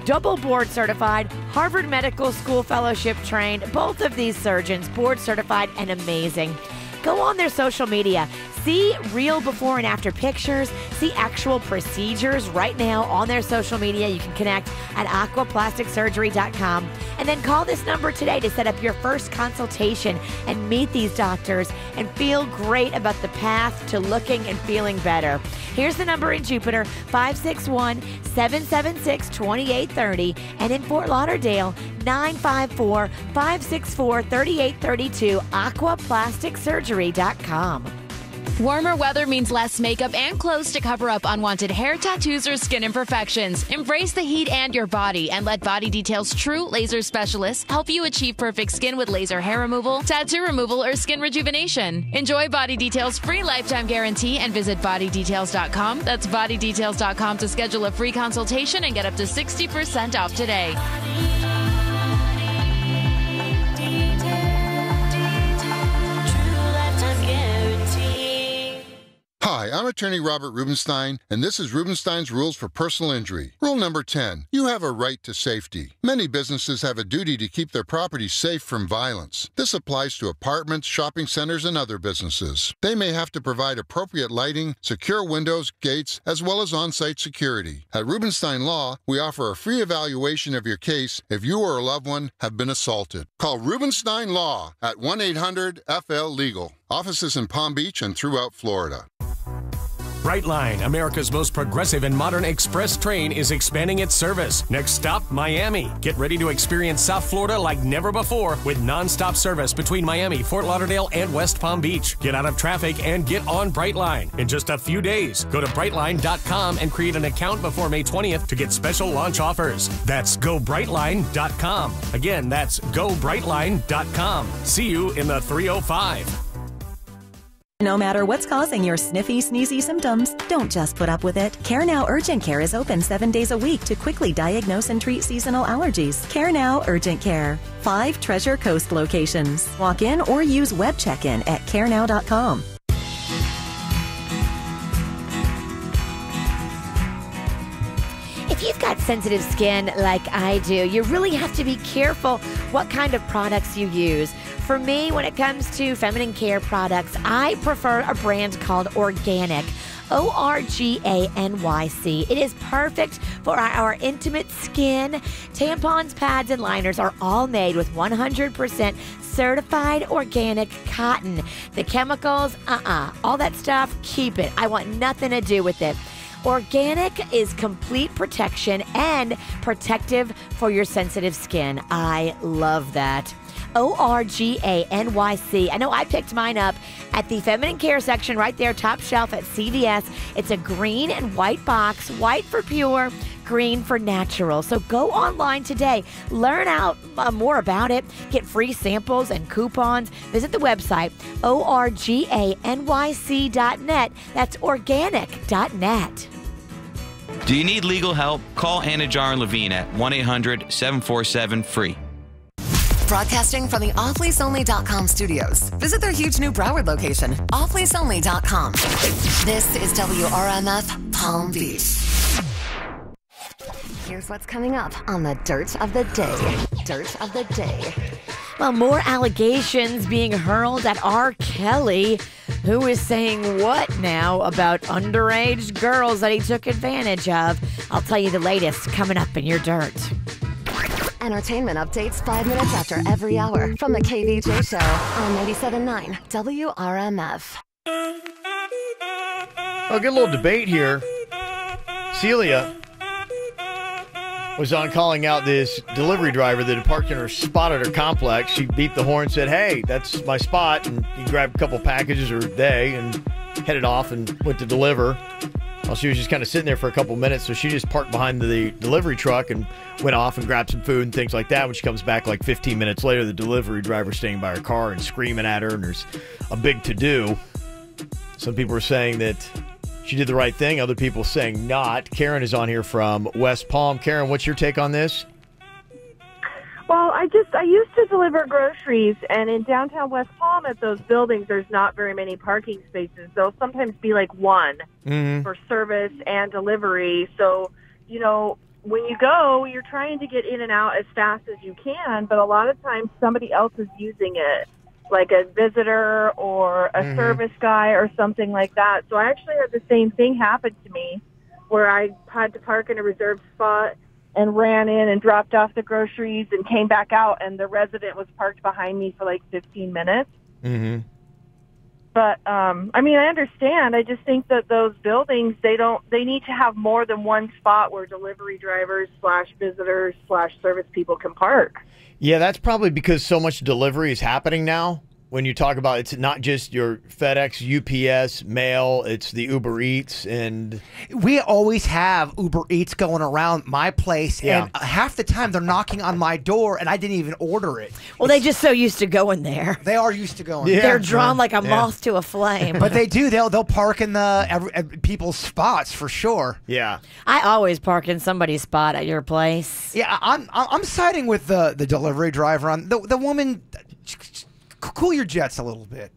double board certified, Harvard Medical School fellowship trained, both of these surgeons board certified and amazing. Go on their social media. See real before and after pictures. See actual procedures right now on their social media. You can connect at aquaplasticsurgery.com. And then call this number today to set up your first consultation and meet these doctors and feel great about the path to looking and feeling better. Here's the number in Jupiter, 561-776-2830. And in Fort Lauderdale, 954-564-3832, aquaplasticsurgery.com. Warmer weather means less makeup and clothes to cover up unwanted hair, tattoos, or skin imperfections. Embrace the heat and your body and let Body Detail's true laser specialists help you achieve perfect skin with laser hair removal, tattoo removal, or skin rejuvenation. Enjoy Body Detail's free lifetime guarantee and visit bodydetails.com. That's bodydetails.com to schedule a free consultation and get up to 60% off today. Hi, I'm attorney Robert Rubenstein, and this is Rubenstein's Rules for Personal Injury. Rule number 10, you have a right to safety. Many businesses have a duty to keep their property safe from violence. This applies to apartments, shopping centers, and other businesses. They may have to provide appropriate lighting, secure windows, gates, as well as on-site security. At Rubenstein Law, we offer a free evaluation of your case if you or a loved one have been assaulted. Call Rubenstein Law at 1-800-FL-LEGAL. Offices in Palm Beach and throughout Florida. Brightline, America's most progressive and modern express train, is expanding its service. Next stop, Miami. Get ready to experience South Florida like never before with non-stop service between Miami, Fort Lauderdale, and West Palm Beach. Get out of traffic and get on Brightline in just a few days. Go to Brightline.com and create an account before May 20th to get special launch offers. That's GoBrightline.com. Again, that's GoBrightline.com. See you in the 305. No matter what's causing your sniffy, sneezy symptoms, don't just put up with it. Care Now Urgent Care is open 7 days a week to quickly diagnose and treat seasonal allergies. Care Now Urgent Care. 5 Treasure Coast locations. Walk in or use web check-in at carenow.com. If you've got sensitive skin like I do, you really have to be careful what kind of products you use. For me, when it comes to feminine care products, I prefer a brand called Organic. ORGANYC. It is perfect for our intimate skin. Tampons, pads, and liners are all made with 100% certified organic cotton. The chemicals, all that stuff, keep it. I want nothing to do with it. Organic is complete protection and protective for your sensitive skin. I love that. ORGANYC. I know I picked mine up at the feminine care section right there, top shelf at CVS. It's a green and white box, white for pure, green for natural. So go online today. Learn out more about it. Get free samples and coupons. Visit the website, ORGANYC.net. That's organic.net. Do you need legal help? Call Anna Jar and Levine at 1-800-747-FREE. Broadcasting from the offleaseonly.com studios. Visit their huge new Broward location, offleaseonly.com. This is WRMF Palm Beach. Here's what's coming up on the Dirt of the Day. Dirt of the Day. Well, more allegations being hurled at R. Kelly, who is saying what now about underage girls that he took advantage of. I'll tell you the latest coming up in your Dirt. Entertainment updates 5 minutes after every hour from the KVJ Show on 97.9 WRMF. Well, good little debate here. Celia was on calling out this delivery driver that had parked in her spot at her complex. She beeped the horn and said, "Hey, that's my spot." And he grabbed a couple packages or a day and headed off and went to deliver. Well, she was just kind of sitting there for a couple minutes, so she just parked behind the delivery truck and went off and grabbed some food and things like that. When she comes back like 15 minutes later, the delivery driver's staying by her car and screaming at her, and there's a big to-do. Some people are saying that she did the right thing. Other people saying not. Karen is on here from West Palm. Karen, what's your take on this? Well, I used to deliver groceries, and in downtown West Palm at those buildings, there's not very many parking spaces. There'll sometimes be like one for service and delivery. So, you know, when you go, you're trying to get in and out as fast as you can, but a lot of times somebody else is using it, like a visitor or a service guy or something like that. So I actually had the same thing happen to me where I had to park in a reserved spot and ran in and dropped off the groceries and came back out, and the resident was parked behind me for like 15 minutes. But, I mean, I understand. I just think that those buildings, they need to have more than one spot where delivery drivers / visitors / service people can park. Yeah, that's probably because so much delivery is happening now. When you talk about, it's not just your FedEx, UPS, mail, it's the Uber Eats. And we always have Uber Eats going around my place, and half the time they're knocking on my door, and I didn't even order it. Well, they're just so used to going there. They are used to going there. They're drawn like a moth to a flame. But they do. They'll park in the people's spots for sure. Yeah. I always park in somebody's spot at your place. Yeah, I'm siding with the delivery driver on the woman. Cool your jets a little bit.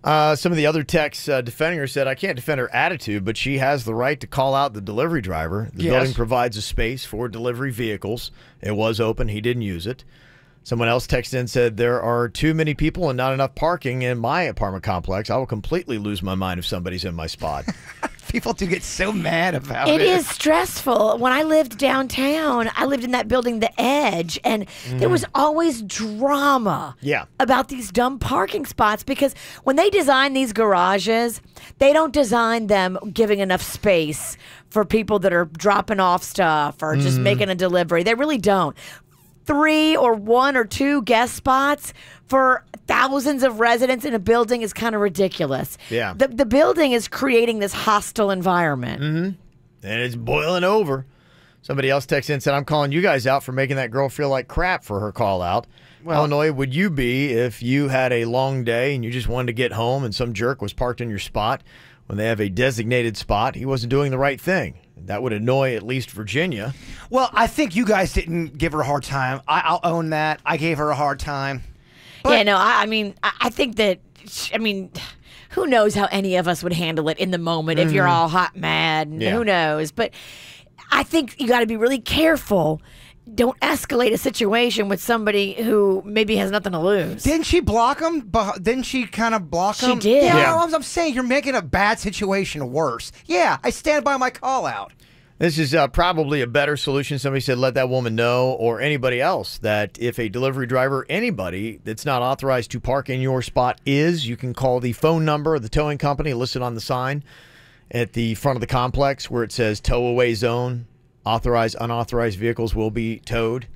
Some of the other texts defending her said, I can't defend her attitude, but she has the right to call out the delivery driver. The building provides a space for delivery vehicles. It was open. He didn't use it. Someone else texted in and said, there are too many people and not enough parking in my apartment complex. I will completely lose my mind if somebody's in my spot. People do get so mad about it. It is stressful. When I lived downtown, I lived in that building, The Edge, and there was always drama about these dumb parking spots, because when they design these garages, they don't design them giving enough space for people that are dropping off stuff or just making a delivery. They really don't. 3 or 1 or 2 guest spots for thousands of residents in a building is kind of ridiculous. Yeah. The building is creating this hostile environment. And it's boiling over. Somebody else texted in and said, I'm calling you guys out for making that girl feel like crap for her call out. How annoyed would you be if you had a long day and you just wanted to get home and some jerk was parked in your spot when they have a designated spot? He wasn't doing the right thing. That would annoy at least Virginia. Well, I think you guys didn't give her a hard time. I'll own that. I gave her a hard time. But yeah, no, I mean, I think that, I mean, who knows how any of us would handle it in the moment if you're all hot mad, and who knows. But I think you got to be really careful. Don't escalate a situation with somebody who maybe has nothing to lose. Didn't she block him? Didn't she kind of block him? She did. Yeah, I'm saying you're making a bad situation worse. Yeah, I stand by my call out. This is probably a better solution. Somebody said, let that woman know, or anybody else, that if a delivery driver, anybody that's not authorized to park in your spot is, you can call the phone number of the towing company listed on the sign at the front of the complex where it says tow away zone. Authorized, unauthorized vehicles will be towed.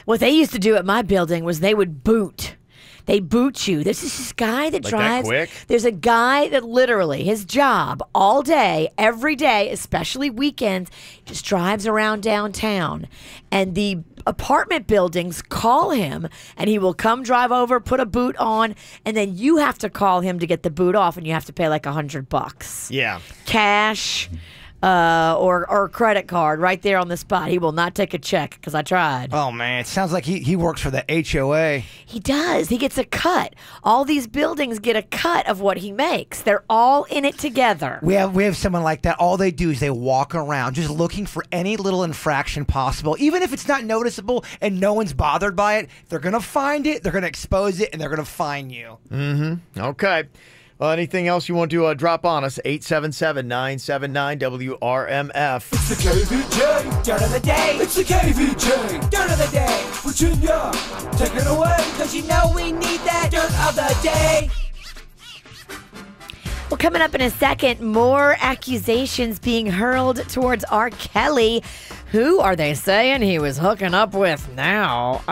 What they used to do at my building was they would boot. They boot you. There's this guy that drives. That quick? There's a guy that literally, his job all day, every day, especially weekends, just drives around downtown. And the apartment buildings call him, and he will come drive over, put a boot on, and then you have to call him to get the boot off, and you have to pay like $100. Yeah. Cash. Or credit card right there on the spot. He will not take a check because I tried. Oh, man. It sounds like he works for the HOA. He does. He gets a cut. All these buildings get a cut of what he makes. They're all in it together. We have someone like that. All they do is they walk around just looking for any little infraction possible. Even if it's not noticeable and no one's bothered by it, they're going to find it, they're going to expose it, and they're going to fine you. Mm-hmm. Okay. Well, anything else you want to drop on us? 877-979-WRMF. It's the KVJ dirt of the day. It's the KVJ dirt of the day. Virginia, take it away. Because you know we need that dirt of the day. Well, coming up in a second, more accusations being hurled towards R. Kelly. Who are they saying he was hooking up with now?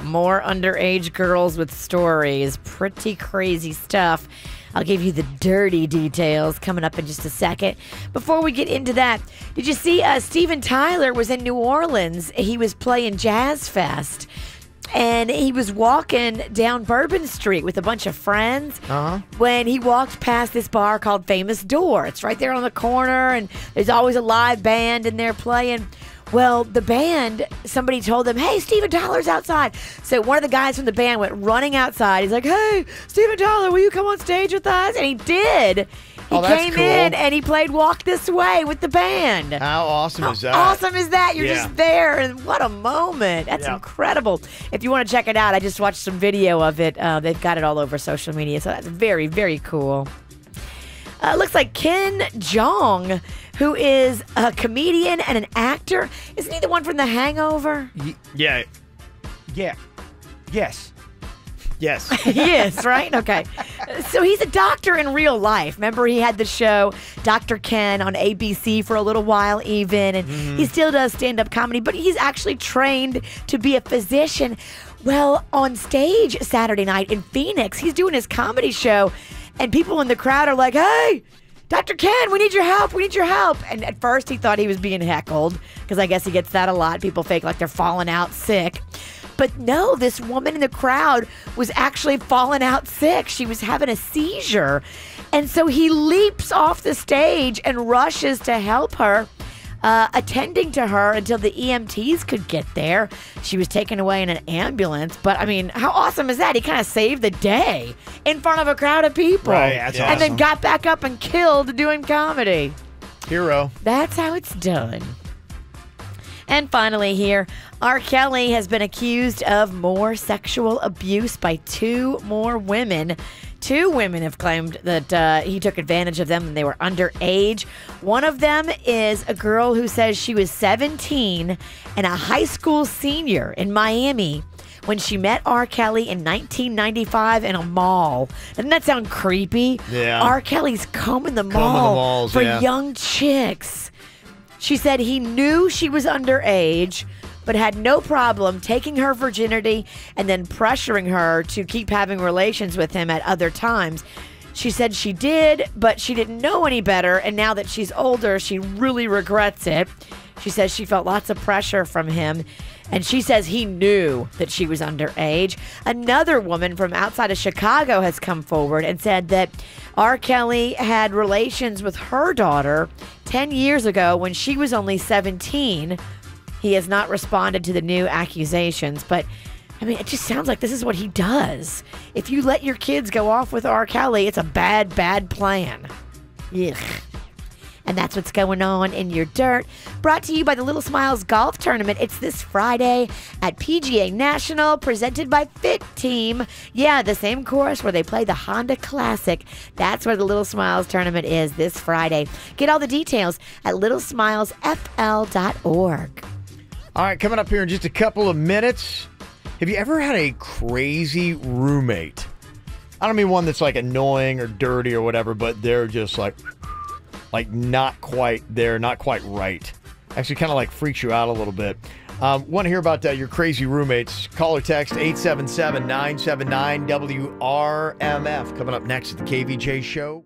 More underage girls with stories. Pretty crazy stuff. I'll give you the dirty details coming up in just a second. Before we get into that, did you see Steven Tyler was in New Orleans? He was playing Jazz Fest. And he was walking down Bourbon Street with a bunch of friends when he walked past this bar called Famous Door. It's right there on the corner, and there's always a live band in there playing. Well, the band, somebody told them, hey, Steven Tyler's outside. So one of the guys from the band went running outside. He's like, hey, Steven Tyler, will you come on stage with us? And he did. He came in and he played Walk This Way with the band. How awesome is that? How awesome is that? You're just there, and what a moment. That's incredible. If you want to check it out, I just watched some video of it. They've got it all over social media, so that's very, very cool. Looks like Ken Jeong, who is a comedian and an actor. Isn't he the one from The Hangover? Yeah. Yes. Yes, right? Okay. So he's a doctor in real life. Remember, he had the show Dr. Ken on ABC for a little while even, and he still does stand-up comedy, but he's actually trained to be a physician. Well, on stage Saturday night in Phoenix, he's doing his comedy show, and people in the crowd are like, hey, Dr. Ken, we need your help. We need your help. And at first he thought he was being heckled because I guess he gets that a lot. People fake like they're falling out sick. But no, this woman in the crowd was actually falling out sick. She was having a seizure. And so he leaps off the stage and rushes to help her, attending to her until the EMTs could get there. She was taken away in an ambulance. But, I mean, how awesome is that? He kind of saved the day in front of a crowd of people. Right, that's awesome. And then got back up and killed doing comedy. Hero. That's how it's done. And finally here, R. Kelly has been accused of more sexual abuse by 2 more women. 2 women have claimed that he took advantage of them when they were underage. One of them is a girl who says she was 17 and a high school senior in Miami when she met R. Kelly in 1995 in a mall. Doesn't that sound creepy? Yeah. R. Kelly's combing the mall for young chicks. She said he knew she was underage, but had no problem taking her virginity and then pressuring her to keep having relations with him at other times. She said she did, but she didn't know any better, and now that she's older, she really regrets it. She says she felt lots of pressure from him, and she says he knew that she was underage. Another woman from outside of Chicago has come forward and said that R. Kelly had relations with her daughter 10 years ago when she was only 17. He has not responded to the new accusations, but I mean, it just sounds like this is what he does. If you let your kids go off with R. Kelly, it's a bad, bad plan. Ugh. And that's what's going on in your dirt. Brought to you by the Little Smiles Golf Tournament. It's this Friday at PGA National, presented by Fit Team. Yeah, the same course where they play the Honda Classic. That's where the Little Smiles Tournament is this Friday. Get all the details at littlesmilesfl.org. All right, coming up here in just a couple of minutes. Have you ever had a crazy roommate? I don't mean one that's like annoying or dirty or whatever, but they're just like not quite there, not quite right. Actually kind of like freaks you out a little bit. Want to hear about your crazy roommates? Call or text 877-979-WRMF. Coming up next at the KVJ Show.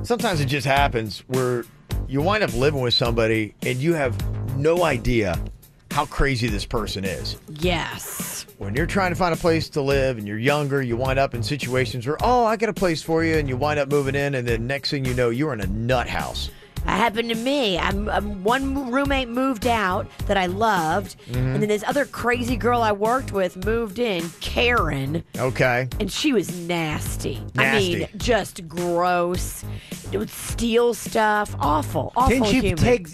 Sometimes it just happens where you wind up living with somebody and you have no idea how crazy this person is. Yes. When you're trying to find a place to live and you're younger, you wind up in situations where, oh, I got a place for you, and you wind up moving in, and then next thing you know, you're in a nut house. That happened to me. One roommate moved out that I loved, and then this other crazy girl I worked with moved in, Karen. Okay. And she was nasty. Nasty. I mean, just gross. It would steal stuff. Awful. Didn't you human. take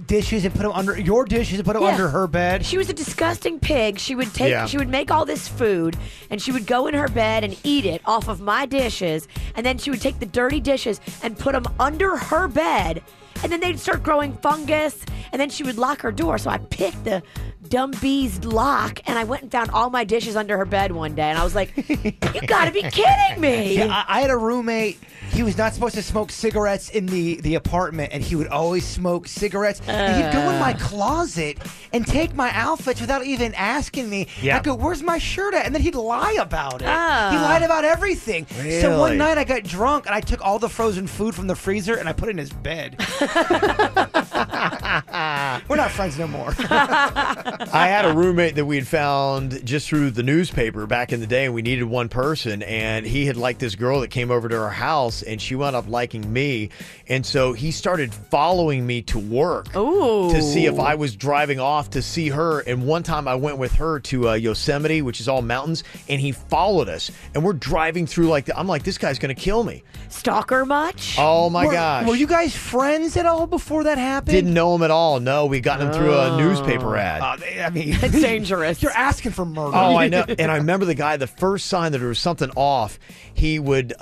dishes and put them under your dishes and put them under her bed? She was a disgusting pig. She would she would make all this food, and she would go in her bed and eat it off of my dishes, and then she would take the dirty dishes and put them under her bed, and then they'd start growing fungus, and then she would lock her door. So I picked the dumb bee's lock, and I went and found all my dishes under her bed one day, and I was like, you gotta be kidding me. Yeah, I had a roommate. he was not supposed to smoke cigarettes in the apartment, and he would always smoke cigarettes. And he'd go in my closet and take my outfits without even asking me. Yeah. I go, "Where's my shirt at?" And then he'd lie about it. Oh. He lied about everything. So Really? one night I got drunk and I took all the frozen food from the freezer and I put it in his bed. We're not friends no more. I had a roommate that we had found just through the newspaper back in the day, and we needed one person, and he had liked this girl that came over to our house, and she wound up liking me, and so he started following me to work to see if I was driving off to see her, and one time I went with her to Yosemite, which is all mountains, and he followed us, and we're driving through I'm like, this guy's going to kill me. Stalker much? Oh, my gosh. Were you guys friends at all before that happened? Didn't know him at all. No, we got him through a newspaper ad. I mean, It's dangerous. You're asking for murder. Oh, I know. And I remember the guy, the first sign that there was something off, he would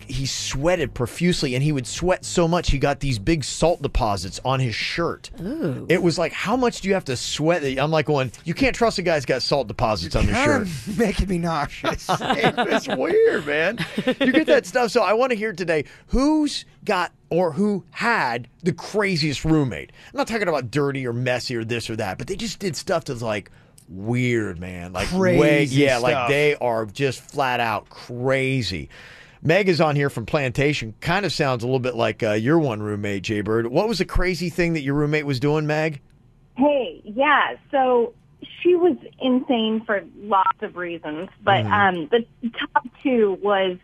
he sweated profusely, and he would sweat so much he got these big salt deposits on his shirt. Ooh. It was like, how much do you have to sweat? I'm like going, you can't trust a guy's got salt deposits on their shirt. Making me nauseous. It's weird, man. You get that stuff. So I want to hear today who's got or who had the craziest roommate. I'm not talking about dirty or messy or this or that, but they just did stuff that's like weird, man. Like Crazy stuff. like they are just flat out crazy. Meg is on here from Plantation. Kind of sounds a little bit like your one roommate, Jay Bird. What was the crazy thing that your roommate was doing, Meg? Hey, yeah. So she was insane for lots of reasons, but the top two was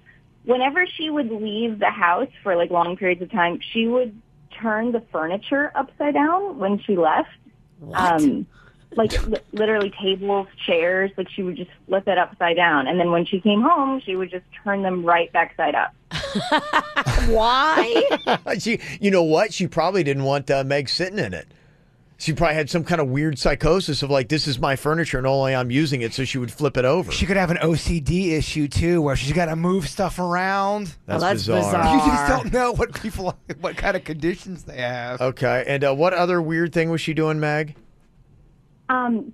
whenever she would leave the house for like long periods of time, she would turn the furniture upside down when she left. What? Literally tables, chairs, like she would just flip it upside down. And then when she came home, she would just turn them right back side up. Why? You know what? She probably didn't want Meg sitting in it. She probably had some kind of weird psychosis of like, this is my furniture and only I'm using it, so she would flip it over. She could have an OCD issue too, where she's got to move stuff around. That's bizarre. You just don't know what kind of conditions they have. Okay, and what other weird thing was she doing, Meg?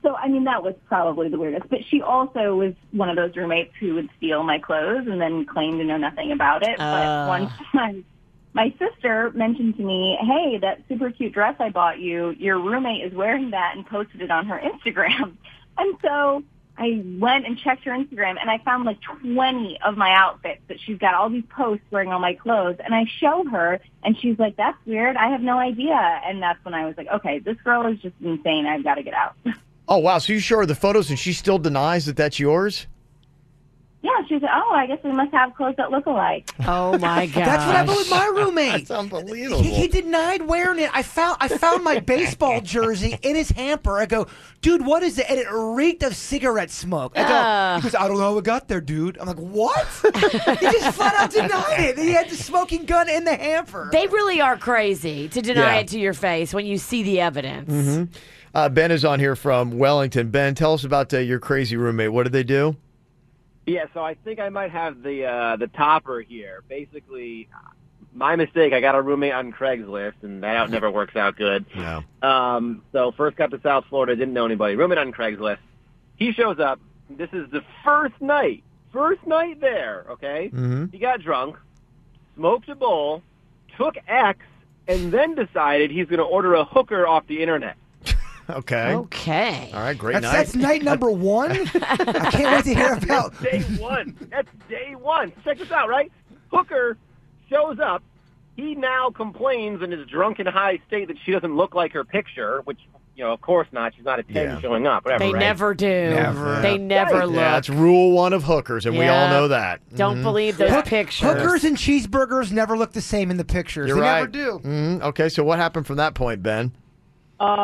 So, I mean, that was probably the weirdest. But she also was one of those roommates who would steal my clothes and then claim to know nothing about it. But one time, my sister mentioned to me, hey, that super cute dress I bought you, your roommate is wearing that, and posted it on her Instagram. And so I went and checked her Instagram, and I found like 20 of my outfits that she's got all these posts wearing all my clothes. And I show her, and she's like, that's weird. I have no idea. And that's when I was like, okay, this girl is just insane. I've got to get out. Oh, wow. So you show her the photos, and she still denies that that's yours? Yeah, she said, oh, I guess we must have clothes that look alike. Oh, my God. That's what happened with my roommate. That's unbelievable. He denied wearing it. I found my baseball jersey in his hamper. I go, dude, what is it? And it reeked of cigarette smoke. I go, he goes, I don't know how it got there, dude. I'm like, what? He just flat out denied it. He had the smoking gun in the hamper. They really are crazy to deny Yeah. it to your face when you see the evidence. Mm-hmm. Ben is on here from Wellington. Ben, tell us about your crazy roommate. What did they do? Yeah, so I think I might have the topper here. Basically, my mistake. I got a roommate on Craigslist, and that never works out good. No. So first got to South Florida, didn't know anybody. Roommate on Craigslist. He shows up. This is the first night there. Okay. Mm-hmm. He got drunk, smoked a bowl, took X, and then decided he's going to order a hooker off the internet. Okay. Okay. All right, great night. That's night number one? I can't wait to hear about. That's day one. That's day one. Check this out, right? Hooker shows up. He now complains in his drunken high state that she doesn't look like her picture, which, of course not. She's not a 10 showing up. Whatever, They right? never do. Never. They never look. Yeah, that's rule one of hookers, and we all Yeah. know that. Don't believe those pictures. Hookers and cheeseburgers never look the same in the pictures. You're they right. never do. Mhm. Okay, so what happened from that point, Ben?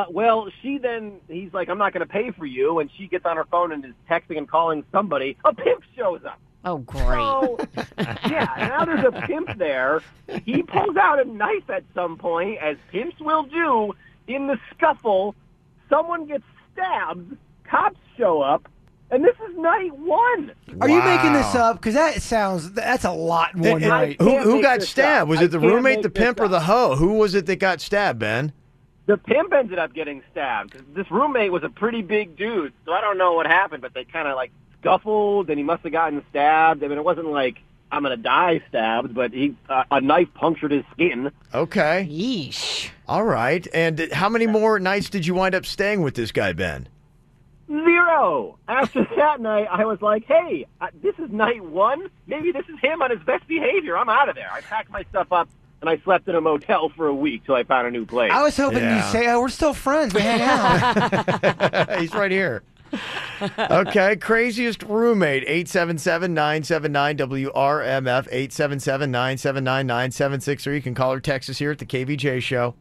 Well, he's like, I'm not going to pay for you, and she gets on her phone and is texting and calling somebody. A pimp shows up. Oh, great. So, yeah, now there's a pimp there. He pulls out a knife at some point, as pimps will do. In the scuffle, someone gets stabbed, cops show up, and this is night one. Are you making this up? Because that's a lot in one night. Who got stabbed? Was it the can't roommate, make the this pimp, or up. the hoe? Who was it that got stabbed, Ben? The pimp ended up getting stabbed because this roommate was a pretty big dude. So I don't know what happened, but they kind of like scuffled, and he must have gotten stabbed. I mean, it wasn't like I'm going to die stabbed, but a knife punctured his skin. Okay. Yeesh. All right. And how many more nights did you wind up staying with this guy, Ben? 0. After that night, I was like, hey, this is night 1. Maybe this is him on his best behavior. I'm out of there. I packed my stuff up, and I slept in a motel for a week till I found a new place. I was hoping you'd say, oh, we're still friends. We hang out. He's right here. Okay, craziest roommate, 877-979-WRMF, 877-979-9763. You can call or text us here at the KVJ Show.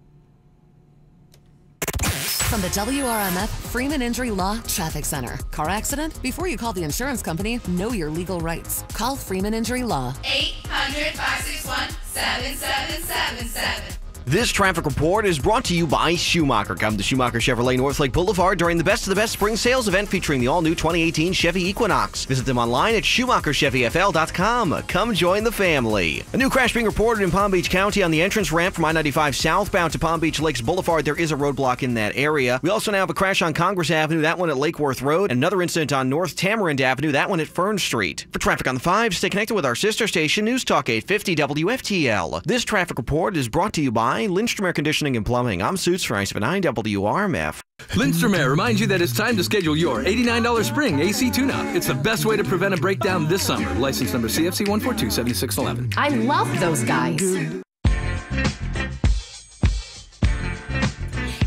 From the WRMF Freeman Injury Law Traffic Center. Car accident? Before you call the insurance company, know your legal rights. Call Freeman Injury Law. 800-561-7777. This traffic report is brought to you by Schumacher. Come to Schumacher Chevrolet Northlake Boulevard during the Best of the Best Spring Sales event featuring the all-new 2018 Chevy Equinox. Visit them online at SchumacherChevyFL.com. Come join the family. A new crash being reported in Palm Beach County on the entrance ramp from I-95 southbound to Palm Beach Lakes Boulevard. There is a roadblock in that area. We also now have a crash on Congress Avenue, that one at Lake Worth Road. Another incident on North Tamarind Avenue, that one at Fern Street. For traffic on the 5, stay connected with our sister station, News Talk 850 WFTL. This traffic report is brought to you by Lindstrom Air Conditioning and Plumbing. I'm Suits for 979 WRMF. Lindstrom Air reminds you that it's time to schedule your $89 spring AC tune-up. It's the best way to prevent a breakdown this summer. License number CFC 1427611. I love those guys.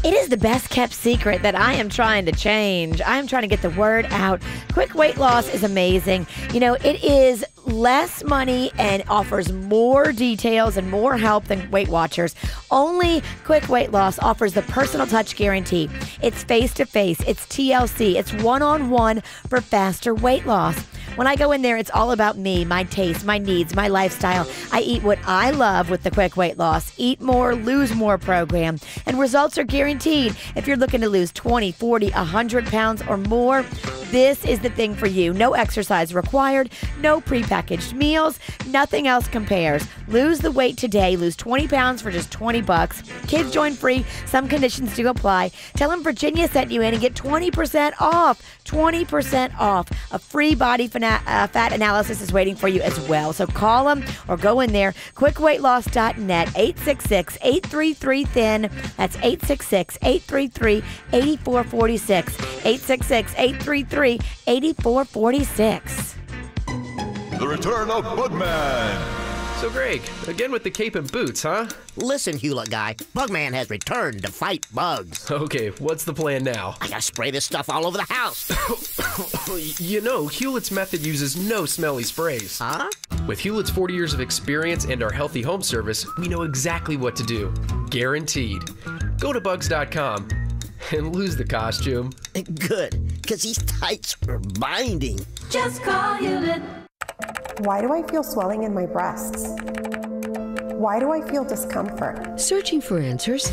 It is the best kept secret that I am trying to change. I am trying to get the word out. Quick weight loss is amazing. You know, it is less money and offers more details and more help than Weight Watchers. Only Quick Weight Loss offers the personal touch guarantee. It's face-to-face, it's TLC, it's one-on-one for faster weight loss. When I go in there, it's all about me, my taste, my needs, my lifestyle. I eat what I love with the Quick Weight Loss. Eat more, lose more program. And results are guaranteed. If you're looking to lose 20, 40, 100 pounds or more, this is the thing for you. No exercise required, no prepackaged meals, nothing else compares. Lose the weight today. Lose 20 pounds for just $20. Kids join free. Some conditions do apply. Tell them Virginia sent you in and get 20% off. 20% off. A free body fat analysis is waiting for you as well. So call them or go in there. QuickWeightLoss.net, 866-833-THIN. That's 866-833-8446. 866-833-8446. The return of Bugman. So, Greg, again with the cape and boots, huh? Listen, Hewlett guy, Bugman has returned to fight bugs. Okay, what's the plan now? I gotta spray this stuff all over the house. You know, Hewlett's method uses no smelly sprays. Huh? With Hewlett's 40 years of experience and our healthy home service, we know exactly what to do. Guaranteed. Go to bugs.com and lose the costume. Good, because these tights are binding. Just call Hewlett. Why do I feel swelling in my breasts? Why do I feel discomfort? Searching for answers?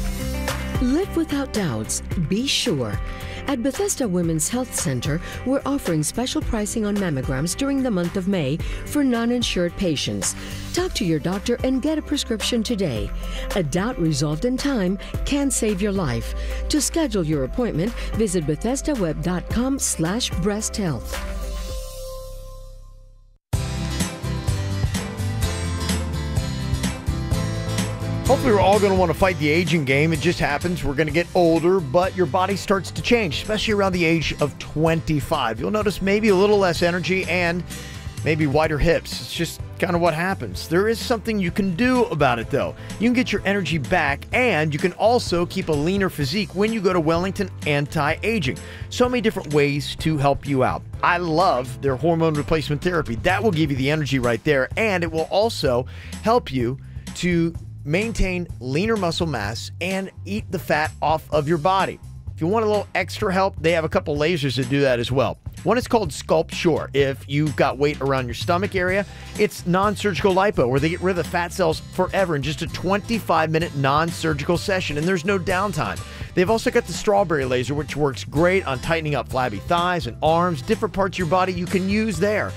Live without doubts. Be sure. At Bethesda Women's Health Center, we're offering special pricing on mammograms during the month of May for non-insured patients. Talk to your doctor and get a prescription today. A doubt resolved in time can save your life. To schedule your appointment, visit BethesdaWeb.com/breasthealth. Hopefully we're all going to want to fight the aging game. It just happens. We're going to get older, but your body starts to change, especially around the age of 25. You'll notice maybe a little less energy and maybe wider hips. It's just kind of what happens. There is something you can do about it, though. You can get your energy back, and you can also keep a leaner physique when you go to Wellington Anti-Aging. So many different ways to help you out. I love their hormone replacement therapy. That will give you the energy right there, and it will also help you to maintain leaner muscle mass and eat the fat off of your body. If you want a little extra help, they have a couple lasers that do that as well. One is called Sculpt Sure. If you've got weight around your stomach area, it's non-surgical lipo, where they get rid of the fat cells forever in just a 25-minute non-surgical session, and there's no downtime. They've also got the strawberry laser, which works great on tightening up flabby thighs and arms, different parts of your body you can use there.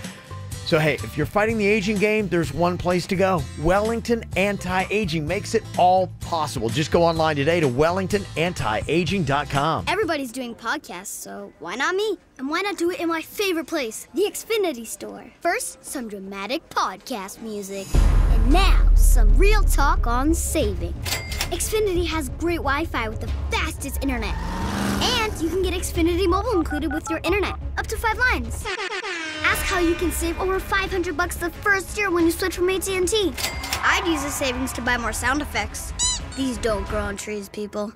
So, hey, if you're fighting the aging game, there's one place to go. Wellington Anti-Aging makes it all possible. Just go online today to wellingtonantiaging.com. Everybody's doing podcasts, so why not me? And why not do it in my favorite place, the Xfinity store? First, some dramatic podcast music. And now, some real talk on saving. Xfinity has great Wi-Fi with the fastest internet. And you can get Xfinity Mobile included with your internet, up to 5 lines. Ask how you can save over $500 the first year when you switch from AT&T. I'd use the savings to buy more sound effects. These don't grow on trees, people.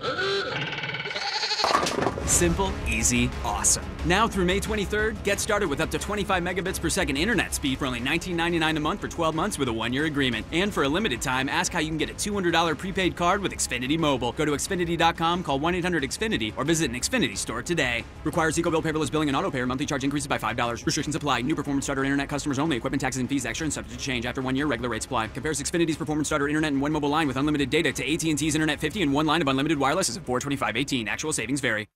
Simple, easy, awesome. Now through May 23rd, get started with up to 25 megabits per second internet speed for only $19.99 a month for 12 months with a 1-year agreement. And for a limited time, ask how you can get a $200 prepaid card with Xfinity Mobile. Go to Xfinity.com, call 1-800-XFINITY, or visit an Xfinity store today. Requires Eco Bill paperless billing and auto pay, or monthly charge increases by $5. Restrictions apply. New performance starter internet customers only. Equipment taxes and fees extra and subject to change. After 1 year, regular rates apply. Compares Xfinity's performance starter internet and one mobile line with unlimited data to AT&T's Internet 50 and one line of unlimited wireless as of 4/25/18. Actual savings vary.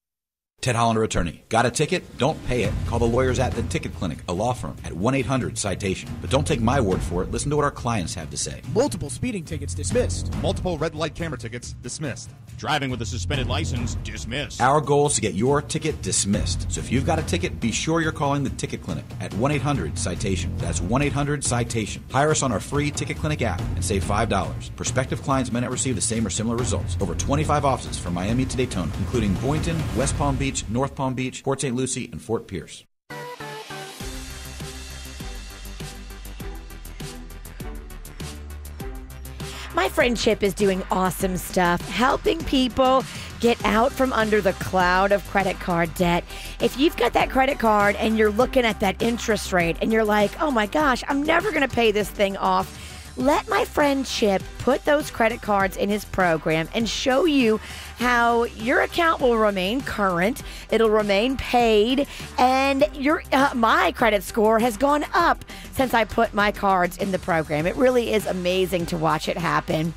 Ted Hollander, attorney. Got a ticket? Don't pay it. Call the lawyers at The Ticket Clinic, a law firm, at 1-800-CITATION. But don't take my word for it. Listen to what our clients have to say. Multiple speeding tickets dismissed. Multiple red light camera tickets dismissed. Driving with a suspended license dismissed. Our goal is to get your ticket dismissed. So if you've got a ticket, be sure you're calling The Ticket Clinic at 1-800-CITATION. That's 1-800-CITATION. Hire us on our free Ticket Clinic app and save $5. Prospective clients may not receive the same or similar results. Over 25 offices from Miami to Daytona, including Boynton, West Palm Beach, North Palm Beach, Port St. Lucie, and Fort Pierce. My friend Chip is doing awesome stuff, helping people get out from under the cloud of credit card debt. If you've got that credit card and you're looking at that interest rate and you're like, oh my gosh, I'm never going to pay this thing off, let my friend Chip put those credit cards in his program and show you how your account will remain current, it'll remain paid, and your my credit score has gone up since I put my cards in the program. It really is amazing to watch it happen.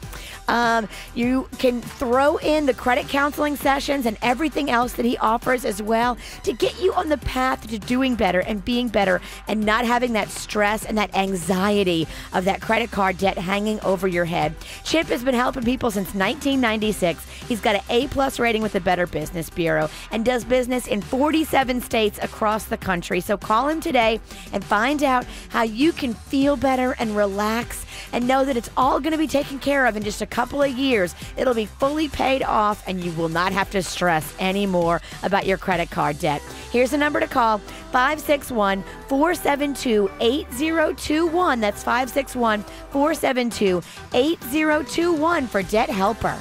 You can throw in the credit counseling sessions and everything else that he offers as well to get you on the path to doing better and being better and not having that stress and that anxiety of that credit card debt hanging over your head. Chip has been helping people since 1996. He's got an A+ rating with the Better Business Bureau and does business in 47 states across the country. So call him today and find out how you can feel better and relax and know that it's all going to be taken care of in just a couple of years. It'll be fully paid off and you will not have to stress anymore about your credit card debt. Here's the number to call, 561-472-8021. That's 561-472-8021 for Debt Helper.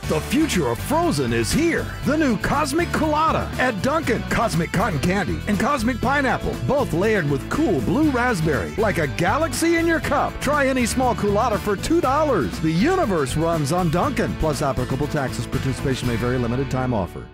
The future of frozen is here. The new Cosmic Colada at Dunkin'. Cosmic Cotton Candy and Cosmic Pineapple, both layered with cool blue raspberry, like a galaxy in your cup. Try any small Colada for $2. The universe runs on Dunkin'. Plus applicable taxes. Participation may vary. Limited time offer.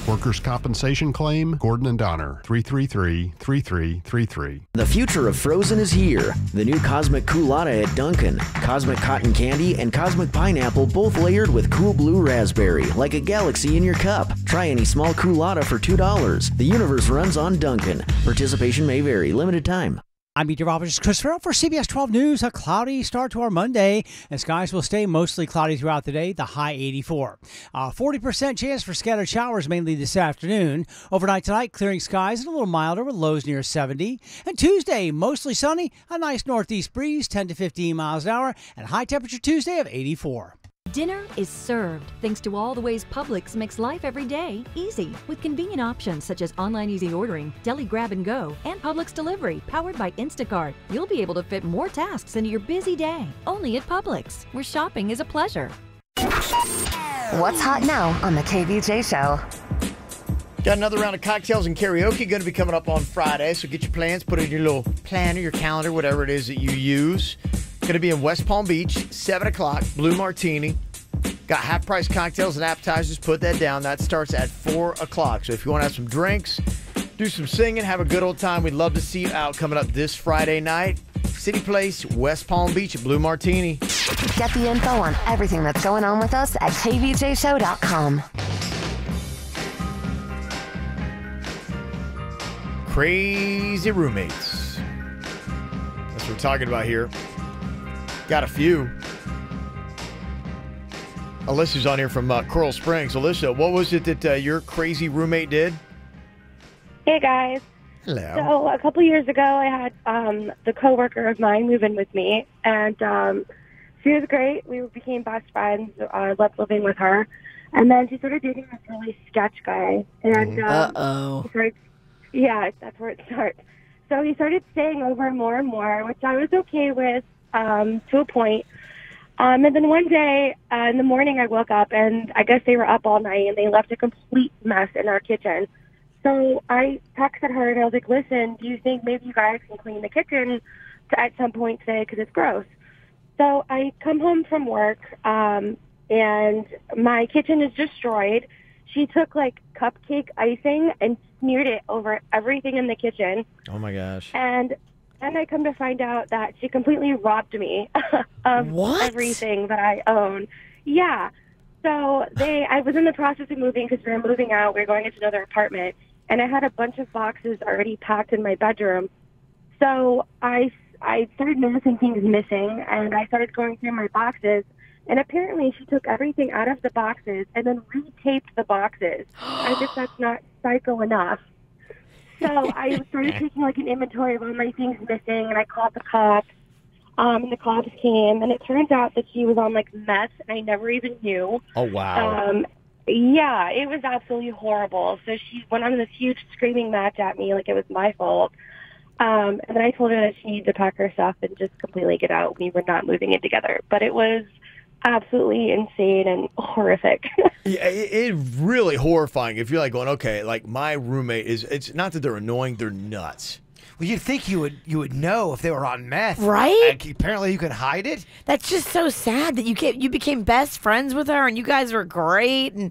Workers' compensation claim, Gordon and Donner, 333-3333. The future of frozen is here. The new Cosmic Colada at Dunkin'. Cosmic Cotton Candy and Cosmic Pineapple, both layered with cool blue raspberry, like a galaxy in your cup. Try any small Colada for $2. The universe runs on Dunkin'. Participation may vary. Limited time. I'm meteorologist Christopher for CBS 12 News. A cloudy start to our Monday, and skies will stay mostly cloudy throughout the day, the high 84. 40% chance for scattered showers mainly this afternoon. Overnight tonight, clearing skies and a little milder with lows near 70. And Tuesday, mostly sunny, a nice northeast breeze, 10 to 15 miles an hour, and high temperature Tuesday of 84. Dinner is served thanks to all the ways Publix makes life every day easy with convenient options such as online easy ordering, deli grab and go, and Publix delivery powered by Instacart. You'll be able to fit more tasks into your busy day only at Publix, where shopping is a pleasure. What's hot now on the KVJ Show? Got another round of cocktails and karaoke going to be coming up on Friday, so get your plans, put it in your little planner, your calendar, whatever it is that you use. Going to be in West Palm Beach, 7 o'clock, Blue Martini. Got half-price cocktails and appetizers. Put that down. That starts at 4 o'clock. So if you want to have some drinks, do some singing, have a good old time, we'd love to see you out coming up this Friday night. City Place, West Palm Beach at Blue Martini. Get the info on everything that's going on with us at kvjshow.com. Crazy roommates. talking about here. Got a few. Alyssa's on here from Coral Springs. Alyssa, what was it that your crazy roommate did? Hey, guys. Hello. So a couple years ago, I had the coworker of mine move in with me, and she was great. We became best friends. I loved living with her. And then she started dating this really sketch guy. And yeah, that's where it starts. So he started staying over more and more, which I was okay with to a point. And then one day in the morning, I woke up, and I guess they were up all night, and they left a complete mess in our kitchen. So I texted her, and I was like, listen, do you think maybe you guys can clean the kitchen at some point today because it's gross? So I come home from work, and my kitchen is destroyed. She took, like, cupcake icing and smeared it over everything in the kitchen. Oh, my gosh. And then I come to find out that she completely robbed me of everything that I own. Yeah. So I was in the process of moving because we were moving out. We were going into another apartment. And I had a bunch of boxes already packed in my bedroom. So I started noticing things missing, and I started going through my boxes. And apparently she took everything out of the boxes and then retaped the boxes as if that's not psycho enough. So I started taking like an inventory of all my things missing, and I called the cops. And the cops came, and it turns out that she was on like meth, and I never even knew. Oh, wow. Yeah, it was absolutely horrible. So she went on this huge screaming match at me like it was my fault. And then I told her that she needed to pack her stuff and just completely get out. We were not moving in together. But it was absolutely insane and horrific. Yeah, it's really horrifying if you're like going, okay, like my roommate it's not that they're annoying, they're nuts. Well, you'd think you would know if they were on meth. Right? Like, apparently you can hide it. That's just so sad that you became best friends with her and you guys were great. And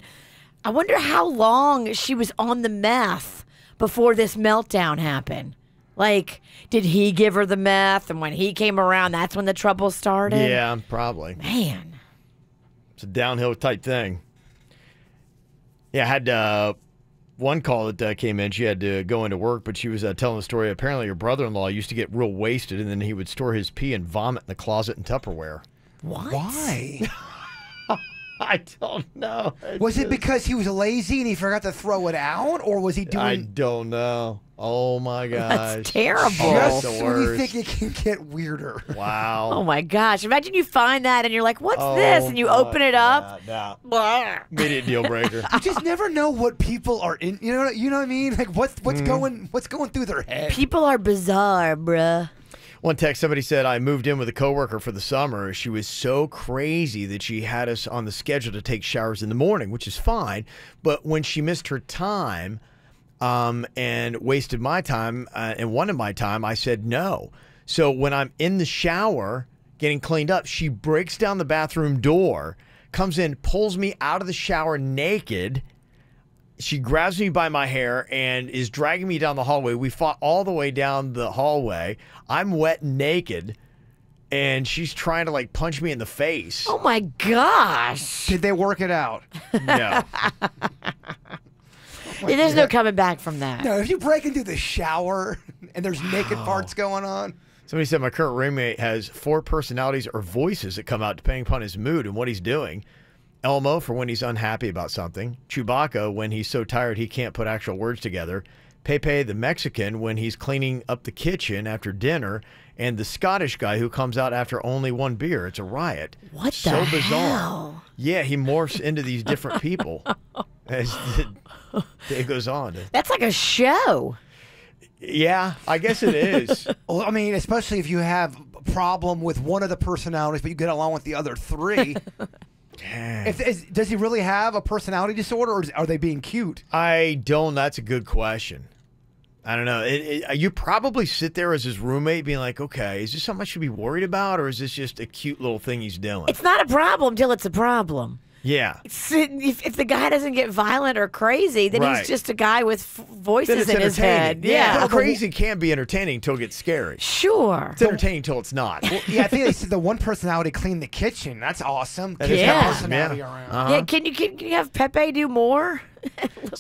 I wonder how long she was on the meth before this meltdown happened. Like, did he give her the meth, and when he came around, that's when the trouble started? Yeah, probably. Man. It's a downhill type thing. Yeah, I had one call that came in. She had to go into work, but she was telling the story. Apparently, her brother-in-law used to get real wasted, and then he would store his pee and vomit in the closet in Tupperware. What? Why? I don't know. Was it because he was lazy and he forgot to throw it out, or was he doing? I don't know. Oh my gosh, that's terrible. Just when you think it can get weirder. Wow. Oh my gosh! Imagine you find that and you're like, "What's this?" And you open it up. No. Immediate deal breaker. You just never know what people are in. You know what I mean? Like what's going through their head. People are bizarre, bruh. One text, somebody said, I moved in with a coworker for the summer. She was so crazy that she had us on the schedule to take showers in the morning, which is fine. But when she missed her time and wasted my time and wanted my time, I said no. So when I'm in the shower getting cleaned up, she breaks down the bathroom door, comes in, pulls me out of the shower naked. She grabs me by my hair and is dragging me down the hallway. We fought all the way down the hallway. I'm wet and naked, and she's trying to, like, punch me in the face. Oh, my gosh. Did they work it out? No. There's no coming back from that. No, if you break into the shower and there's naked parts going on. Somebody said my current roommate has 4 personalities or voices that come out depending upon his mood and what he's doing. Elmo for when he's unhappy about something. Chewbacca when he's so tired he can't put actual words together. Pepe the Mexican when he's cleaning up the kitchen after dinner. And the Scottish guy who comes out after only one beer. It's a riot. What so the bizarre. hell? Yeah, he morphs into these different people as the day goes on. That's like a show. Yeah, I guess it is. Well, I mean, especially if you have a problem with one of the personalities, but you get along with the other 3. Does he really have a personality disorder, or are they being cute? I don't. That's a good question. I don't know. You probably sit there as his roommate being like, okay, is this something I should be worried about, or is this just a cute little thing he's doing? It's not a problem till it's a problem. Yeah. If the guy doesn't get violent or crazy, then he's just a guy with voices in his head. Yeah. Well, crazy can be entertaining until it gets scary. Sure. It's entertaining until it's not. Well, yeah, I think they said the one personality cleaned the kitchen. That's awesome. That is awesome. Personality Yeah. around. Yeah, can you have Pepe do more?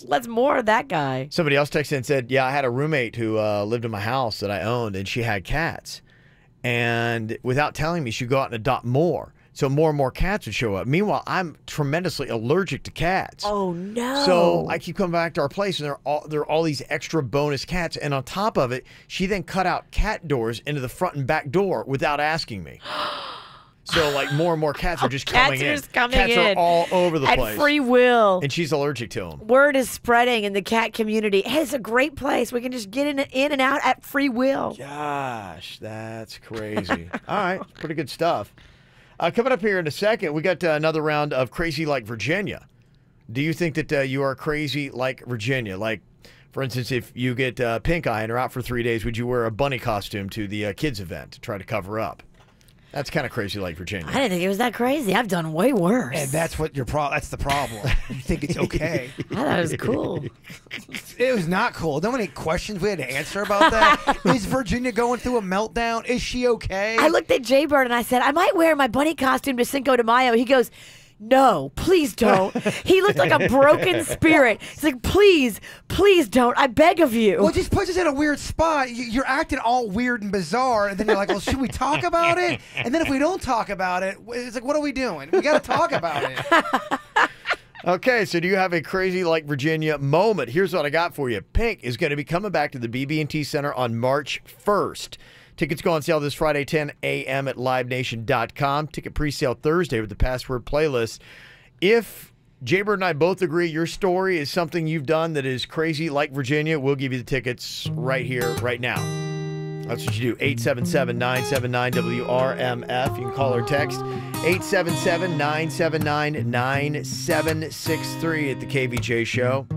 Let's more of that guy. Somebody else texted and said, yeah, I had a roommate who lived in my house that I owned, and she had cats. and without telling me, she'd go out and adopt more. So more and more cats would show up. Meanwhile, I'm tremendously allergic to cats. Oh, no. So I keep coming back to our place, and there are all these extra bonus cats. And on top of it, she then cut out cat doors into the front and back door without asking me. So like more and more cats are just coming in. Cats are all over the place. At free will. And she's allergic to them. Word is spreading in the cat community. Hey, it's a great place. We can just get in and out at free will. Gosh, that's crazy. All right, pretty good stuff. Coming up here in a second, we got another round of Crazy Like Virginia. Do you think that you are crazy like Virginia? Like, for instance, if you get pink eye and are out for 3 days, would you wear a bunny costume to the kids' event to try to cover up? That's kind of crazy like Virginia. I didn't think it was that crazy. I've done way worse. And that's what that's the problem. You think it's okay. I thought it was cool. It was not cool. Then many questions we had to answer about that. Is Virginia going through a meltdown? Is she okay? I looked at Jaybird and I said, I might wear my bunny costume to Cinco de Mayo. He goes, no, please don't. He looked like a broken spirit. He's like, please don't. I beg of you. Well, it just puts us in a weird spot. You're acting all weird and bizarre, and then you're like, well, should we talk about it? And then if we don't talk about it, it's like, what are we doing? We got to talk about it. Okay, so do you have a Crazy Like Virginia moment? Here's what I got for you. Pink is going to be coming back to the BB&T Center on March 1st. Tickets go on sale this Friday, 10 a.m. at livenation.com. Ticket pre-sale Thursday with the password playlist. If Jaybird and I both agree your story is something you've done that is crazy like Virginia, we'll give you the tickets right here, right now. That's what you do. 877-979-WRMF. You can call or text 877-979-9763 at the KVJ Show.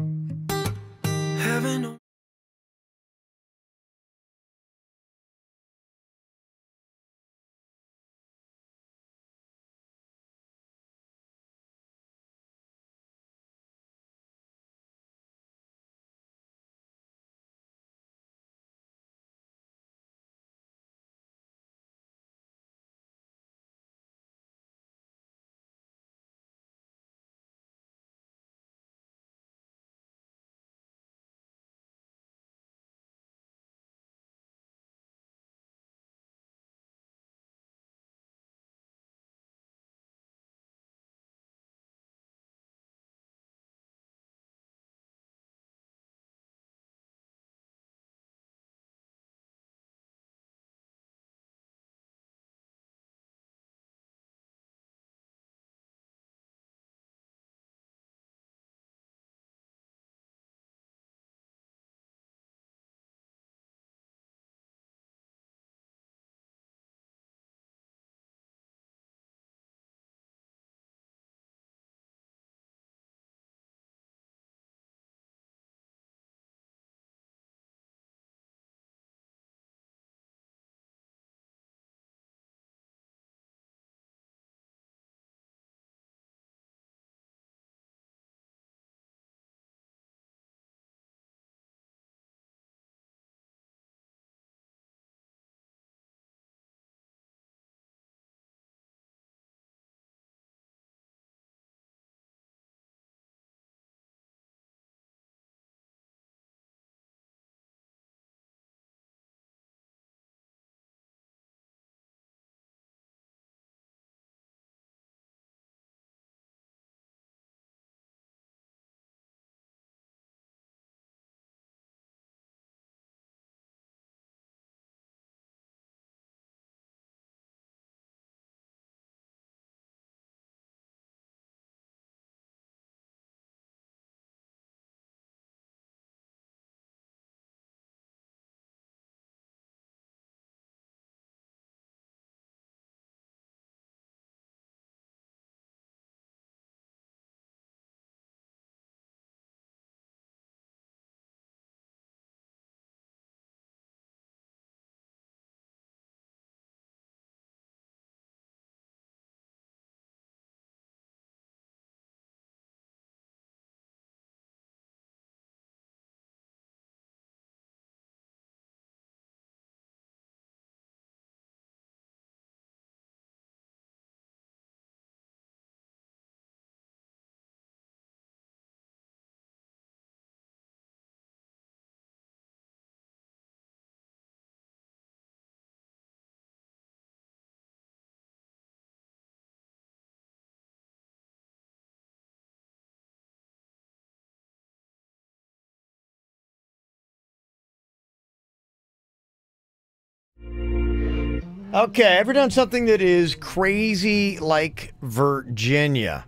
Okay, ever done something that is crazy like Virginia?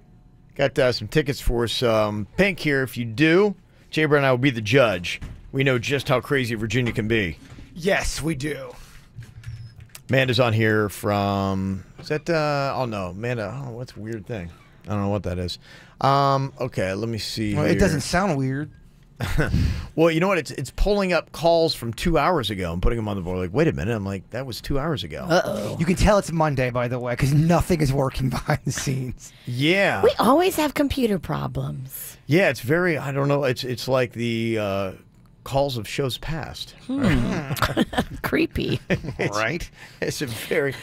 Got some tickets for some Pink here. If you do, Jaber and I will be the judge. We know just how crazy Virginia can be. Yes, we do. Amanda's on here from, is that, oh no, Amanda, oh, what's a weird thing? I don't know what that is. Okay, let me see Well, here. it doesn't sound weird. Well, you know what? It's pulling up calls from 2 hours ago and putting them on the board. Like, wait a minute. I'm like, that was 2 hours ago. Uh-oh. You can tell it's Monday, by the way, because nothing is working behind the scenes. Yeah. We always have computer problems. Yeah, it's very, I don't know. It's like the calls of shows past. Creepy. Right? It's a very,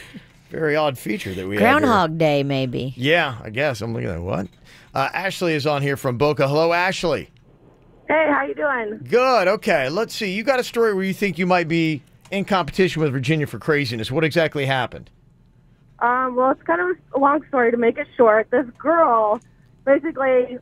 very odd feature that we have Groundhog Day, maybe. Yeah, I guess. I'm looking at what? Ashley is on here from Boca. Hello, Ashley. Hey, how you doing? Good. Okay, let's see. You got a story where you think you might be in competition with Virginia for craziness. What exactly happened? Well, it's kind of a long story to make it short. This girl basically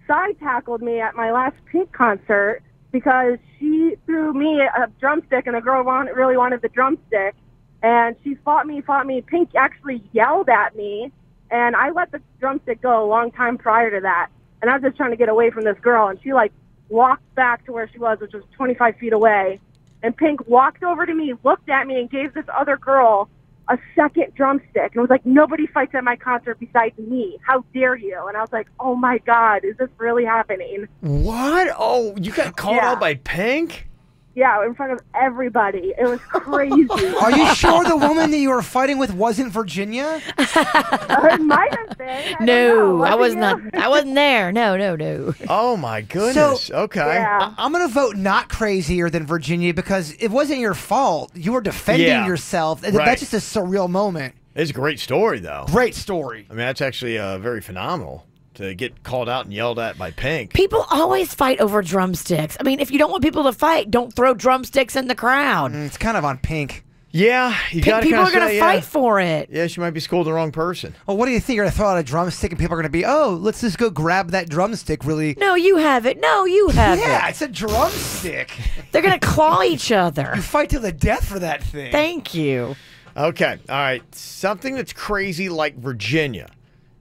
side tackled me at my last Pink concert because she threw me a drumstick, and the girl really wanted the drumstick, and she fought me. Pink actually yelled at me, and I let the drumstick go a long time prior to that. And I was just trying to get away from this girl, and she, like, walked back to where she was, which was 25 feet away. And Pink walked over to me, looked at me, and gave this other girl a second drumstick. And was like, nobody fights at my concert besides me. How dare you? And I was like, oh, my God, is this really happening? What? Oh, you got called out by Pink? Yeah, in front of everybody. It was crazy. Are you sure the woman that you were fighting with wasn't Virginia? It might have been. No, I was not. I wasn't there. No. Oh my goodness. Okay. I'm going to vote not crazier than Virginia because it wasn't your fault. You were defending yourself. Right. That's just a surreal moment. It's a great story, though. Great story. I mean, that's actually very phenomenal to get called out and yelled at by Pink. People always fight over drumsticks. I mean, if you don't want people to fight, don't throw drumsticks in the crowd. It's kind of on Pink. Yeah, you got to people are going to fight for it. Yeah, she might be schooled the wrong person. Well, what do you think? You're going to throw out a drumstick and people are going to be, oh, let's just go grab that drumstick really. No, you have it. No, you have it. Yeah, it's a drumstick. They're going to claw each other. You fight to the death for that thing. Thank you. Okay, all right. Something that's crazy like Virginia.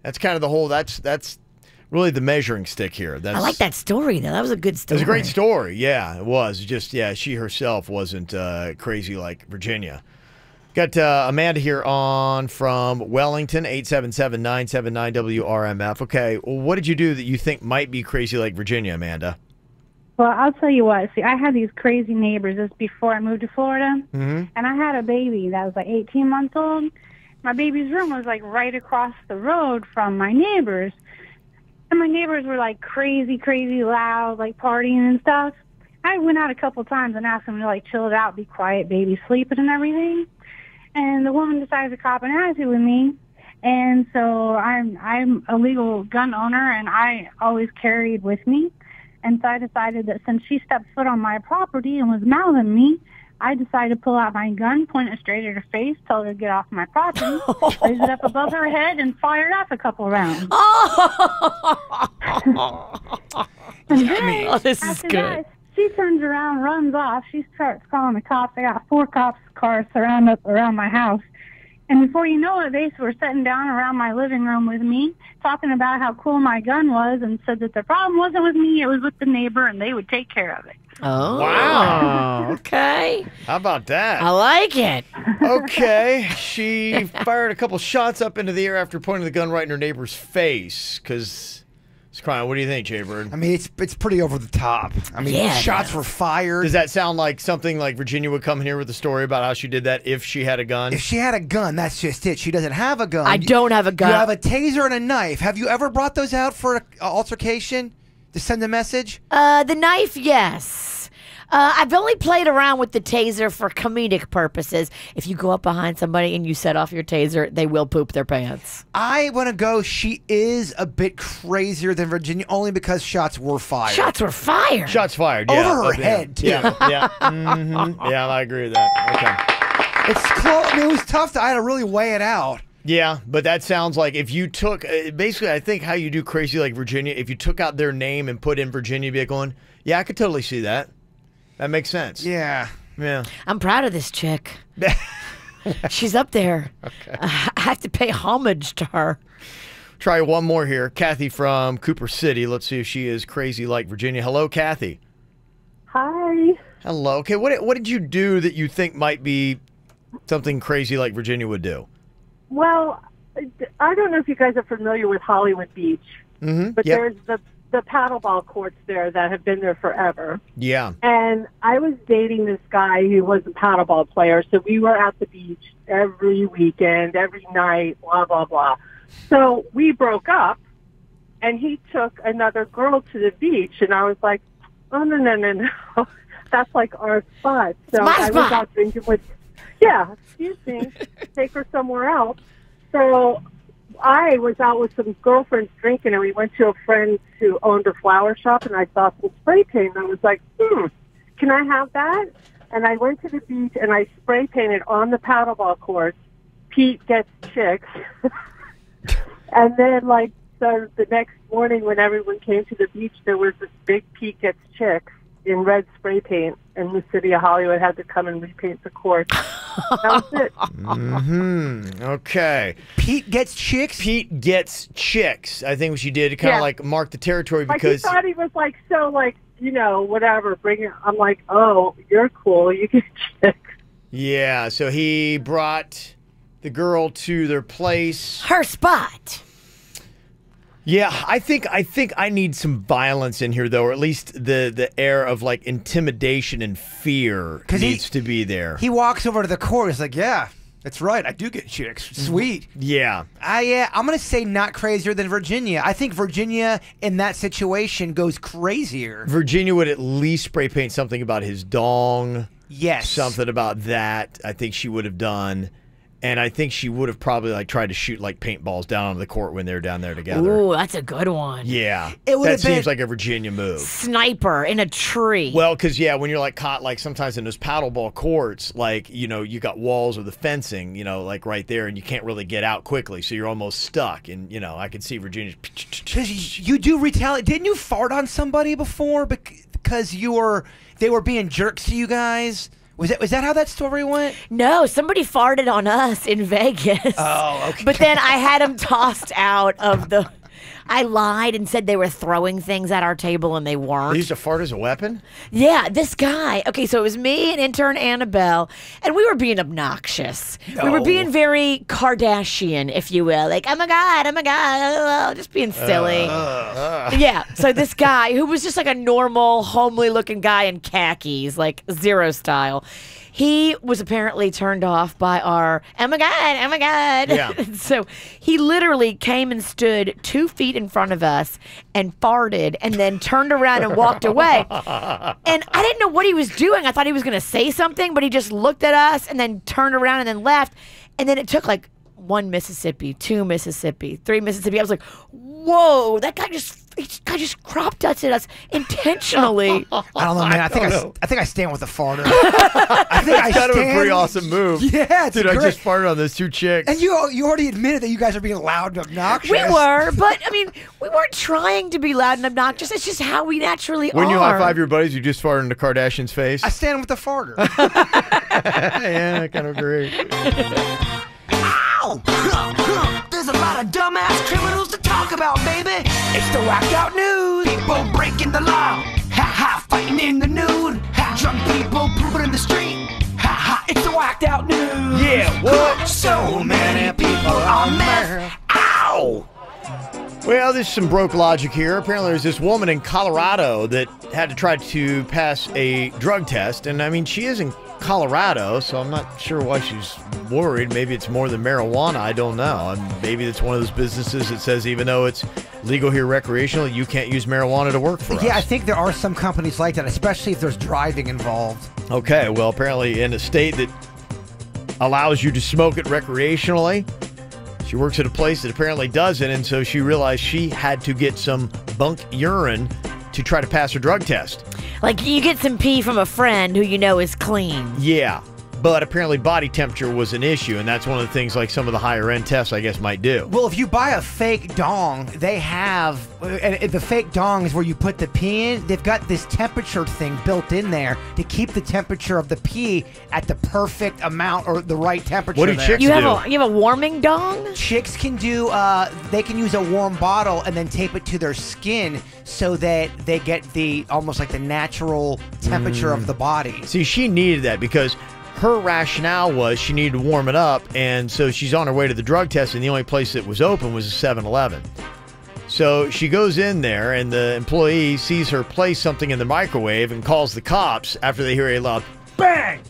That's kind of the whole, that's really the measuring stick here. I like that story, though. That was a good story. It was a great story. Yeah, it was. Just, yeah, she herself wasn't crazy like Virginia. Got Amanda here on from Wellington, 877-979-WRMF. Okay, well, what did you do that you think might be crazy like Virginia, Amanda? Well, I'll tell you what. See, I had these crazy neighbors. This before I moved to Florida, Mm-hmm. and I had a baby that was like 18 months old. My baby's room was like right across the road from my neighbors. And my neighbors were like crazy loud, like partying and stuff. I went out a couple times and asked them to like chill it out, be quiet, baby sleeping and everything. And the woman decided to cop an attitude with me. And so I'm a legal gun owner, and I always carried with me. And so I decided that since she stepped foot on my property and was mouthing me, I decided to pull out my gun, point it straight at her face, tell her to get off my property, raise it up above her head, and fired off a couple rounds. And then, this is after good. that, she turns around, runs off. She starts calling the cops. I got 4 cops cars surrounded around my house. And before you know it, they were sitting down around my living room with me, talking about how cool my gun was, and said that the problem wasn't with me, it was with the neighbor, and they would take care of it. Oh, wow. Okay. How about that? I like it. Okay. She fired a couple shots up into the air after pointing the gun right in her neighbor's face because it's crying. What do you think, Jay-Bird? I mean, it's pretty over the top. I mean, shots were fired. Does that sound like something like Virginia would come here with a story about how she did that if she had a gun? If she had a gun, that's just it. She doesn't have a gun. I don't have a gun. You have a taser and a knife. Have you ever brought those out for an altercation to send a message? The knife, yes. I've only played around with the taser for comedic purposes. If you go up behind somebody and you set off your taser, they will poop their pants. I want to go. She is a bit crazier than Virginia, only because shots were fired. Shots were fired. Shots fired, yeah. Over her head, too. Yeah, yeah. Mm-hmm. Yeah, I agree with that. Okay. It's close. I mean, it was tough. I had to really weigh it out. Yeah, but that sounds like if you took, basically, I think how you do crazy like Virginia, if you took out their name and put in Virginia, you'd be going, yeah, I could totally see that. That makes sense. Yeah. Yeah. I'm proud of this chick. She's up there. Okay. I have to pay homage to her. Try one more here. Kathy from Cooper City. Let's see if she is crazy like Virginia. Hello, Kathy. Hi. Hello. Okay, what did you do that you think might be something crazy like Virginia would do? Well, I don't know if you guys are familiar with Hollywood Beach, but there's the paddleball courts there that have been there forever. Yeah. And I was dating this guy who was a paddleball player, so we were at the beach every weekend, every night, blah, blah, blah. So we broke up, and he took another girl to the beach, and I was like, oh, no. That's like our spot. So I was out drinking with, excuse me, take her somewhere else. So I was out with some girlfriends drinking, and we went to a friend who owned a flower shop, and I saw some spray paint, and I was like, can I have that? And I went to the beach, and I spray painted on the paddleball course, Pete Gets Chicks. And then, the next morning when everyone came to the beach, there was this big Pete Gets Chicks in red spray paint, and the city of Hollywood had to come and repaint the course. That was it. Okay. Pete Gets Chicks? Pete Gets Chicks. I think what she did to kind of mark the territory because... he thought he was whatever, bring it. I'm like, oh, you're cool, you get chicks. Yeah, so he brought the girl to their place. Her spot. Yeah, I think I need some violence in here, though, or at least the air of intimidation and fear needs to be there. He walks over to the court. He's like, "Yeah, that's right. I do get chicks. Sweet." Yeah. I'm gonna say not crazier than Virginia. I think Virginia in that situation goes crazier. Virginia would at least spray paint something about his dong. Yes. Something about that. I think she would have done. And I think she would have probably tried to shoot paintballs down onto the court when they're down there together. Ooh, that's a good one. Yeah. That seems like a Virginia move. Sniper in a tree. Well, because, when you're caught, sometimes in those paddleball courts, you got walls or the fencing, right there, and you can't really get out quickly, so you're almost stuck. And, I could see Virginia. Because you do retaliate. Didn't you fart on somebody before because they were being jerks to you guys? Was that how that story went? No, somebody farted on us in Vegas. Oh, okay. But then I had them tossed out of the... I lied and said they were throwing things at our table, and they weren't. They used to fart as a weapon? Yeah, this guy. Okay, so it was me and intern Annabelle, and we were being obnoxious. No. We were being very Kardashian, if you will. Oh my God, just being silly. Yeah, so this guy, who was just a normal, homely-looking guy in khakis, Zero style, he was apparently turned off by our, oh my God. Yeah. So he literally came and stood 2 feet in front of us and farted and then turned around and walked away. And I didn't know what he was doing. I thought he was going to say something, but he just looked at us and then turned around and then left. And then it took 1 Mississippi, 2 Mississippi, 3 Mississippi. I was like, whoa, that guy just crop dusted us intentionally. I don't know, man. I think I stand with the farter. I think That's kind of a pretty awesome move. Yeah, it's dude, great. I just farted on those 2 chicks. And you already admitted that you guys are being loud and obnoxious. We were, but we weren't trying to be loud and obnoxious. It's just how we naturally are. When you high five your buddies, you just fart in the Kardashian's face. I stand with the farter. Yeah, I kind of agree. Ow! There's a lot of dumbass criminals to talk about, baby. It's the whacked out news. People breaking the law. Ha ha, fighting in the nude. Ha, drunk people pooping in the street. Ha ha, it's the whacked out news. Yeah, what? So many people on meth. Ow! Well, there's some broke logic here. Apparently, there's this woman in Colorado that had to try to pass a drug test. And, she is in Colorado, so I'm not sure why she's worried. Maybe it's more than marijuana. I don't know. Maybe it's one of those businesses that says even though it's legal here recreationally, you can't use marijuana to work for us. Yeah, I think there are some companies like that, especially if there's driving involved. Okay, well, apparently in a state that allows you to smoke it recreationally, she works at a place that apparently doesn't, and so she realized she had to get some bunk urine to try to pass her drug test. You get some pee from a friend who you know is clean. Yeah. But apparently body temperature was an issue, and that's one of the things like some of the higher-end tests, I guess, might do. Well, if you buy a fake dong, they have, and the fake dong is where you put the pee in. They've got this temperature thing built in there to keep the temperature of the pee at the perfect amount or the right temperature. What do there. chicks do? You have a warming dong? Chicks can do, they can use a warm bottle and then tape it to their skin so that they get the, almost like the natural temperature of the body. See, she needed that because her rationale was she needed to warm it up, and so she's on her way to the drug test, and the only place that was open was a 7-Eleven. So she goes in there, and the employee sees her place something in the microwave and calls the cops after they hear a loud bang.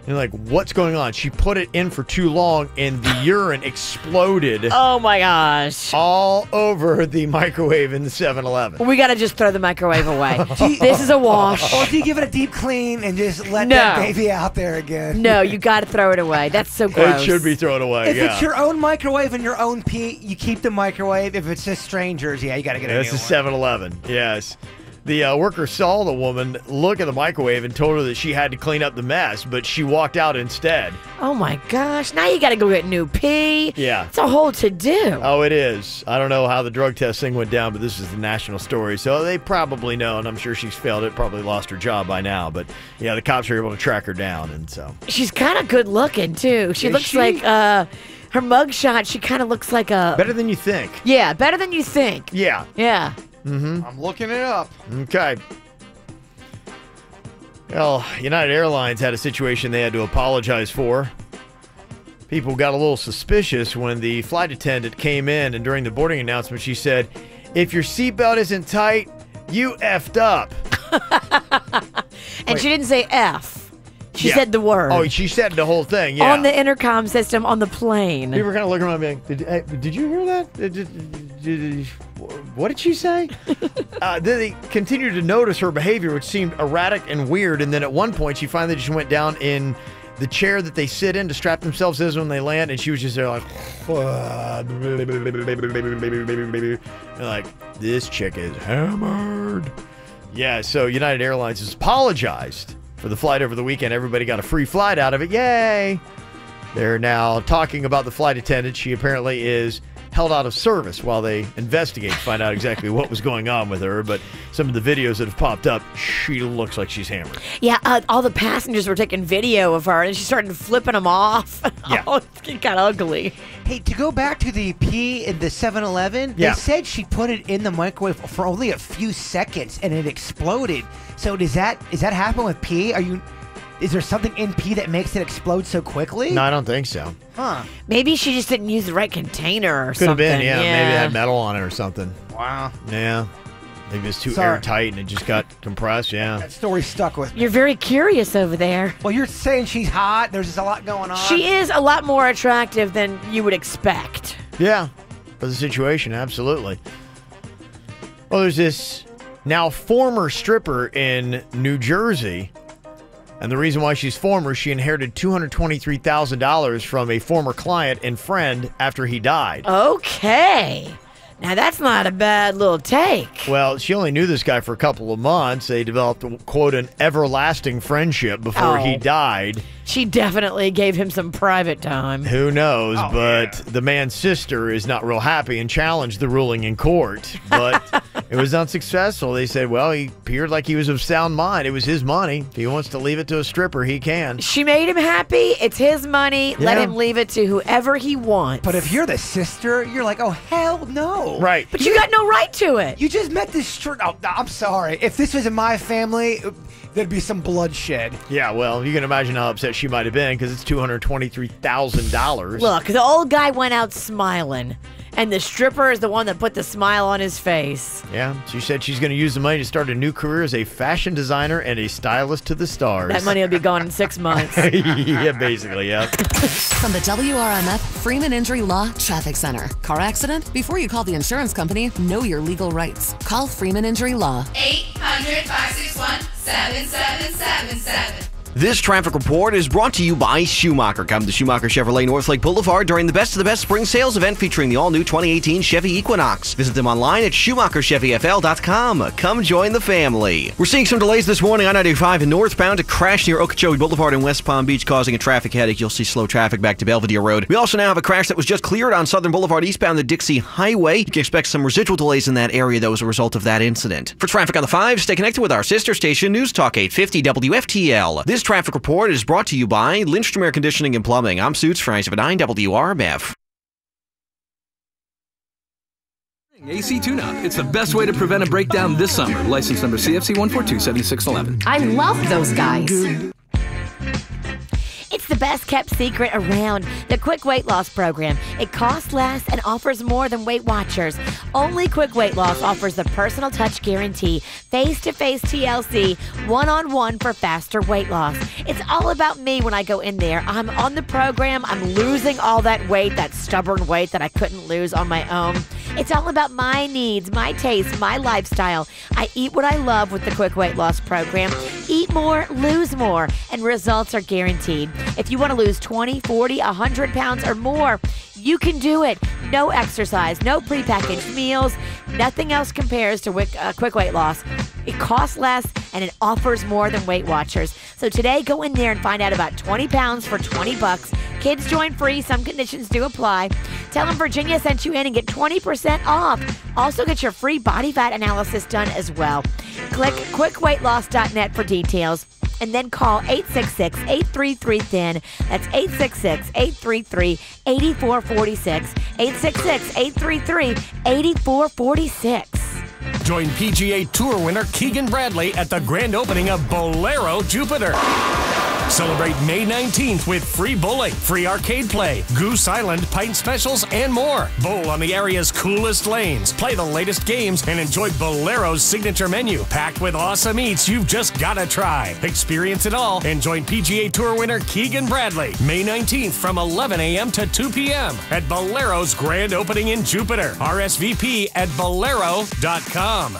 And they're like, what's going on? She put it in for too long, and the urine exploded. Oh, my gosh. All over the microwave in the 7-Eleven. We got to just throw the microwave away. This is a wash. Or do you give it a deep clean and just let that baby out there again? No, you got to throw it away. That's so gross. It should be thrown away, If it's your own microwave and your own pee, you keep the microwave. If it's just strangers, you got to get a new one. That's a 7-Eleven, yes. The worker saw the woman look at the microwave and told her that she had to clean up the mess, but she walked out instead. Oh, my gosh. Now you got to go get new pee. Yeah. It's a whole to-do. Oh, it is. I don't know how the drug test thing went down, but this is the national story. So they probably know, and I'm sure she's failed it, probably lost her job by now. But, yeah, the cops are able to track her down, and so. She's kind of good looking, too. She looks like, her mugshot, she kind of looks like a... Better than you think. Yeah, better than you think. Yeah. Yeah. I'm looking it up. Okay. Well, United Airlines had a situation they had to apologize for. People got a little suspicious when the flight attendant came in, and during the boarding announcement, she said, if your seatbelt isn't tight, you effed up. And she didn't say F. She said the word. Oh, she said the whole thing, yeah. On the intercom system on the plane. People were kind of looking around being, did you hear that? What did she say? Then they continued to notice her behavior, which seemed erratic and weird. And then at one point, she finally just went down in the chair that they sit in to strap themselves in when they land. And she was just there like, this chick is hammered. Yeah, so United Airlines has apologized for the flight over the weekend. Everybody got a free flight out of it. Yay! They're now talking about the flight attendant. She apparently is held out of service while they investigate to find out exactly what was going on with her. But some of the videos that have popped up, she looks like she's hammered. Yeah, all the passengers were taking video of her, and she started flipping them off. Yeah. Oh, it got ugly. Hey, to go back to the pee in the 7-Eleven, Yeah. they said she put it in the microwave for only a few seconds and it exploded. So does that happen with pee? Is there something in pee that makes it explode so quickly? No, I don't think so. Huh. Maybe she just didn't use the right container or Could have something. been, yeah. Maybe it had metal on it or something. Wow. Yeah. Maybe it's too Sorry. airtight and it just got compressed, yeah. That story stuck with me. You're very curious over there. Well, you're saying she's hot. There's just a lot going on. She is a lot more attractive than you would expect. Yeah, for the situation, absolutely. Well, there's this now former stripper in New Jersey. And the reason why she's former, she inherited $223,000 from a former client and friend after he died. Okay. Now, that's not a bad little take. Well, she only knew this guy for a couple of months. They developed, quote, an everlasting friendship before he died. She definitely gave him some private time. Who knows? But the man's sister is not real happy and challenged the ruling in court. But it was unsuccessful. They said, well, he appeared like he was of sound mind. It was his money. If he wants to leave it to a stripper, he can. She made him happy. It's his money. Let Yeah. him leave it to whoever he wants. But if you're the sister, you're like, oh, hell no. Right. But you got no right to it. You just met this Oh, I'm sorry. If this was in my family, there'd be some bloodshed. Yeah, well, you can imagine how upset she might have been because it's $223,000. Look, the old guy went out smiling, and the stripper is the one that put the smile on his face. Yeah, she said she's going to use the money to start a new career as a fashion designer and a stylist to the stars. That money will be gone in 6 months. Yeah, basically, yeah. From the WRMF Freeman Injury Law Traffic Center. Car accident? Before you call the insurance company, know your legal rights. Call Freeman Injury Law. 800-561-7777. This traffic report is brought to you by Schumacher. Come to Schumacher Chevrolet Northlake Boulevard during the Best of the Best Spring Sales event featuring the all-new 2018 Chevy Equinox. Visit them online at SchumacherChevyFL.com. Come join the family. We're seeing some delays this morning on I-95 and northbound. A crash near Okeechobee Boulevard in West Palm Beach causing a traffic headache. You'll see slow traffic back to Belvedere Road. We also now have a crash that was just cleared on Southern Boulevard eastbound the Dixie Highway. You can expect some residual delays in that area, though, as a result of that incident. For traffic on the 5, stay connected with our sister station, News Talk 850 WFTL. This traffic report is brought to you by Lindstrom Air Conditioning and Plumbing. I'm Suits for 979 WRMF. AC Tune-Up. It's the best way to prevent a breakdown this summer. License number CFC 1427611. I love those guys. It's the best kept secret around, the Quick Weight Loss program. It costs less and offers more than Weight Watchers. Only Quick Weight Loss offers the personal touch guarantee, face-to-face TLC, one-on-one for faster weight loss. It's all about me when I go in there. I'm on the program. I'm losing all that weight, that stubborn weight that I couldn't lose on my own. It's all about my needs, my taste, my lifestyle. I eat what I love with the Quick Weight Loss program. Eat more, lose more, and results are guaranteed. If you want to lose 20, 40, 100 pounds or more, you can do it. No exercise, no prepackaged meals. Nothing else compares to Quick Weight Loss. It costs less and it offers more than Weight Watchers. So today, go in there and find out about 20 pounds for $20. Kids join free. Some conditions do apply. Tell them Virginia sent you in and get 20% off. Also get your free body fat analysis done as well. Click quickweightloss.net for details. And then call 866-833-THIN. That's 866-833-8446. 866-833-8446. Join PGA Tour winner Keegan Bradley at the grand opening of Bolero Jupiter. Celebrate May 19th with free bowling, free arcade play, Goose Island pint specials, and more. Bowl on the area's coolest lanes, play the latest games, and enjoy Bolero's signature menu, packed with awesome eats you've just gotta try. Experience it all and join PGA Tour winner Keegan Bradley May 19th from 11 a.m. to 2 p.m. at Bolero's grand opening in Jupiter. RSVP at bolero.com.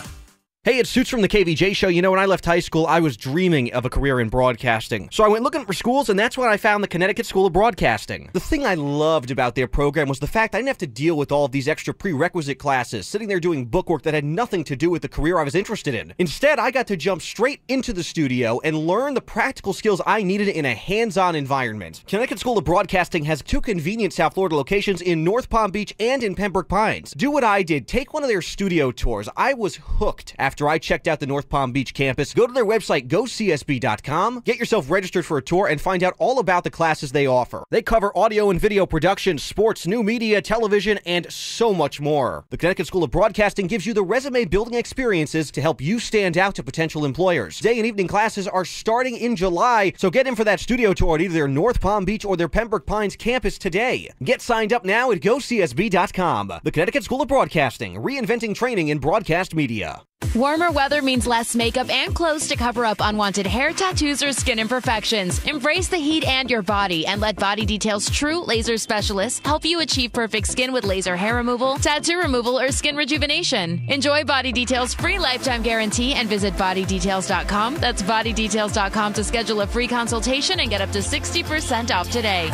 Hey, it's Suits from the KVJ Show. You know, when I left high school, I was dreaming of a career in broadcasting. So I went looking for schools, and that's when I found the Connecticut School of Broadcasting. The thing I loved about their program was the fact I didn't have to deal with all of these extra prerequisite classes, sitting there doing bookwork that had nothing to do with the career I was interested in. Instead, I got to jump straight into the studio and learn the practical skills I needed in a hands-on environment. Connecticut School of Broadcasting has 2 convenient South Florida locations in North Palm Beach and in Pembroke Pines. Do what I did. Take one of their studio tours. I was hooked after I checked out the North Palm Beach campus. Go to their website, gocsb.com, get yourself registered for a tour, and find out all about the classes they offer. They cover audio and video production, sports, new media, television, and so much more. The Connecticut School of Broadcasting gives you the resume-building experiences to help you stand out to potential employers. Day and evening classes are starting in July, so get in for that studio tour at either their North Palm Beach or their Pembroke Pines campus today. Get signed up now at gocsb.com. The Connecticut School of Broadcasting, reinventing training in broadcast media. Warmer weather means less makeup and clothes to cover up unwanted hair, tattoos, or skin imperfections. Embrace the heat and your body and let Body Detail's true laser specialists help you achieve perfect skin with laser hair removal, tattoo removal, or skin rejuvenation. Enjoy Body Detail's free lifetime guarantee and visit bodydetails.com. That's bodydetails.com to schedule a free consultation and get up to 60% off today.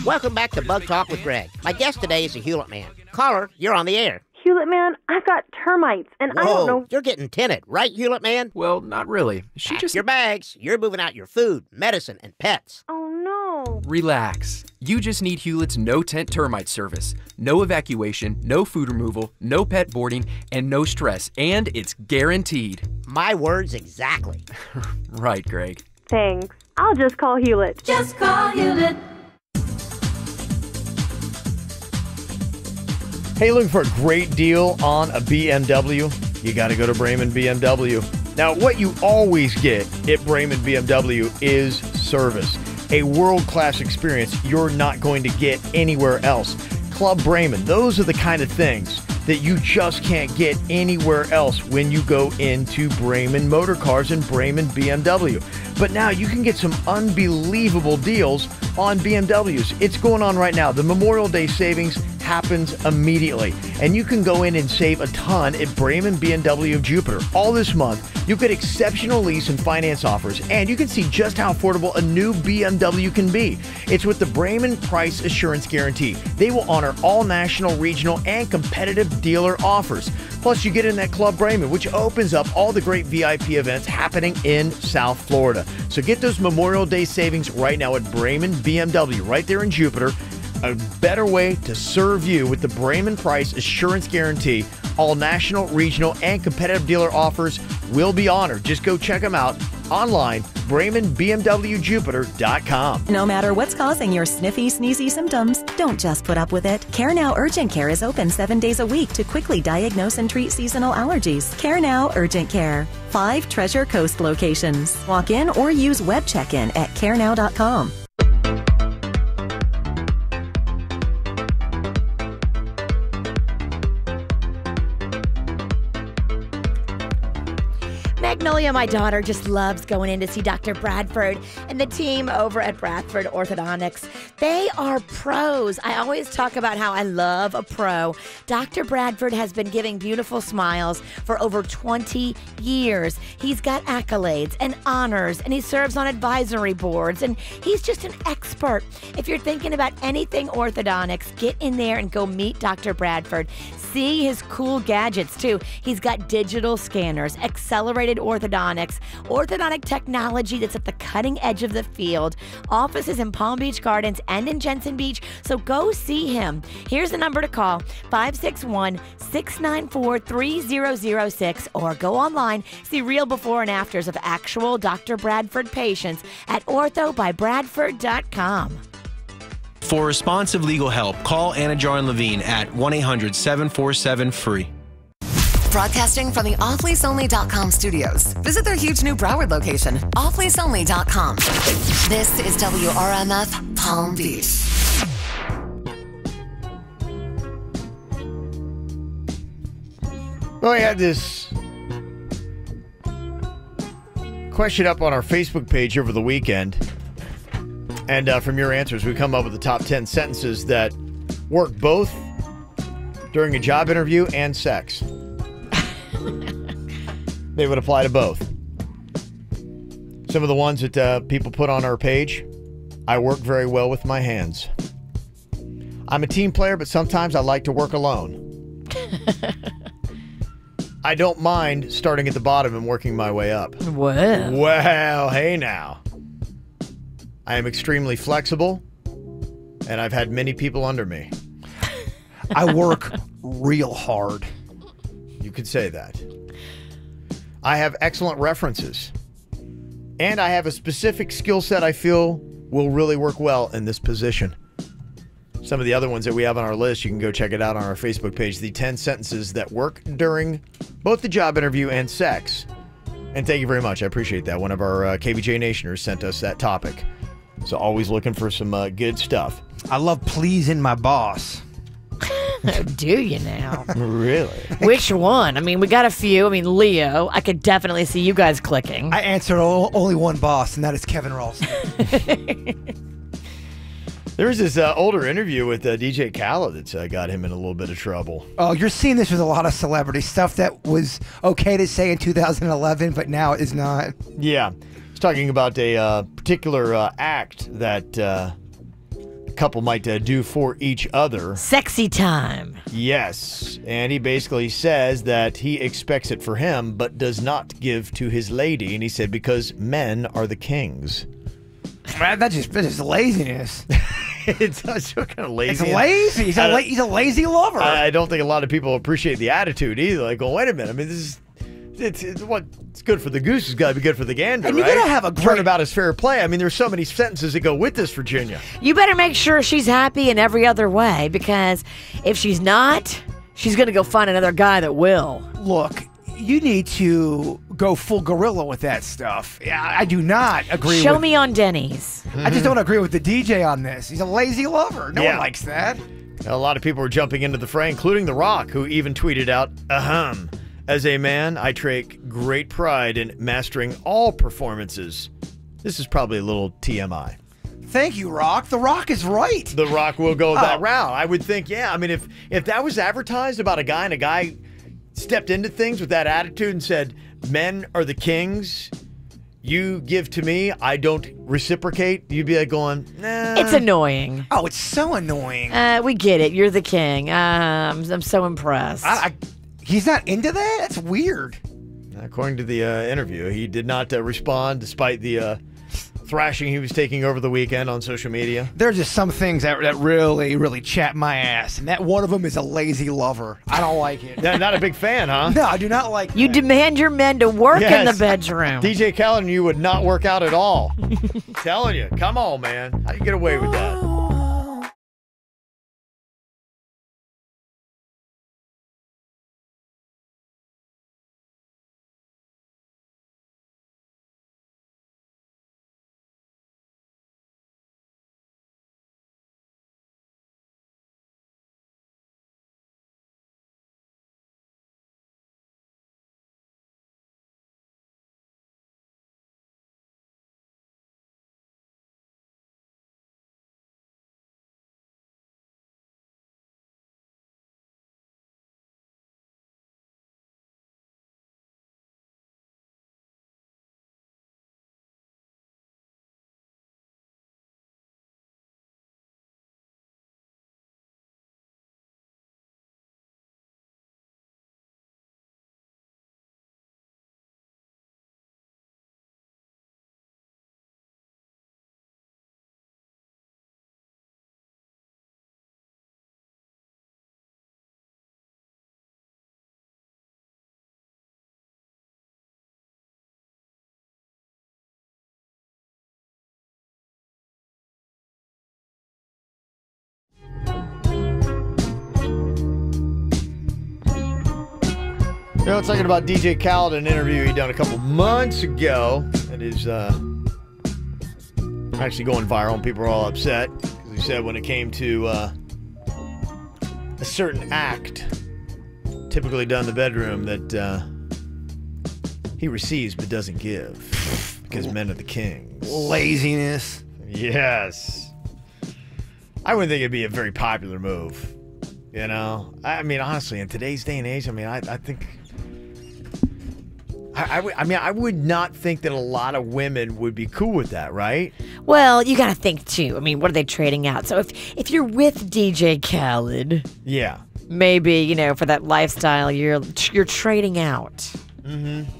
Welcome back to Bug Talk with Greg. My guest today is a Hewlett man. Caller, you're on the air. Hewlett man, I've got termites, and Whoa, I don't know. You're getting tinted, right, Hewlett man? Well, not really. Pack your bags. You're moving out your food, medicine, and pets. Oh no. Relax. You just need Hewlett's no-tent termite service. No evacuation, no food removal, no pet boarding, and no stress. And it's guaranteed. My words exactly. Right, Greg. Thanks. I'll just call Hewlett. Just call Hewlett. Hey, looking for a great deal on a BMW? You got to go to Bremen BMW. Now, what you always get at Bremen BMW is service. A world-class experience you're not going to get anywhere else. Club Bremen, those are the kind of things that you just can't get anywhere else when you go into Bremen Motor Cars and Bremen BMW. But now you can get some unbelievable deals on BMWs. It's going on right now. The Memorial Day savings happens immediately. And you can go in and save a ton at Bremen BMW of Jupiter. All this month, you get exceptional lease and finance offers, and you can see just how affordable a new BMW can be. It's with the Bremen Price Assurance Guarantee. They will honor all national, regional, and competitive dealer offers. Plus, you get in that Club Bremen, which opens up all the great VIP events happening in South Florida. So get those Memorial Day savings right now at Bremen BMW, right there in Jupiter. A better way to serve you with the Bremen Price Assurance Guarantee. All national, regional, and competitive dealer offers will be honored. Just go check them out online, BremenBMWJupiter.com. No matter what's causing your sniffy, sneezy symptoms, don't just put up with it. Care Now Urgent Care is open 7 days a week to quickly diagnose and treat seasonal allergies. Care Now Urgent Care. 5 Treasure Coast locations. Walk in or use web check-in at carenow.com. Magnolia, my daughter, just loves going in to see Dr. Bradford and the team over at Bradford Orthodontics. They are pros. I always talk about how I love a pro. Dr. Bradford has been giving beautiful smiles for over 20 years. He's got accolades and honors, and he serves on advisory boards, and he's just an expert. If you're thinking about anything orthodontics, get in there and go meet Dr. Bradford. See his cool gadgets, too. He's got digital scanners, accelerated orthodontics, orthodontic technology that's at the cutting edge of the field. Offices in Palm Beach Gardens and in Jensen Beach, so go see him. Here's the number to call, 561-694-3006, or go online, see real before and afters of actual Dr. Bradford patients at orthobybradford.com. For responsive legal help, call Anna Jar and Levine at 1-800-747-FREE. Broadcasting from the offleaseonly.com studios. Visit their huge new Broward location, offleaseonly.com. This is WRMF Palm Beach. Well, we had this question up on our Facebook page over the weekend. And from your answers, we come up with the top 10 sentences that work both during a job interview and sex. They would apply to both. Some of the ones that people put on our page: I work very well with my hands. I'm a team player, but sometimes I like to work alone. I don't mind starting at the bottom and working my way up. Wow. Well, hey now. I am extremely flexible, and I've had many people under me. I work real hard. You could say that. I have excellent references, and I have a specific skill set I feel will really work well in this position. Some of the other ones that we have on our list, you can go check it out on our Facebook page. The 10 sentences that work during both the job interview and sex. And thank you very much. I appreciate that. One of our KVJ Nationers sent us that topic. So always looking for some good stuff. I love pleasing my boss. Do you now? Really? Which one? I mean, we got a few. I mean, Leo, I could definitely see you guys clicking. I answered only one boss, and that is Kevin Ralston. There was this older interview with DJ Khaled that's got him in a little bit of trouble. Oh, you're seeing this with a lot of celebrity stuff that was okay to say in 2011, but now it is not. Yeah. He's talking about a particular act that a couple might do for each other. Sexy time. Yes. And he basically says that he expects it for him, but does not give to his lady. And he said, because men are the kings. That's just laziness. It's so kind of lazy. It's lazy. He's a lazy lover. I don't think a lot of people appreciate the attitude either. Like, well, wait a minute. I mean, this is what's good for the goose has got to be good for the gander, and you gotta have a great turnabout is fair play. I mean, there's so many sentences that go with this, Virginia. You better make sure she's happy in every other way, because if she's not, she's gonna go find another guy that will. Look, you need to go full gorilla with that stuff. Yeah, I do not agree. Show me on Denny's. I just don't agree with the DJ on this. He's a lazy lover. No one likes that. A lot of people are jumping into the fray, including The Rock, who even tweeted out, ahem. As a man, I take great pride in mastering all performances. This is probably a little TMI. Thank you, Rock. The Rock is right. The Rock will go that route. I would think, yeah. I mean, if that was advertised about a guy and a guy stepped into things with that attitude and said, men are the kings, you give to me, I don't reciprocate, you'd be like going, nah. It's annoying. Oh, it's so annoying. We get it. You're the king. I'm so impressed. He's not into that? That's weird. According to the interview, he did not respond despite the thrashing he was taking over the weekend on social media. There are just some things that really, really chap my ass, and that one of them is a lazy lover. I don't like it. Not a big fan, huh? No, I do not like You demand your men to work in the bedroom. DJ Khaled and you would not work out at all. Telling you. Come on, man. How do you get away with that? You know, talking about DJ Khaled, an interview he done a couple months ago, and is actually going viral, and people are all upset because he said when it came to a certain act, typically done in the bedroom, that he receives but doesn't give because men are the kings. Laziness. Yes. I wouldn't think it'd be a very popular move. You know, I mean, honestly, in today's day and age, I mean, I think. I would not think that a lot of women would be cool with that, right? Well, you got to think too. I mean, what are they trading out? So if you're with DJ Khaled, yeah, maybe, you know, for that lifestyle, you're trading out. Mm-hmm.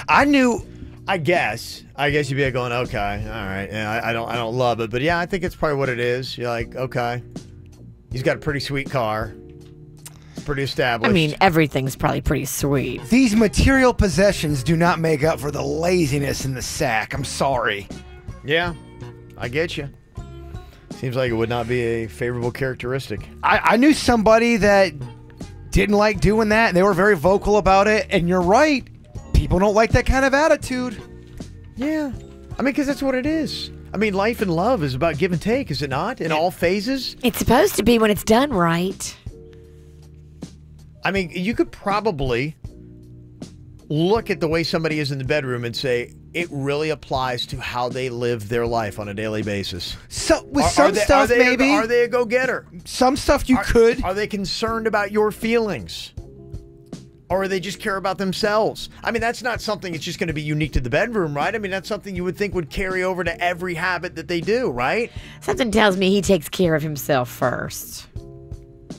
I guess you'd be going, okay, all right. Yeah, I don't love it, but yeah, I think it's probably what it is. You're like, okay, he's got a pretty sweet car. Pretty established. I mean, everything's probably pretty sweet. These material possessions do not make up for the laziness in the sack. I'm sorry. Yeah, I get you. Seems like it would not be a favorable characteristic. I knew somebody that didn't like doing that, and they were very vocal about it, and you're right. People don't like that kind of attitude. Yeah. I mean, because that's what it is. I mean, life and love is about give and take, is it not? In all phases? It's supposed to be when it's done right. I mean, you could probably look at the way somebody is in the bedroom and say it really applies to how they live their life on a daily basis. So with some stuff, maybe. Are they a go-getter? Some stuff you could. Are they concerned about your feelings? Or they just care about themselves? I mean, that's not something that's just going to be unique to the bedroom, right? I mean, that's something you would think would carry over to every habit that they do, right? Something tells me he takes care of himself first.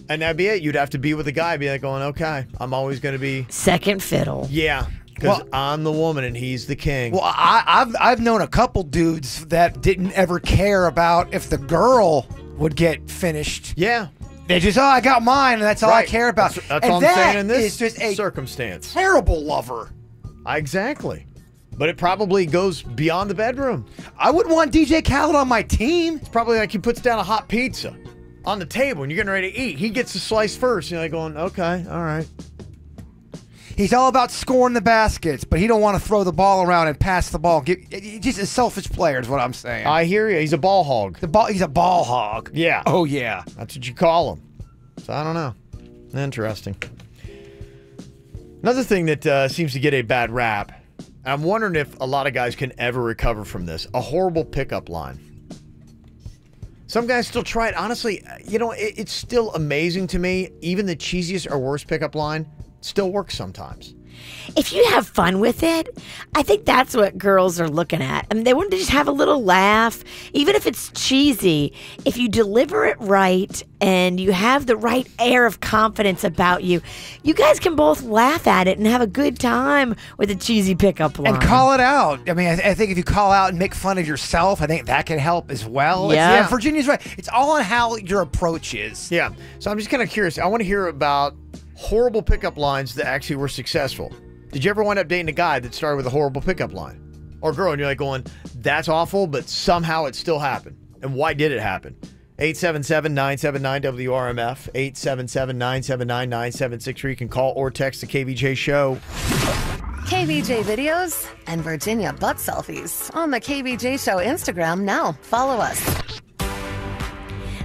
And that'd be it. You'd have to be with a guy, be like going, okay, I'm always going to be second fiddle. Yeah, because I'm the woman and he's the king. Well, I've known a couple dudes that didn't ever care about if the girl would get finished. Yeah. They just, I got mine, and that's all I care about. That's all I'm saying in this circumstance. Terrible lover. Exactly. But it probably goes beyond the bedroom. I wouldn't want DJ Khaled on my team. It's probably like he puts down a hot pizza on the table and you're getting ready to eat. He gets the slice first. And you're like going, okay, all right. He's all about scoring the baskets, but he don't want to throw the ball around and pass the ball. He's just a selfish player is what I'm saying. I hear you. He's a ball hog. He's a ball hog. Yeah. Oh, yeah. That's what you call him. So I don't know. Interesting. Another thing that seems to get a bad rap, and I'm wondering if a lot of guys can ever recover from this, a horrible pickup line. Some guys still try it. Honestly, it's still amazing to me. Even the cheesiest or worst pickup line still works sometimes. If you have fun with it, I think that's what girls are looking at. I mean, they want to just have a little laugh, even if it's cheesy. If you deliver it right and you have the right air of confidence about you, you guys can both laugh at it and have a good time with a cheesy pickup line. And call it out. I mean, I think if you call out and make fun of yourself, I think that can help as well. Yeah. Virginia's right. It's all on how your approach is. Yeah. So I'm just kind of curious. I want to hear about horrible pickup lines that actually were successful. Did you ever wind up dating a guy that started with a horrible pickup line? Or girl, and you're like going, that's awful, but somehow it still happened. And why did it happen? 877-979-WRMF, 877-979-9763. You can call or text the KVJ show. KVJ videos and Virginia butt selfies on the KVJ Show Instagram now. Follow us.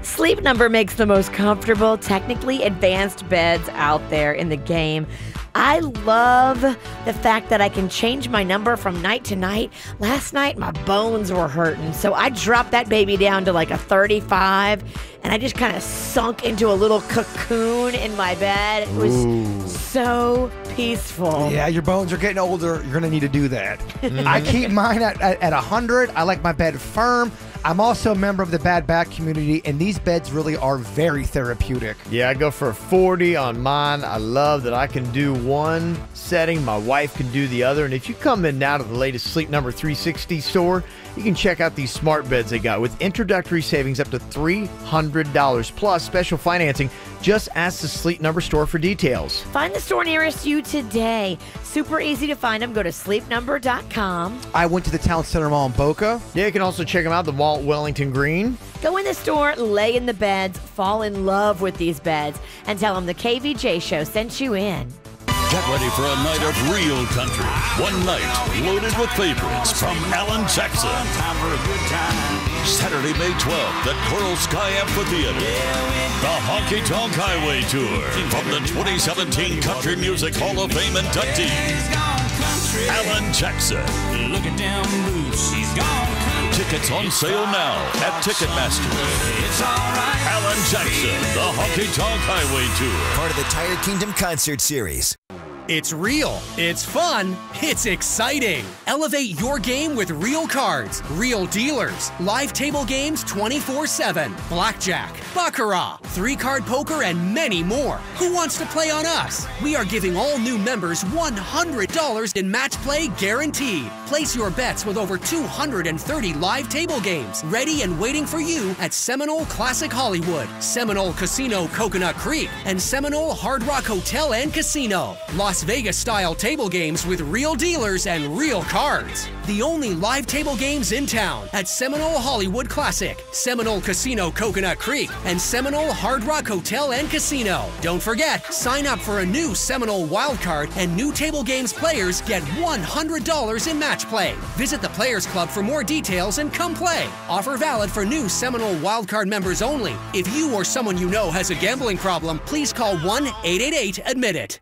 Sleep Number makes the most comfortable, technically advanced beds out there in the game. I love the fact that I can change my number from night to night. Last night, my bones were hurting, so I dropped that baby down to like a 35, and I just kind of sunk into a little cocoon in my bed. It was so peaceful. Yeah, your bones are getting older. You're going to need to do that. I keep mine at 100. I like my bed firm. I'm also a member of the bad back community, and these beds really are very therapeutic. Yeah, I go for a 40 on mine. I love that I can do one setting. My wife can do the other. And if you come in now to the latest Sleep Number 360 store, you can check out these smart beds they got with introductory savings up to $300 plus special financing. Just ask the Sleep Number store for details. Find the store nearest you today. Super easy to find them. Go to sleepnumber.com. I went to the Town Center Mall in Boca. Yeah, you can also check them out, the mall at Wellington Green. Go in the store, lay in the beds, fall in love with these beds, and tell them the KVJ show sent you in. Get ready for a night of real country. One night loaded with favorites from Alan Jackson. Saturday, May 12th at Coral Sky Amphitheater. The Honky Tonk Highway Tour from the 2017 Country Music Hall of Fame inductee, Alan Jackson. Look at them boots. She's gone. Tickets on sale now at Ticketmaster. It's all right. Alan Jackson, the Honky Tonk Highway Tour. Part of the Tire Kingdom concert series. It's real, it's fun, it's exciting. Elevate your game with real cards, real dealers, live table games 24/7, blackjack, baccarat, 3-card poker, and many more. Who wants to play on us? We are giving all new members $100 in match play guaranteed. Place your bets with over 230 live table games ready and waiting for you at Seminole Classic Hollywood, Seminole Casino Coconut Creek, and Seminole Hard Rock Hotel and Casino. Las Vegas-style table games with real dealers and real cards. The only live table games in town at Seminole Hollywood Classic, Seminole Casino Coconut Creek, and Seminole Hard Rock Hotel and Casino. Don't forget, sign up for a new Seminole Wildcard, and new table games players get $100 in match play. Visit the Players Club for more details and come play. Offer valid for new Seminole Wildcard members only. If you or someone you know has a gambling problem, please call 1-888-ADMIT-IT.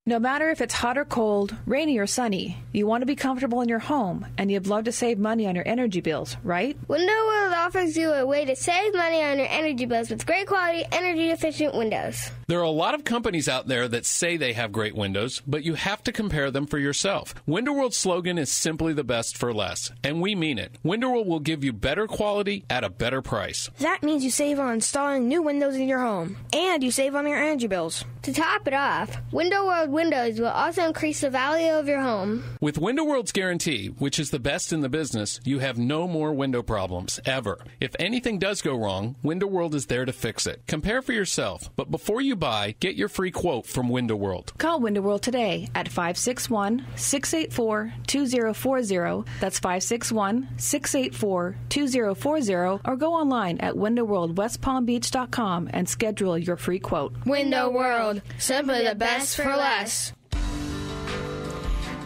No matter if it's hot or cold, rainy or sunny, you want to be comfortable in your home, and you'd love to save money on your energy bills, right? Window World offers you a way to save money on your energy bills with great quality, energy-efficient windows. There are a lot of companies out there that say they have great windows, but you have to compare them for yourself. Window World's slogan is simply the best for less, and we mean it. Window World will give you better quality at a better price. That means you save on installing new windows in your home, and you save on your energy bills. To top it off, Window World windows will also increase the value of your home. With Window World's guarantee, which is the best in the business, you have no more window problems, ever. If anything does go wrong, Window World is there to fix it. Compare for yourself, but before you buy, get your free quote from Window World. Call Window World today at 561-684-2040. That's 561-684-2040, or go online at windowworldwestpalmbeach.com and schedule your free quote. Window World, simply the best for less.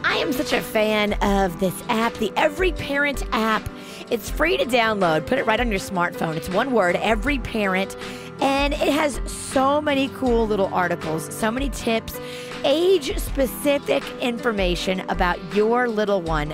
I am such a fan of this app, the Every Parent app. It's free to download. Put it right on your smartphone. It's one word, Every Parent. And it has so many cool little articles, so many tips, age-specific information about your little one.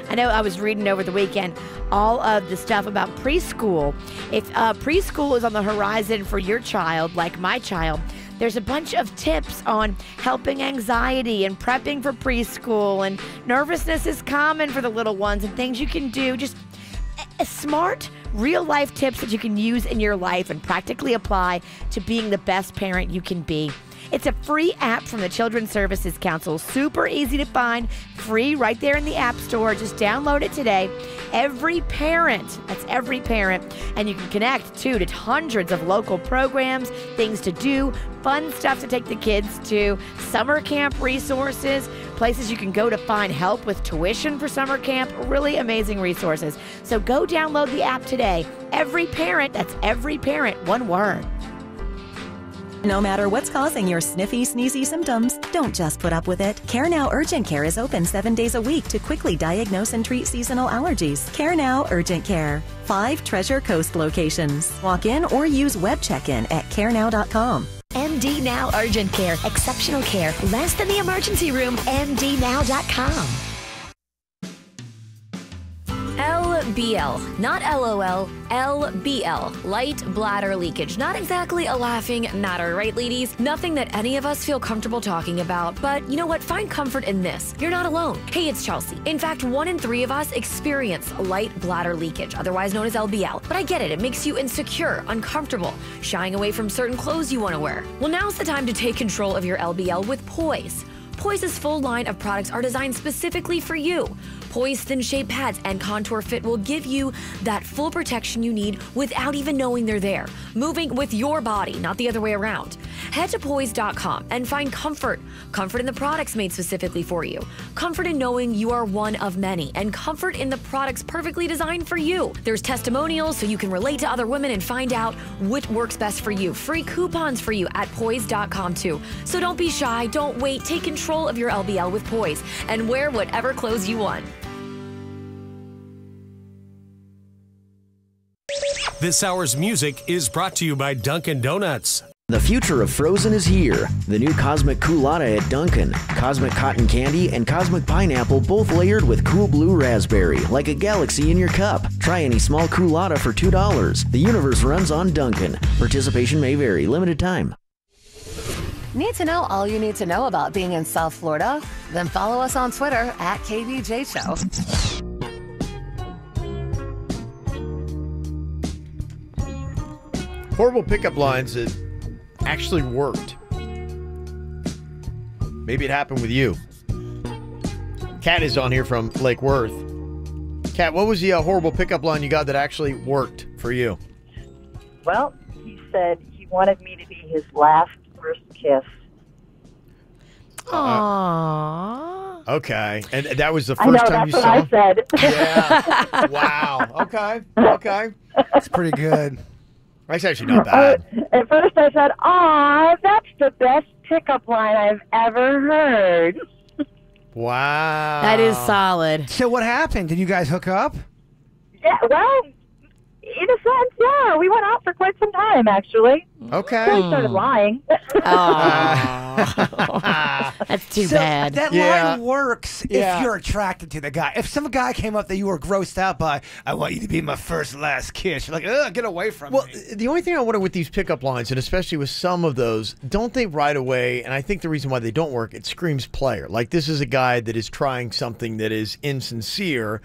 I know I was reading over the weekend all of the stuff about preschool. If preschool is on the horizon for your child, like my child, there's a bunch of tips on helping anxiety and prepping for preschool, and nervousness is common for the little ones, and things you can do. Just smart, real-life tips that you can use in your life and practically apply to being the best parent you can be. It's a free app from the Children's Services Council. Super easy to find, free right there in the App Store. Just download it today. Every parent, that's every parent, and you can connect too to hundreds of local programs, things to do, fun stuff to take the kids to, summer camp resources, places you can go to find help with tuition for summer camp, really amazing resources. So go download the app today. Every parent, that's every parent, one word. No matter what's causing your sniffy, sneezy symptoms, don't just put up with it. Care Now Urgent Care is open 7 days a week to quickly diagnose and treat seasonal allergies. Care Now Urgent Care. 5 Treasure Coast locations. Walk in or use web check-in at carenow.com. MD Now Urgent Care. Exceptional care. Less than the emergency room. MDNow.com. LBL, not LOL, LBL, light bladder leakage. Not exactly a laughing matter, right, ladies? Nothing that any of us feel comfortable talking about, but you know what? Find comfort in this. You're not alone. Hey, it's Chelsea. In fact, 1 in 3 of us experience light bladder leakage, otherwise known as LBL. But I get it. It makes you insecure, uncomfortable, shying away from certain clothes you want to wear. Well, now's the time to take control of your LBL with Poise. Poise's full line of products are designed specifically for you. Poise Thin Shape Pads and Contour Fit will give you that full protection you need without even knowing they're there. Moving with your body, not the other way around. Head to Poise.com and find comfort. Comfort in the products made specifically for you. Comfort in knowing you are one of many. And comfort in the products perfectly designed for you. There's testimonials so you can relate to other women and find out what works best for you. Free coupons for you at Poise.com too. So don't be shy, don't wait, take control of your LBL with Poise and wear whatever clothes you want. This hour's music is brought to you by Dunkin' Donuts. The future of frozen is here. The new Cosmic Coolata at Dunkin'. Cosmic Cotton Candy and Cosmic Pineapple both layered with cool blue raspberry, like a galaxy in your cup. Try any small Coolata for $2. The universe runs on Dunkin'. Participation may vary. Limited time. Need to know all you need to know about being in South Florida? Then follow us on Twitter at KVJ Show. Horrible pickup lines that actually worked. Maybe it happened with you. Kat is on here from Lake Worth. Kat, what was the horrible pickup line you got that actually worked for you? Well, he said he wanted me to be his last first kiss. Aww. Okay. And that was the first time you saw him? That's what I said. Yeah. Wow. Okay. Okay. That's pretty good. That's actually not bad. At first I said, "Aw, that's the best pickup line I've ever heard." Wow. That is solid. So what happened? Did you guys hook up? Yeah, well, in a sense, yeah. We went out for quite some time, actually. Okay. So I started lying. That's too So bad. that line works if you're attracted to the guy. If some guy came up that you were grossed out by, "I want you to be my first last kiss," you're like, "Ugh, get away from me." Well, the only thing I wonder with these pickup lines, and especially with some of those, don't they right away, and I think the reason why they don't work, it screams player. Like, this is a guy that is trying something that is insincere,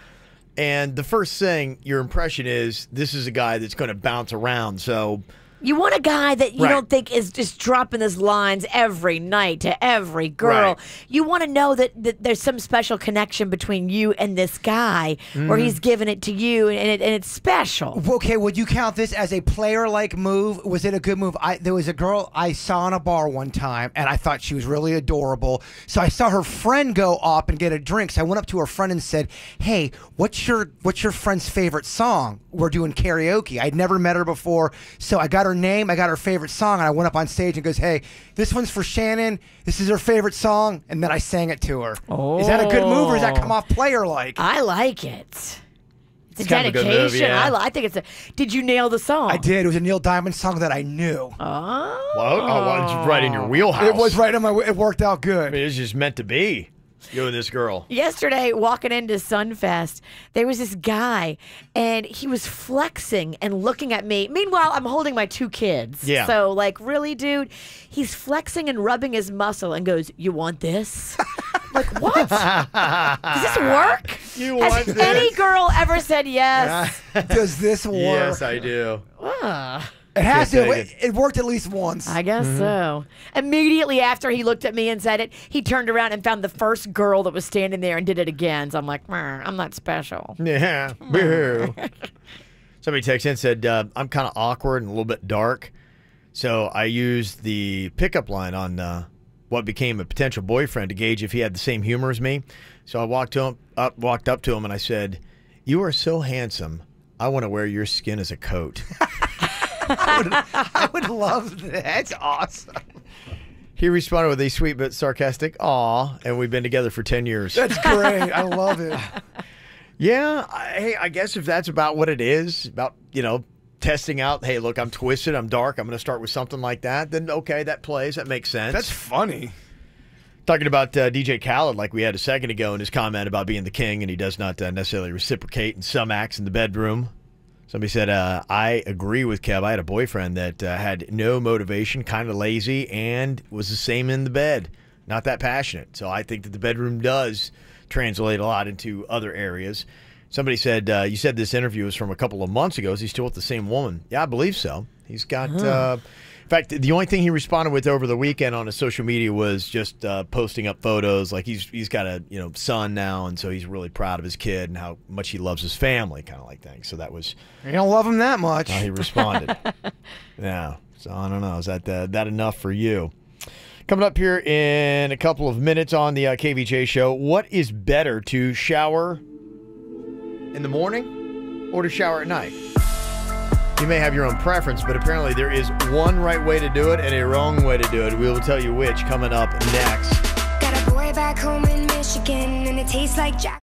and the first thing, your impression is, this is a guy that's going to bounce around, so... You want a guy that you Right. don't think is just dropping his lines every night to every girl. Right. You want to know that there's some special connection between you and this guy where Mhm. he's giving it to you and it's special. Okay, would you count this as a player-like move? Was it a good move? There was a girl I saw in a bar one time, and I thought she was really adorable. So I saw her friend go up and get a drink. So I went up to her friend and said, "Hey, what's your friend's favorite song? We're doing karaoke." I'd never met her before, so I got her name, I got her favorite song, and I went up on stage and goes, "Hey, this one's for Shannon. This is her favorite song," and then I sang it to her. Is that a good move, or does that come off player-like? I like it. It's a kind of a good dedication. move, yeah. I think it's a. Did you nail the song? I did. It was a Neil Diamond song that I knew. Oh. Well, it's right in your wheelhouse. It was right on my. It worked out good. I mean, it's just meant to be. You and this girl. Yesterday, walking into Sunfest, there was this guy, and he was flexing and looking at me. Meanwhile, I'm holding my 2 kids. Yeah. So, like, really, dude? He's flexing and rubbing his muscle and goes, "You want this?" Like, what? Does this work? You want Has this? any girl ever said yes? Does this work? Yes, I do. It has to. Can't take It worked at least once. I guess so. Immediately after he looked at me and said it, he turned around and found the first girl that was standing there and did it again. So I'm like, I'm not special. Yeah. Boo. Somebody texted in and said, I'm kind of awkward and a little bit dark. So I used the pickup line on what became a potential boyfriend to gauge if he had the same humor as me. So I walked up to him and I said, "You are so handsome. I want to wear your skin as a coat." I would love that. That's awesome. He responded with a sweet but sarcastic "aw," and we've been together for 10 years. That's great. I love it. Yeah, I guess if that's about what it is, about, testing out, hey, look, I'm twisted, I'm dark, I'm going to start with something like that, then okay, that plays, that makes sense. That's funny. Talking about DJ Khaled, like we had a second ago in his comment about being the king, and he does not necessarily reciprocate in some acts in the bedroom. Somebody said, I agree with Kev. I had a boyfriend that had no motivation, kind of lazy, and was the same in the bed. Not that passionate. So I think that the bedroom does translate a lot into other areas. Somebody said, you said this interview was from a couple of months ago. Is he still with the same woman? Yeah, I believe so. He's got, in fact, the only thing he responded with over the weekend on his social media was just posting up photos. Like he's got a son now, and so he's really proud of his kid and how much he loves his family, kind of like thing. So that was. You don't love him that much. How he responded. Yeah. So I don't know. Is that enough for you? Coming up here in a couple of minutes on the KVJ show, what is better, to shower in the morning or to shower at night? You may have your own preference, but apparently there is one right way to do it and a wrong way to do it. We will tell you which coming up next. Got a boy back home in Michigan, and it tastes like Jack.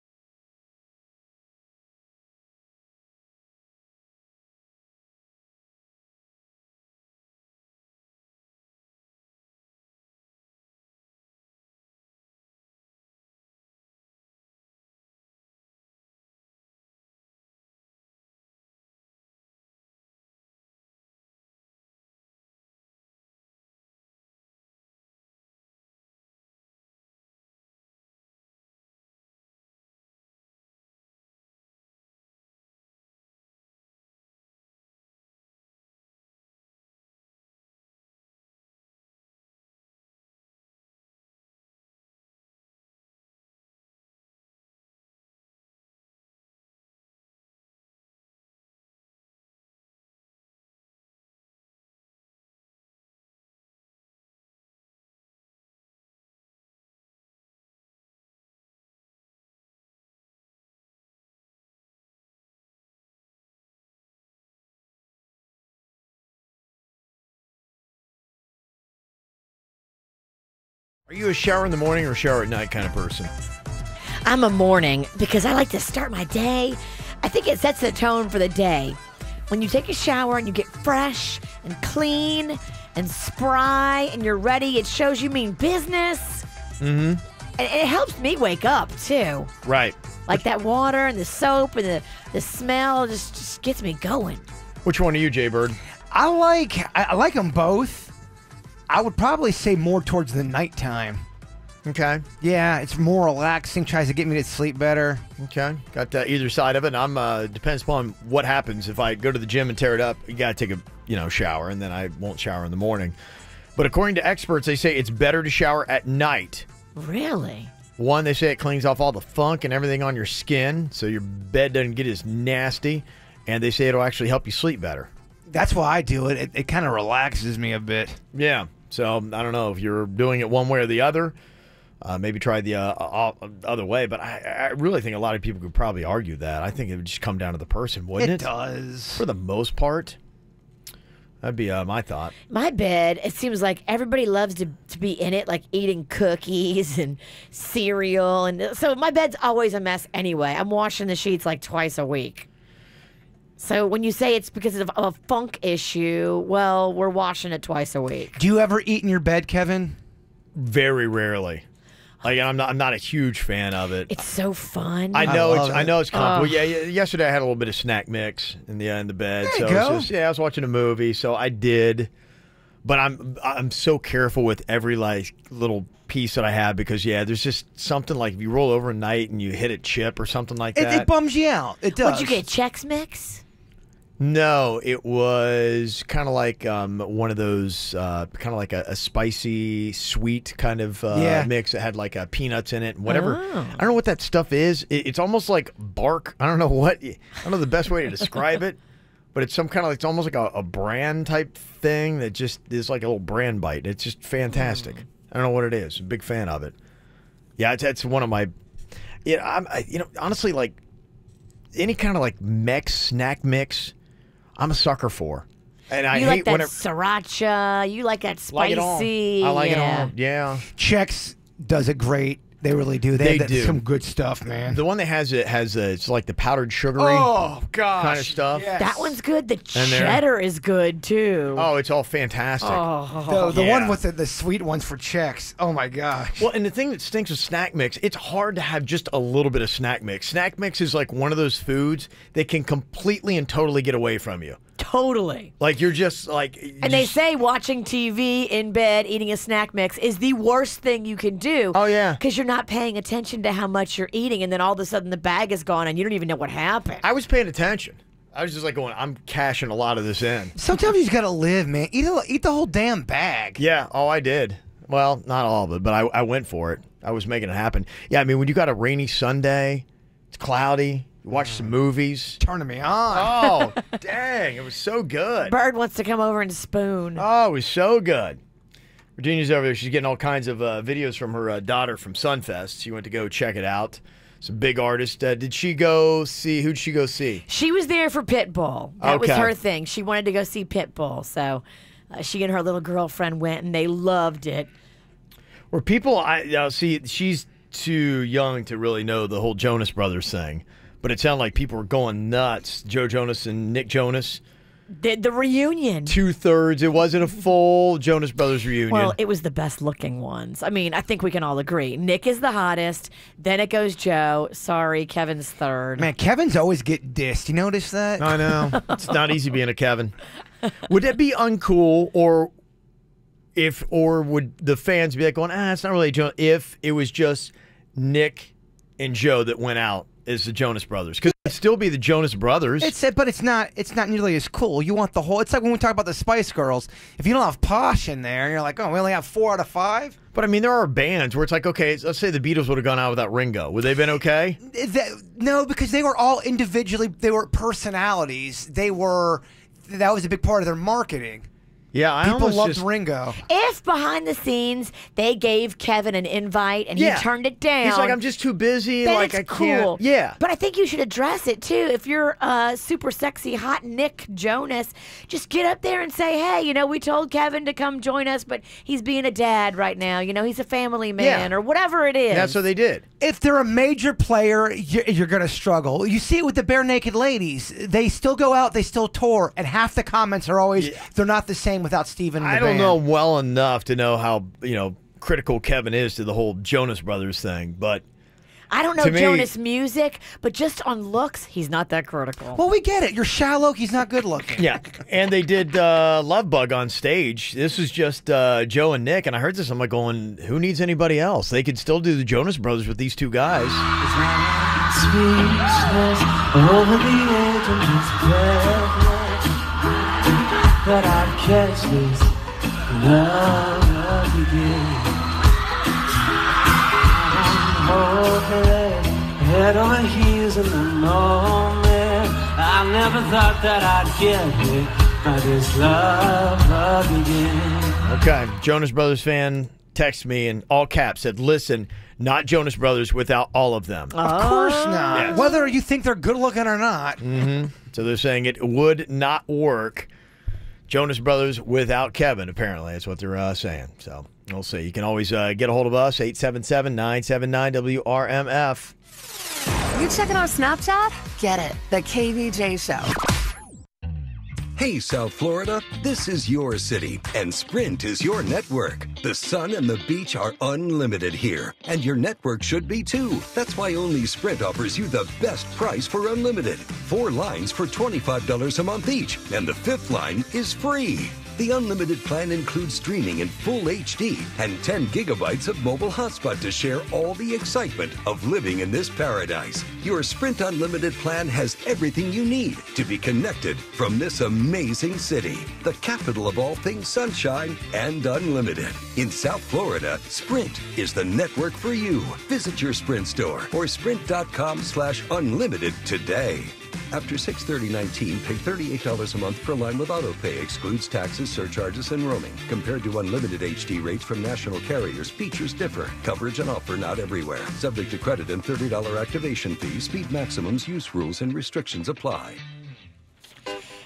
Are you a shower in the morning or shower at night kind of person? I'm a morning because I like to start my day. I think it sets the tone for the day. When you take a shower and you get fresh and clean and spry and you're ready, it shows you mean business. Mm-hmm. And it helps me wake up, too. Right. Like that water and the soap and the smell just gets me going. Which one are you, Jay Bird? I like them both. I would probably say more towards the nighttime. Okay. Yeah, it's more relaxing, tries to get me to sleep better. Okay. Got either side of it. And depends upon what happens. If I go to the gym and tear it up, you got to take a shower, and then I won't shower in the morning. But according to experts, they say it's better to shower at night. Really? One, they say it cleans off all the funk and everything on your skin, so your bed doesn't get as nasty. And they say it'll actually help you sleep better. That's why I do it. It kind of relaxes me a bit. Yeah. So I don't know if you're doing it one way or the other. Maybe try the other way. But I really think a lot of people could probably argue that. I think it would just come down to the person, wouldn't it? It does. For the most part. That'd be my thought. My bed, it seems like everybody loves to be in it, like eating cookies and cereal. And so my bed's always a mess anyway. I'm washing the sheets like twice a week. So when you say it's because of a funk issue, well, we're washing it twice a week. Do you ever eat in your bed, Kevin? Very rarely. Like, I'm not a huge fan of it. It's so fun. I know it's comfortable. Yeah, yesterday I had a little bit of snack mix in the bed. There you so go. It was just, I was watching a movie, so I did. But I'm so careful with every like little piece that I have because there's just something like if you roll over at night and you hit a chip or something like that. It bums you out. It does. What'd you get? Chex Mix? No, it was kind of like one of those, kind of like a spicy, sweet kind of mix that had like peanuts in it and whatever. Oh. I don't know what that stuff is. It's almost like bark. I don't know the best way to describe it, but it's some kind of, it's almost like a bran type thing that just is like a little bran bite. It's just fantastic. I don't know what it is. I'm a big fan of it. Yeah, it's one of my, honestly, like any kind of like snack mix, I'm a sucker for. And I hate like that whenever sriracha. You like that spicy. I like it all. Yeah. Chex does it great. They really do. They do some good stuff, man. The one that has it's like the powdered sugary kind of stuff. Yes. That one's good. The cheddar is good too. Oh, it's all fantastic. The one with the sweet ones for Chex. Oh my gosh. Well, and the thing that stinks with snack mix, it's hard to have just a little bit of snack mix. Snack mix is like one of those foods that can completely and totally get away from you. Totally. Like you're just like. They say watching TV in bed, eating a snack mix is the worst thing you can do. Oh yeah. Because you're not paying attention to how much you're eating, and then all of a sudden the bag is gone, and you don't even know what happened. I was paying attention. I was just like going, I'm cashing a lot of this in. Sometimes you just gotta live, man. Eat the whole damn bag. Yeah. Oh, I did. Well, not all of it, but I went for it. I was making it happen. Yeah. I mean, when you got a rainy Sunday, it's cloudy. You watch some movies. Turning me on. Oh, dang. It was so good. Bird wants to come over and spoon. Oh, it was so good. Virginia's over there. She's getting all kinds of videos from her daughter from Sunfest. She went to go check it out. Some big artist. Did she go see? Who'd she go see? She was there for Pitbull. That was her thing. She wanted to go see Pitbull. So she and her little girlfriend went, and they loved it. Were people, see, she's too young to really know the whole Jonas Brothers thing. But it sounded like people were going nuts. Joe Jonas and Nick Jonas. The reunion. 2/3. It wasn't a full Jonas Brothers reunion. Well, it was the best looking ones. I mean, I think we can all agree. Nick is the hottest. Then it goes Joe. Sorry, Kevin's third. Man, Kevin's always get dissed. You notice that? I know. It's not easy being a Kevin. Would it be uncool or would the fans be like going, it's not really Joe, if it was just Nick and Joe that went out as the Jonas Brothers? Because it'd still be the Jonas Brothers. But it's not nearly as cool. You want the whole. It's like when we talk about the Spice Girls. If you don't have Posh in there, you're like, we only have 4 out of 5. But I mean, there are bands where it's like, okay, let's say the Beatles would have gone out without Ringo. Would they have been okay? No, because they were all individually. They were personalities. That was a big part of their marketing. Yeah, people loved Ringo. If behind the scenes they gave Kevin an invite and he turned it down, he's like, I'm just too busy. Then like it's I cool. can't. Yeah, but I think you should address it too. If you're super sexy, hot Nick Jonas, just get up there and say, hey, we told Kevin to come join us, but he's being a dad right now. He's a family man or whatever it is. That's what they did. If they're a major player, you're going to struggle. You see it with the Bare Naked Ladies. They still go out, they still tour, and half the comments are always, they're not the same without Steven in the I don't band. know well enough to know how, critical Kevin is to the whole Jonas Brothers thing, but I don't know Jonas music, but just on looks, he's not that critical. Well, we get it. You're shallow. He's not good looking. Yeah, and they did Love Bug on stage. This was just Joe and Nick, and I heard this. I'm like going, who needs anybody else? They could still do the Jonas Brothers with these two guys. That I'd catch this love again. Head over heels in the moment. I never thought that I'd get hit by this love again. Okay, Jonas Brothers fan texted me in all caps, said, listen, not Jonas Brothers without all of them. Of course not. Yes. Whether you think they're good looking or not. Mm-hmm. So they're saying it would not work. Jonas Brothers without Kevin, apparently. That's what they're saying. So we'll see. You can always get a hold of us, 877-979-WRMF. You checking our Snapchat? Get it. The KVJ Show. Hey, South Florida, this is your city, and Sprint is your network. The sun and the beach are unlimited here, and your network should be too. That's why only Sprint offers you the best price for unlimited. 4 lines for $25 a month each, and the 5th line is free. The unlimited plan includes streaming in full HD and 10 gigabytes of mobile hotspot to share all the excitement of living in this paradise. Your Sprint Unlimited plan has everything you need to be connected from this amazing city, the capital of all things sunshine and unlimited. In South Florida, Sprint is the network for you. Visit your Sprint store or sprint.com/unlimited today. After 6/30/19, pay $38 a month per line with autopay. Excludes taxes, surcharges, and roaming. Compared to unlimited HD rates from national carriers, features differ. Coverage and offer not everywhere. Subject to credit and $30 activation fee. Speed maximums, use rules, and restrictions apply.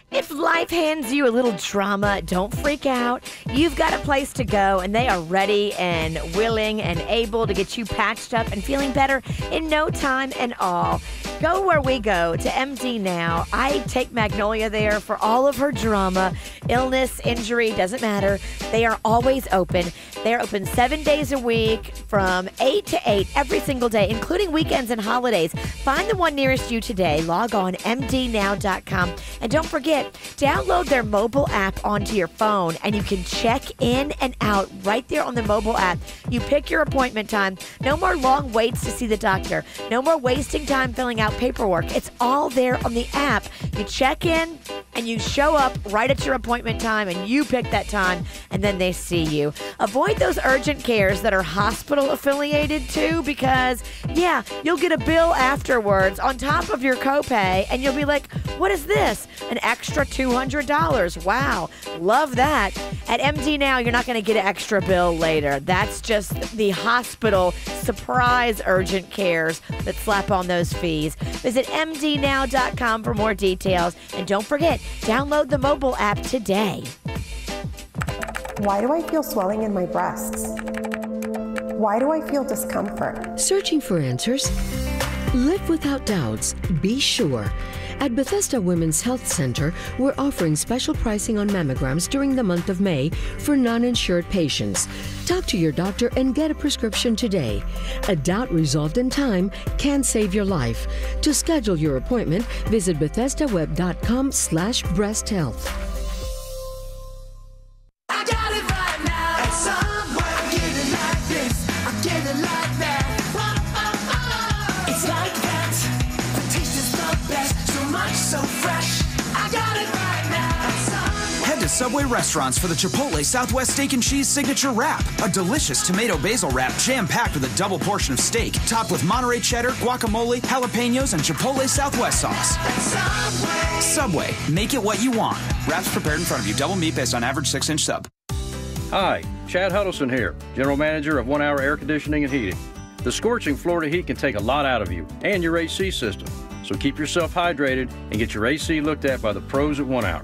If life hands you a little drama, don't freak out. You've got a place to go, and they are ready and willing and able to get you patched up and feeling better in no time at all. Go where we go, to MD Now. I take Magnolia there for all of her drama, illness, injury, doesn't matter. They are always open. They're open 7 days a week from 8 to 8 every single day, including weekends and holidays. Find the one nearest you today. Log on mdnow.com. And don't forget, download their mobile app onto your phone, and you can check in and out right there on the mobile app. You pick your appointment time. No more long waits to see the doctor. No more wasting time filling out paperwork. It's all there on the app. You check in and you show up right at your appointment time, and you pick that time, and then they see you. Avoid those urgent cares that are hospital affiliated too, because yeah, you'll get a bill afterwards on top of your copay, and you'll be like, what is this? An extra $200. Wow, love that. At MD Now, you're not going to get an extra bill later. That's just the hospital surprise urgent cares that slap on those fees. Visit mdnow.com for more details. And don't forget, download the mobile app today. Why do I feel swelling in my breasts? Why do I feel discomfort? Searching for answers? Live without doubts. Be sure. At Bethesda Women's Health Center, we're offering special pricing on mammograms during the month of May for non-insured patients. Talk to your doctor and get a prescription today. A doubt resolved in time can save your life. To schedule your appointment, visit BethesdaWeb.com/breasthealth. Subway restaurants for the Chipotle Southwest Steak and Cheese Signature Wrap. A delicious tomato basil wrap jam-packed with a double portion of steak, topped with Monterey cheddar, guacamole, jalapenos, and Chipotle Southwest sauce. Subway, make it what you want. Wraps prepared in front of you. Double meat based on average 6-inch sub. Hi, Chad Huddleston here, General Manager of 1 Hour Air Conditioning and Heating. The scorching Florida heat can take a lot out of you and your AC system. So keep yourself hydrated and get your AC looked at by the pros at 1 Hour.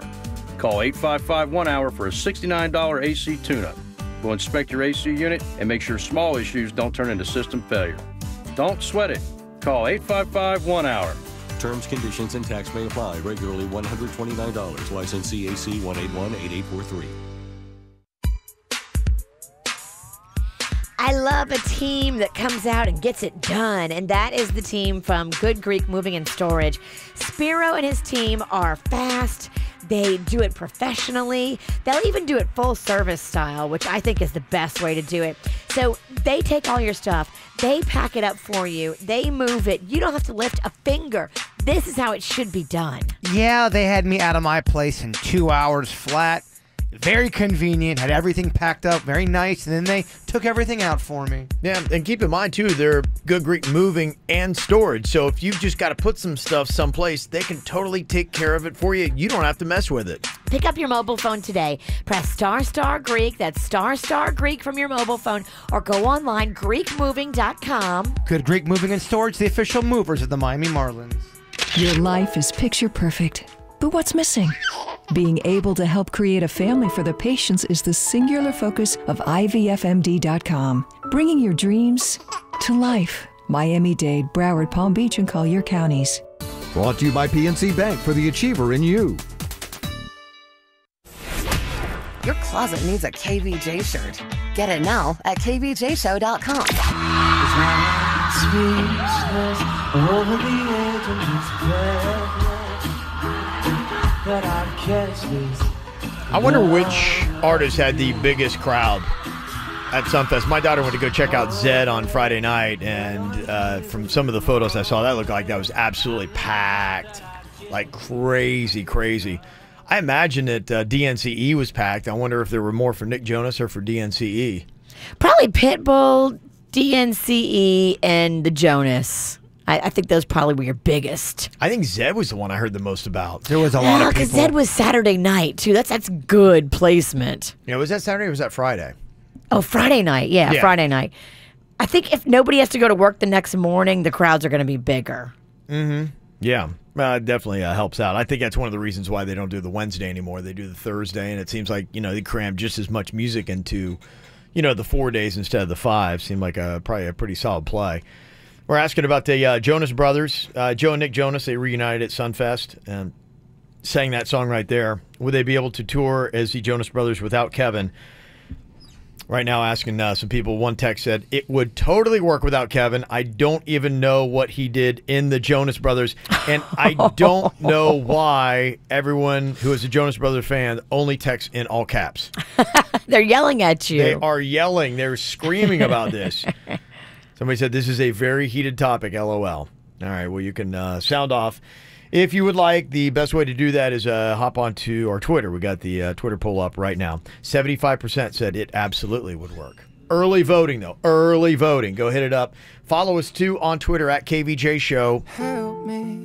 Call 855-1-HOUR for a $69 AC tune-up. We'll inspect your AC unit and make sure small issues don't turn into system failure. Don't sweat it. Call 855-1-HOUR. Terms, conditions, and tax may apply. Regularly $129. Licensee AC 1818843. I love a team that comes out and gets it done, and that is the team from Good Greek Moving and Storage. Spiro and his team are fast. They do it professionally. They'll even do it full service style, which I think is the best way to do it. So they take all your stuff. They pack it up for you. They move it. You don't have to lift a finger. This is how it should be done. Yeah, they had me out of my place in 2 hours flat. Very convenient, had everything packed up, very nice, and then they took everything out for me. Yeah, and keep in mind, too, they're Good Greek Moving and Storage, so if you've just got to put some stuff someplace, they can totally take care of it for you. You don't have to mess with it. Pick up your mobile phone today. Press ** Greek, that's ** Greek from your mobile phone, or go online, GreekMoving.com. Good Greek Moving and Storage, the official movers of the Miami Marlins. Your life is picture perfect, but what's missing? Being able to help create a family for the patients is the singular focus of IVFMD.com, bringing your dreams to life. Miami-Dade, Broward, Palm Beach, and Collier counties. Brought to you by PNC Bank for the Achiever in You. Your closet needs a KVJ shirt. Get it now at kvjshow.com. Speechless over the edge of this that I catch this. I wonder which artist had the biggest crowd at Sunfest. My daughter went to go check out Zed on Friday night, and from some of the photos I saw, that looked like that was absolutely packed, like crazy, crazy. I imagine that DNCE was packed. I wonder if there were more for Nick Jonas or for DNCE. Probably Pitbull, DNCE, and the Jonas. I think those probably were your biggest. I think Zed was the one I heard the most about. There was a lot of people. Because Zed was Saturday night, too. That's good placement. Yeah, was that Saturday or was that Friday? Oh, Friday night. Yeah, Friday night. I think if nobody has to go to work the next morning, the crowds are going to be bigger. Mm-hmm. Yeah, it definitely helps out. I think that's one of the reasons why they don't do the Wednesday anymore. They do the Thursday, and it seems like, they cram just as much music into, the 4 days instead of the 5. Seemed like probably a pretty solid play. We're asking about the Jonas Brothers. Joe and Nick Jonas, they reunited at Sunfest and sang that song right there. Would they be able to tour as the Jonas Brothers without Kevin? Right now asking some people. One text said, it would totally work without Kevin. I don't even know what he did in the Jonas Brothers. And I don't know why everyone who is a Jonas Brothers fan only texts in all caps. They're yelling at you. They are yelling. They're screaming about this. Somebody said this is a very heated topic, LOL. All right, well, you can sound off if you would like. The best way to do that is hop onto our Twitter. We got the Twitter poll up right now. 75% said it absolutely would work. Early voting, though. Early voting. Go hit it up. Follow us, too, on Twitter at KVJ Show. Help me.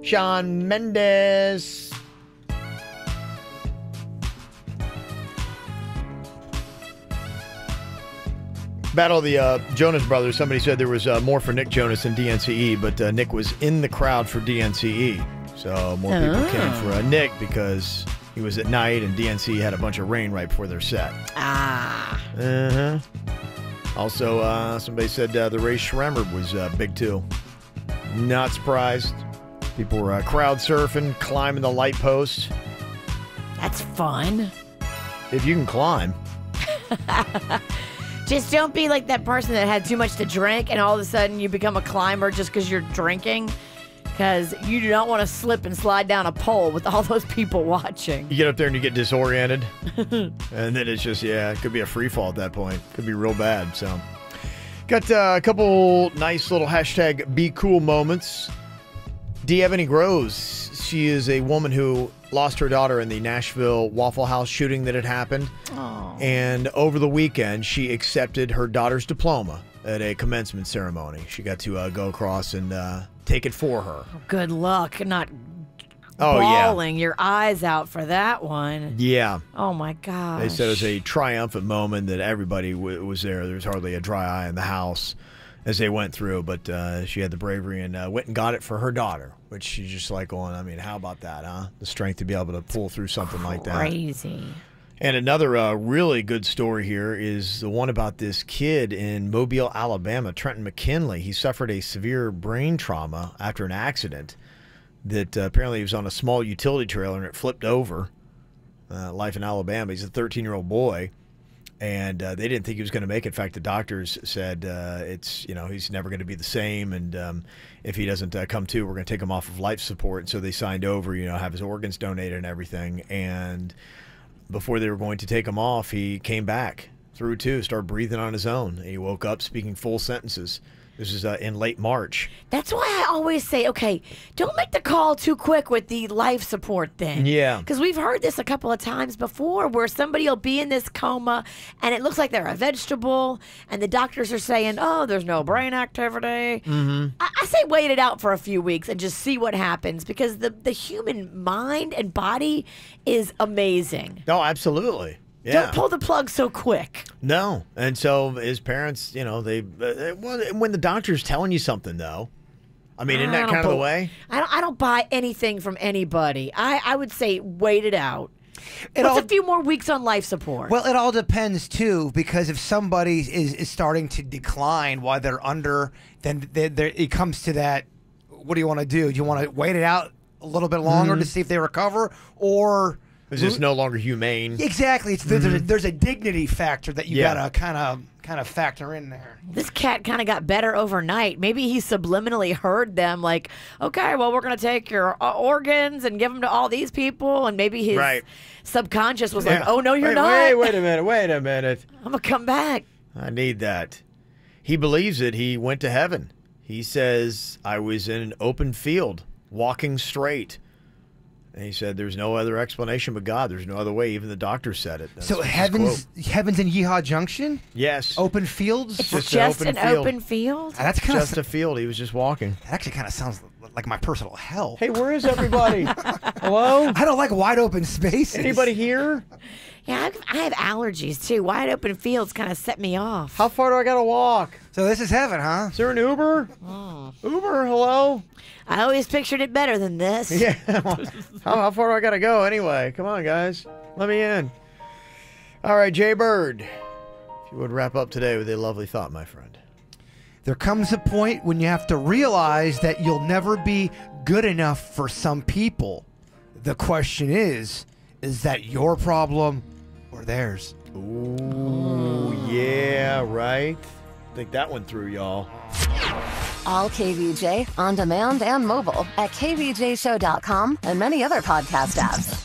Shawn Mendes. Battle of the Jonas Brothers. Somebody said there was more for Nick Jonas than DNCE, but Nick was in the crowd for DNCE. So more people came for Nick because he was at night and DNCE had a bunch of rain right before their set. Uh-huh. Also, somebody said the Ray Schremer was big too. Not surprised. People were crowd surfing, climbing the light post. That's fun. If you can climb. Just don't be like that person that had too much to drink and all of a sudden you become a climber just because you're drinking. Because you do not want to slip and slide down a pole with all those people watching. You get up there and you get disoriented. And then it's just, it could be a free fall at that point. Could be real bad. So, got a couple nice little hashtag be cool moments. D'Ebony Groves. She is a woman who lost her daughter in the Nashville Waffle House shooting that had happened. Aww. And over the weekend, she accepted her daughter's diploma at a commencement ceremony. She got to go across and take it for her. Good luck not bawling your eyes out for that one. Yeah. Oh, my gosh. They said it was a triumphant moment that everybody was there. There was hardly a dry eye in the house as they went through, but she had the bravery and went and got it for her daughter, which she's just like going, I mean, how about that, huh? The strength to be able to pull through something like that. Crazy. And another really good story here is the one about this kid in Mobile, Alabama, Trenton McKinley. He suffered a severe brain trauma after an accident that apparently he was on a small utility trailer and it flipped over. Life in Alabama. He's a 13-year-old boy. And they didn't think he was going to make it. In fact, the doctors said he's never going to be the same. And if he doesn't come to, we're going to take him off of life support. And so they signed over, have his organs donated and everything. And before they were going to take him off, he came back through too, started breathing on his own. And he woke up speaking full sentences. This is in late March. That's why I always say, okay, don't make the call too quick with the life support thing. Yeah. Because we've heard this a couple of times before where somebody will be in this coma and it looks like they're a vegetable and the doctors are saying, oh, there's no brain activity. Mm-hmm. I say wait it out for a few weeks and just see what happens because the human mind and body is amazing. Oh, absolutely. Yeah. Don't pull the plug so quick. No. And so his parents, they when the doctor's telling you something, though, I mean, isn't that kind of the way? I don't buy anything from anybody. I would say wait it out. What's a few more weeks on life support? Well, it all depends, too, because if somebody is starting to decline while they're under, then it comes to that, what do you want to do? Do you want to wait it out a little bit longer to see if they recover, or... Is this no longer humane? Exactly. It's there's a dignity factor that you gotta kind of factor in there. This cat kind of got better overnight. Maybe he subliminally heard them like, okay, well, we're gonna take your organs and give them to all these people, and maybe his subconscious was like, oh no, you're not. Wait a minute. I'm gonna come back. I need that. He believes it. He went to heaven. He says, I was in an open field, walking straight. And he said, there's no other explanation but God. There's no other way. Even the doctor said it. That's so heaven's in Yeehaw Junction? Yes. Open fields? It's just an open field? That's kind just a field. He was just walking. That actually kind of sounds like my personal hell. Hey, where is everybody? Hello? I don't like wide open spaces. Anybody here? Yeah, I have allergies, too. Wide open fields kind of set me off. How far do I got to walk? So this is heaven, huh? Is there an Uber? Uber, hello? I always pictured it better than this. Yeah. How far do I got to go anyway? Come on, guys. Let me in. All right, Jay Bird. If you would wrap up today with a lovely thought, my friend. There comes a point when you have to realize that you'll never be good enough for some people. The question is that your problem or theirs? Ooh, yeah, right. Think that one through, y'all. All KVJ, on demand and mobile at kvjshow.com and many other podcast apps.